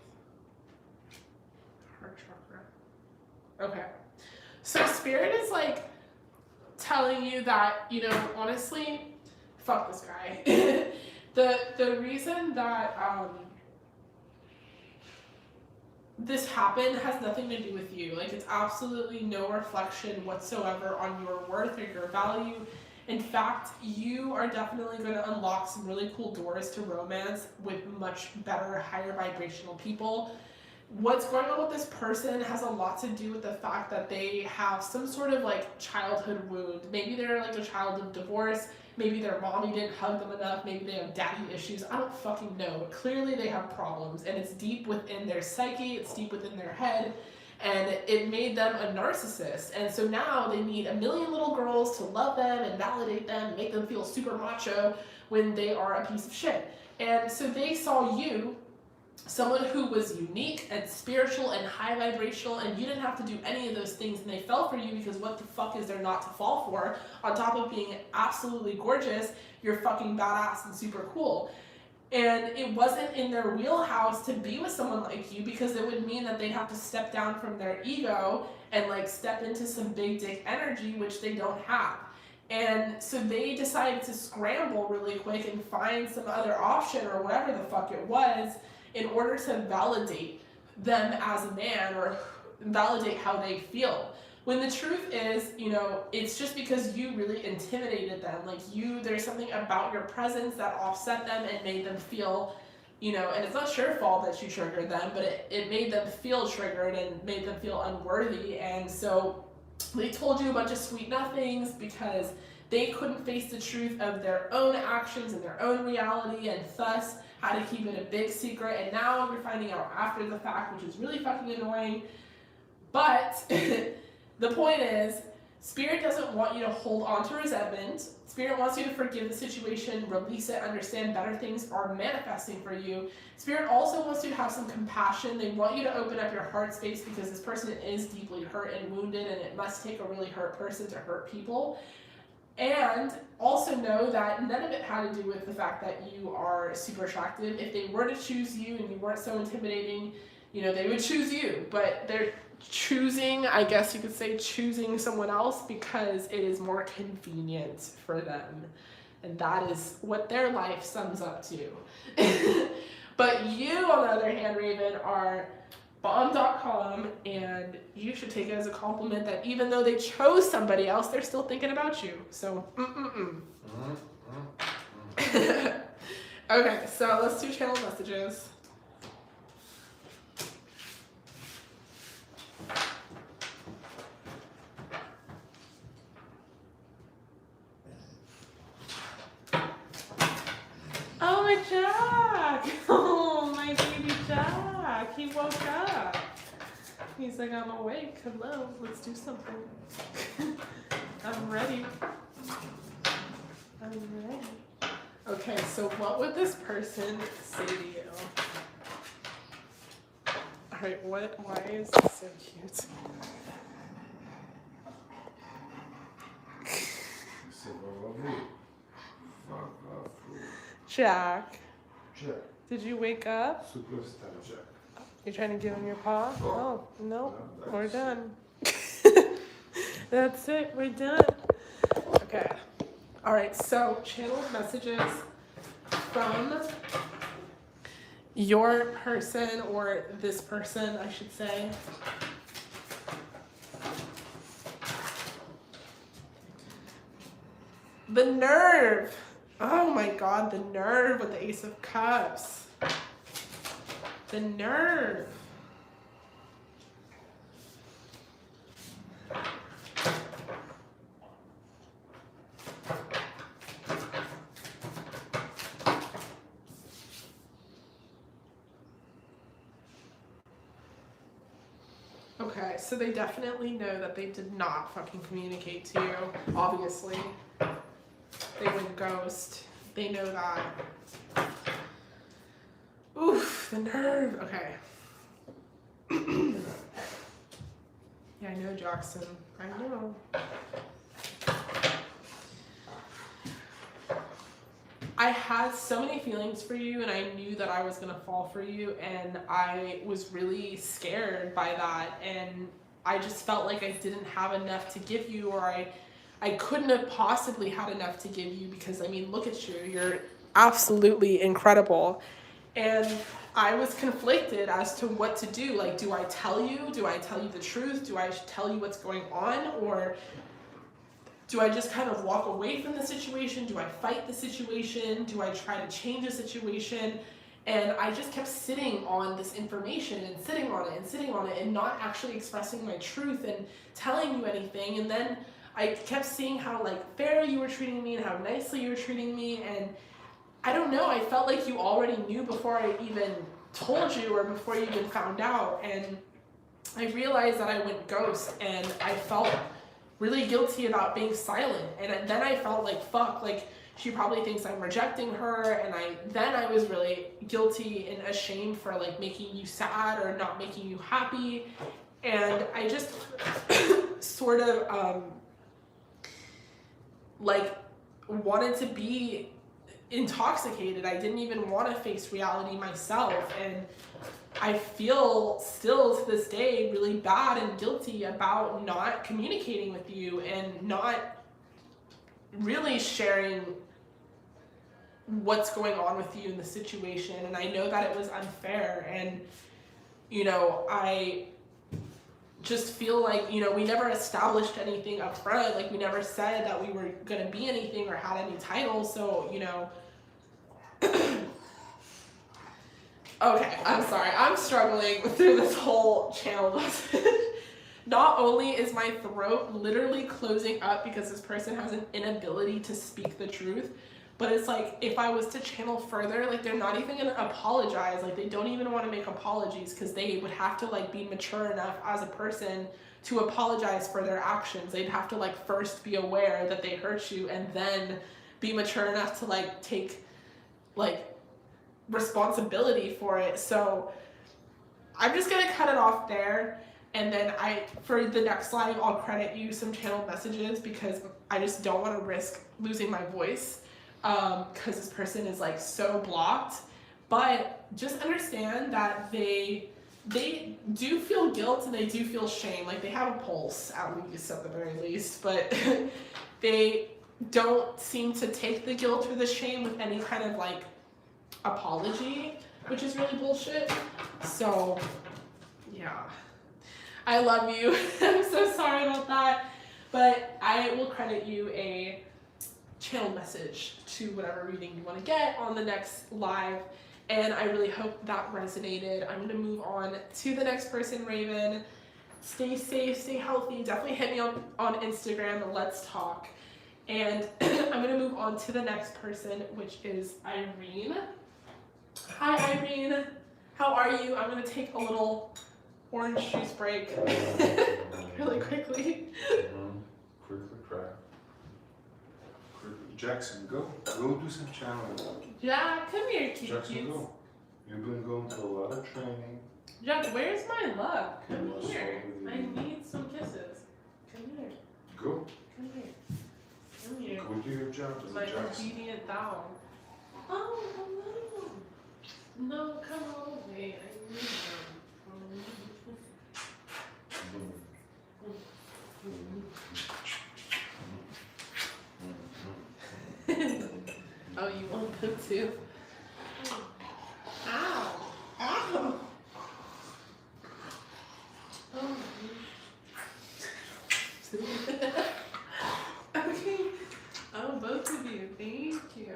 Heart chakra. Okay. So Spirit is like telling you that, you know, honestly, fuck this guy. The reason that this happened has nothing to do with you. Like, it's absolutely no reflection whatsoever on your worth or your value. In fact, you are definitely going to unlock some really cool doors to romance with much better, higher vibrational people. What's going on with this person has a lot to do with the fact that they have some sort of like childhood wound. Maybe they're like a child of divorce. Maybe their mommy didn't hug them enough. Maybe they have daddy issues. I don't fucking know. But clearly they have problems, and it's deep within their psyche. It's deep within their head. And it made them a narcissist. And so now they need a million little girls to love them and validate them and make them feel super macho when they are a piece of shit. And so they saw you, someone who was unique and spiritual and high vibrational, and you didn't have to do any of those things, and they fell for you because what the fuck is there not to fall for? On top of being absolutely gorgeous, you're fucking badass and super cool. And it wasn't in their wheelhouse to be with someone like you because it would mean that they'd have to step down from their ego and like step into some big dick energy, which they don't have. And so they decided to scramble really quick and find some other option or whatever the fuck it was in order to validate them as a man or validate how they feel. When the truth is, you know, it's just because you really intimidated them. Like there's something about your presence that offset them and made them feel, you know, and it's not your fault that you triggered them, but it made them feel triggered and made them feel unworthy. And so they told you a bunch of sweet nothings because they couldn't face the truth of their own actions and their own reality, and thus had to keep it a big secret. And now you're finding out after the fact, which is really fucking annoying. But the point is, Spirit doesn't want you to hold on to resentment. Spirit wants you to forgive the situation, release it, understand better things are manifesting for you. Spirit also wants you to have some compassion. They want you to open up your heart space because this person is deeply hurt and wounded, and it must take a really hurt person to hurt people. And also know that none of it had to do with the fact that you are super attractive. If they were to choose you and you weren't so intimidating, you know, they would choose you. But they're choosing, I guess you could say, choosing someone else because it is more convenient for them. And that is what their life sums up to. But you, on the other hand, Raven, are bomb.com, and you should take it as a compliment that even though they chose somebody else, they're still thinking about you. So, Okay, so let's do channel messages. Oh, my Jack! Oh, my baby Jack! He woke up. He's like, I'm awake. Hello, let's do something. I'm ready. I'm ready. Okay, so what would this person say to you? Alright, why is this so cute? Jack. Did you wake up? Superstar Jack. You're trying to give him your paw? Oh, no, we're done. That's it, we're done. Okay. All right, so channel messages from your person, or this person, I should say. The nerve. Oh my God, the nerve with the Ace of Cups. The nerve. Okay, so they definitely know that they did not fucking communicate to you, obviously. They would ghost. They know that. Oof, the nerve. Okay. Yeah, I know, Jackson. I know. I had so many feelings for you, and I knew that I was going to fall for you, and I was really scared by that, and I just felt like I didn't have enough to give you, or I couldn't have possibly had enough to give you, because, I mean, look at you. You're absolutely incredible. And I was conflicted as to what to do. Like, do I tell you? Do I tell you the truth? Do I tell you what's going on? Or do I just kind of walk away from the situation? Do I fight the situation? Do I try to change the situation? And I just kept sitting on this information and sitting on it and sitting on it and not actually expressing my truth and telling you anything. And then I kept seeing how like fair you were treating me and how nicely you were treating me. And I don't know, I felt like you already knew before I even told you or before you even found out. And I realized that I went ghost and I felt really guilty about being silent. And then I felt like, fuck, like she probably thinks I'm rejecting her. And then I was really guilty and ashamed for like making you sad or not making you happy. And I just sort of like wanted to be intoxicated. I didn't even want to face reality myself. And I feel still to this day really bad and guilty about not communicating with you and not really sharing what's going on with you in the situation. And I know that it was unfair. And, you know, I just feel like, you know, we never established anything up front. Like, we never said that we were going to be anything or had any titles. So, you know, okay, I'm sorry. I'm struggling through this whole channel message. Not only is my throat literally closing up because this person has an inability to speak the truth, but it's like, if I was to channel further, like, they're not even gonna apologize. Like, they don't even want to make apologies because they would have to like be mature enough as a person to apologize for their actions. They'd have to like first be aware that they hurt you and then be mature enough to like take like responsibility for it. So I'm just gonna cut it off there. And then for the next live, I'll credit you some channel messages because I just don't want to risk losing my voice. Because this person is like so blocked. But just understand that they do feel guilt and they do feel shame. Like, they have a pulse, at least, at the very least. But they don't seem to take the guilt or the shame with any kind of like apology, which is really bullshit. So yeah, I love you. I'm so sorry about that. But I will credit you a channel message to whatever reading you want to get on the next live, and I really hope that resonated. I'm going to move on to the next person, Raven. Stay safe, stay healthy. Definitely hit me on Instagram and let's talk. And I'm going to move on to the next person, which is Irene. Hi, Irene. How are you? I'm going to take a little orange juice break really quickly. Quickly cry. Jackson, go do some channeling. Jack, come here, cute. Jackson, go. You've been going to a lot of training. Jack, where's my love? Come What's here. wrong with I you? need some kisses. Come here. Go. Come here. Come here. Go do your job as My a Jackson. obedient thou. Oh, hello. No, come away. I need them. Oh, you want them too? Ow! Ow! Oh. Okay. Oh, both of you. Thank you.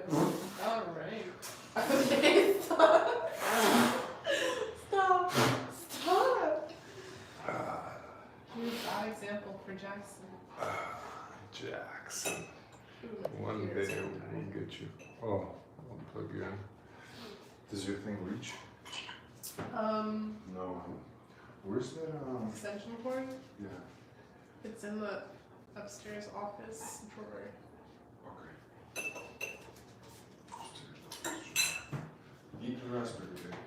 All right. Okay, stop. Stop. Stop. You're a bad example for Jackson. Jackson. Ooh, One ears day are we'll dying. get you. Oh, I'll plug you in. Does your thing reach? No. Where's that? Extension cord? Yeah. It's in the upstairs office drawer. Okay. Eat the raspberry, baby.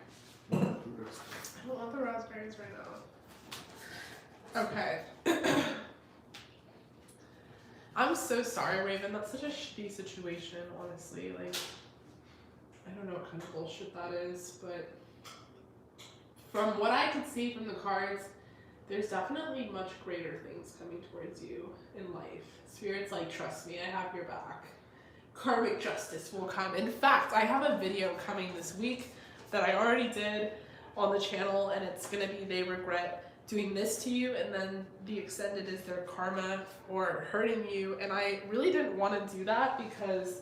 I don't want the raspberries right now. Okay. I'm so sorry, Raven. That's such a shitty situation, honestly. Like, I don't know what kind of bullshit that is, but from what I could see from the cards, there's definitely much greater things coming towards you in life. Spirit's like, trust me, I have your back. Karmic justice will come. In fact, I have a video coming this week that I already did on the channel, and it's gonna be They Regret doing this to you, and then the extended is their karma or hurting you. And I really didn't want to do that because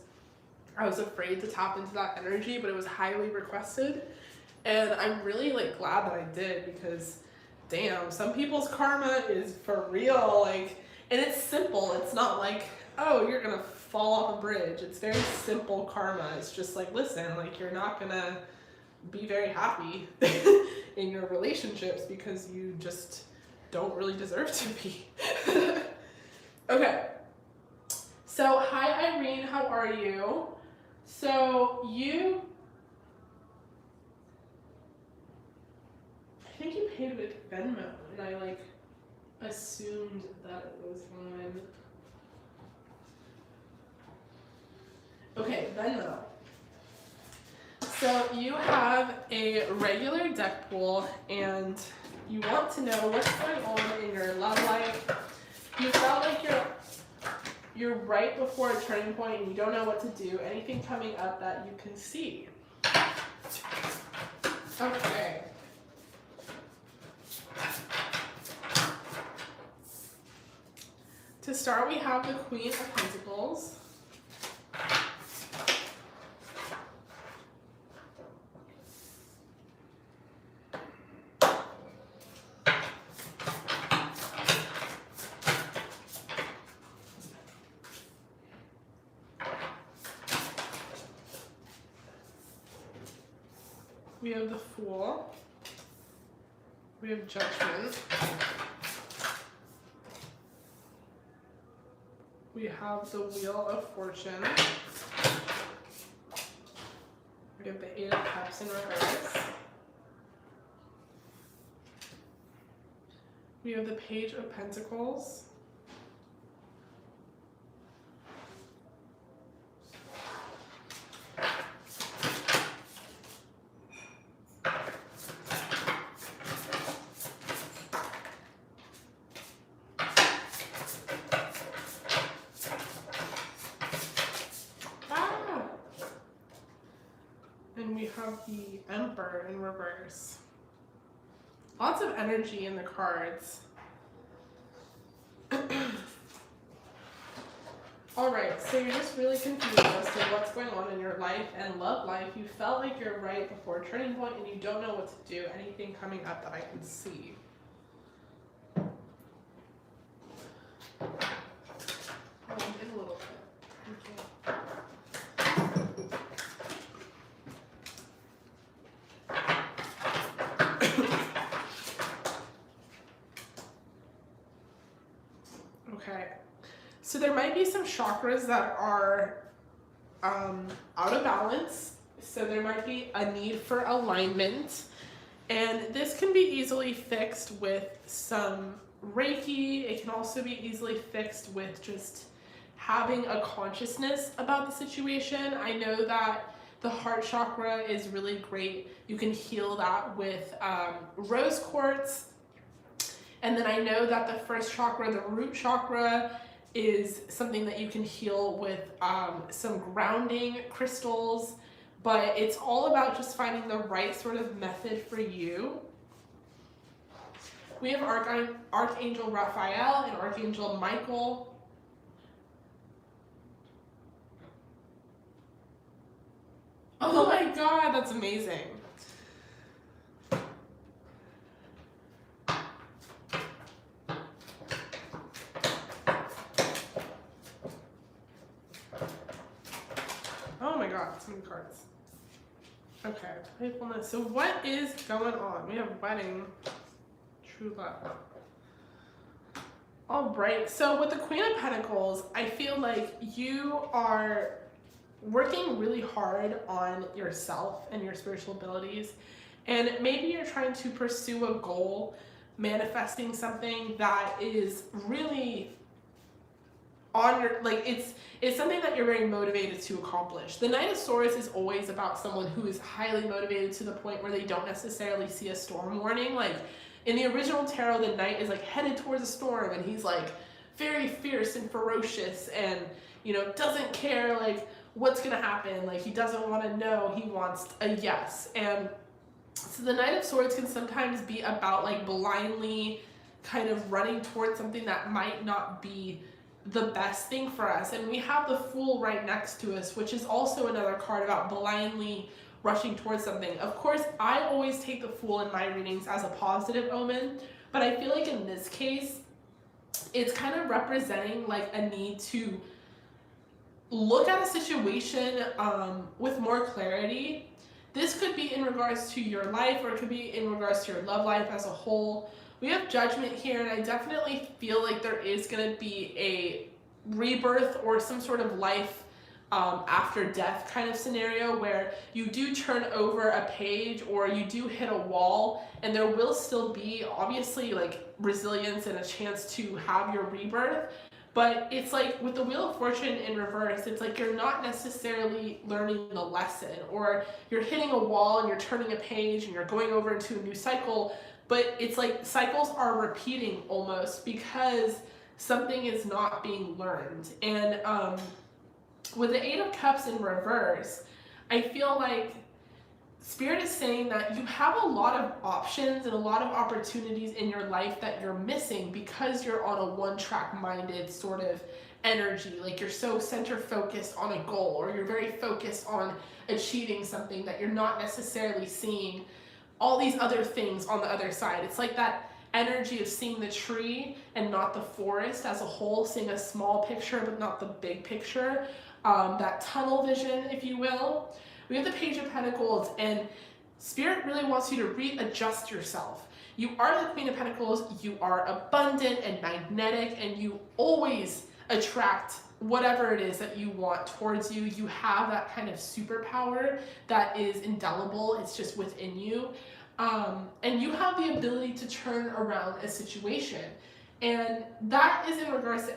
I was afraid to tap into that energy, but it was highly requested. And I'm really like glad that I did, because damn, some people's karma is for real. Like, and it's simple. It's not like, oh, you're gonna fall off a bridge. It's very simple karma. It's just like, listen, like, you're not gonna be very happy in your relationships because you just don't really deserve to be. Okay. So, hi Irene, how are you? So I think you paid with Venmo, and I like assumed that it was fine. Okay, Venmo. So you have a regular deck pool, and you want to know what's going on in your love life. You felt like you're right before a turning point and you don't know what to do. Anything coming up that you can see. Okay. To start, we have the Queen of Pentacles. We have the Fool. We have Judgment. We have the Wheel of Fortune. We have the Eight of Cups in reverse. We have the Page of Pentacles. And we have the Emperor in reverse. Lots of energy in the cards. Alright, so you're just really confused as to what's going on in your life and love life. You felt like you're right before a turning point and you don't know what to do. Anything coming up that I can see? In a little bit. Okay. Okay, so there might be some chakras that are out of balance. So there might be a need for alignment. And this can be easily fixed with some Reiki. It can also be easily fixed with just having a consciousness about the situation. I know that the heart chakra is really great. You can heal that with rose quartz. And then I know that the first chakra, the root chakra, is something that you can heal with some grounding crystals. But it's all about just finding the right sort of method for you. We have Archangel Raphael and Archangel Michael. Oh my God, that's amazing. Oh my God, so many cards. Okay, playfulness. So what is going on? We have wedding, true love. All right, so with the Queen of Pentacles, I feel like you are working really hard on yourself and your spiritual abilities. And maybe you're trying to pursue a goal, manifesting something that is really on your, like, it's something that you're very motivated to accomplish. The Knight of Swords is always about someone who is highly motivated to the point where they don't necessarily see a storm warning. Like in the original tarot, the Knight is like headed towards a storm and he's like very fierce and ferocious and, you know, doesn't care like what's gonna happen. Like he doesn't want to know, he wants a yes. And So the Knight of Swords can sometimes be about like blindly kind of running towards something that might not be the best thing for us. And we have the Fool right next to us, which is also another card about blindly rushing towards something. Of course, I always take the Fool in my readings as a positive omen, but I feel like in this case, it's kind of representing like a need to look at a situation with more clarity. This could be in regards to your life, or it could be in regards to your love life as a whole. We have Judgment here, and I definitely feel like there is going to be a rebirth or some sort of life after death kind of scenario where you do turn over a page or you do hit a wall, and there will still be obviously like resilience and a chance to have your rebirth. But it's like with the Wheel of Fortune in reverse, it's like you're not necessarily learning the lesson, or you're hitting a wall and you're turning a page and you're going over into a new cycle, but it's like cycles are repeating almost because something is not being learned. And with the Eight of Cups in reverse, I feel like Spirit is saying that you have a lot of options and a lot of opportunities in your life that you're missing because you're on a one-track minded sort of energy. Like you're so center focused on a goal, or you're very focused on achieving something that you're not necessarily seeing all these other things on the other side. It's like that energy of seeing the tree and not the forest as a whole, seeing a small picture but not the big picture, that tunnel vision, if you will. We have the Page of Pentacles, and Spirit really wants you to readjust yourself. You are the Queen of Pentacles, you are abundant and magnetic, and you always attract whatever it is that you want towards you. You have that kind of superpower that is indelible, it's just within you. And you have the ability to turn around a situation. And that is in regards to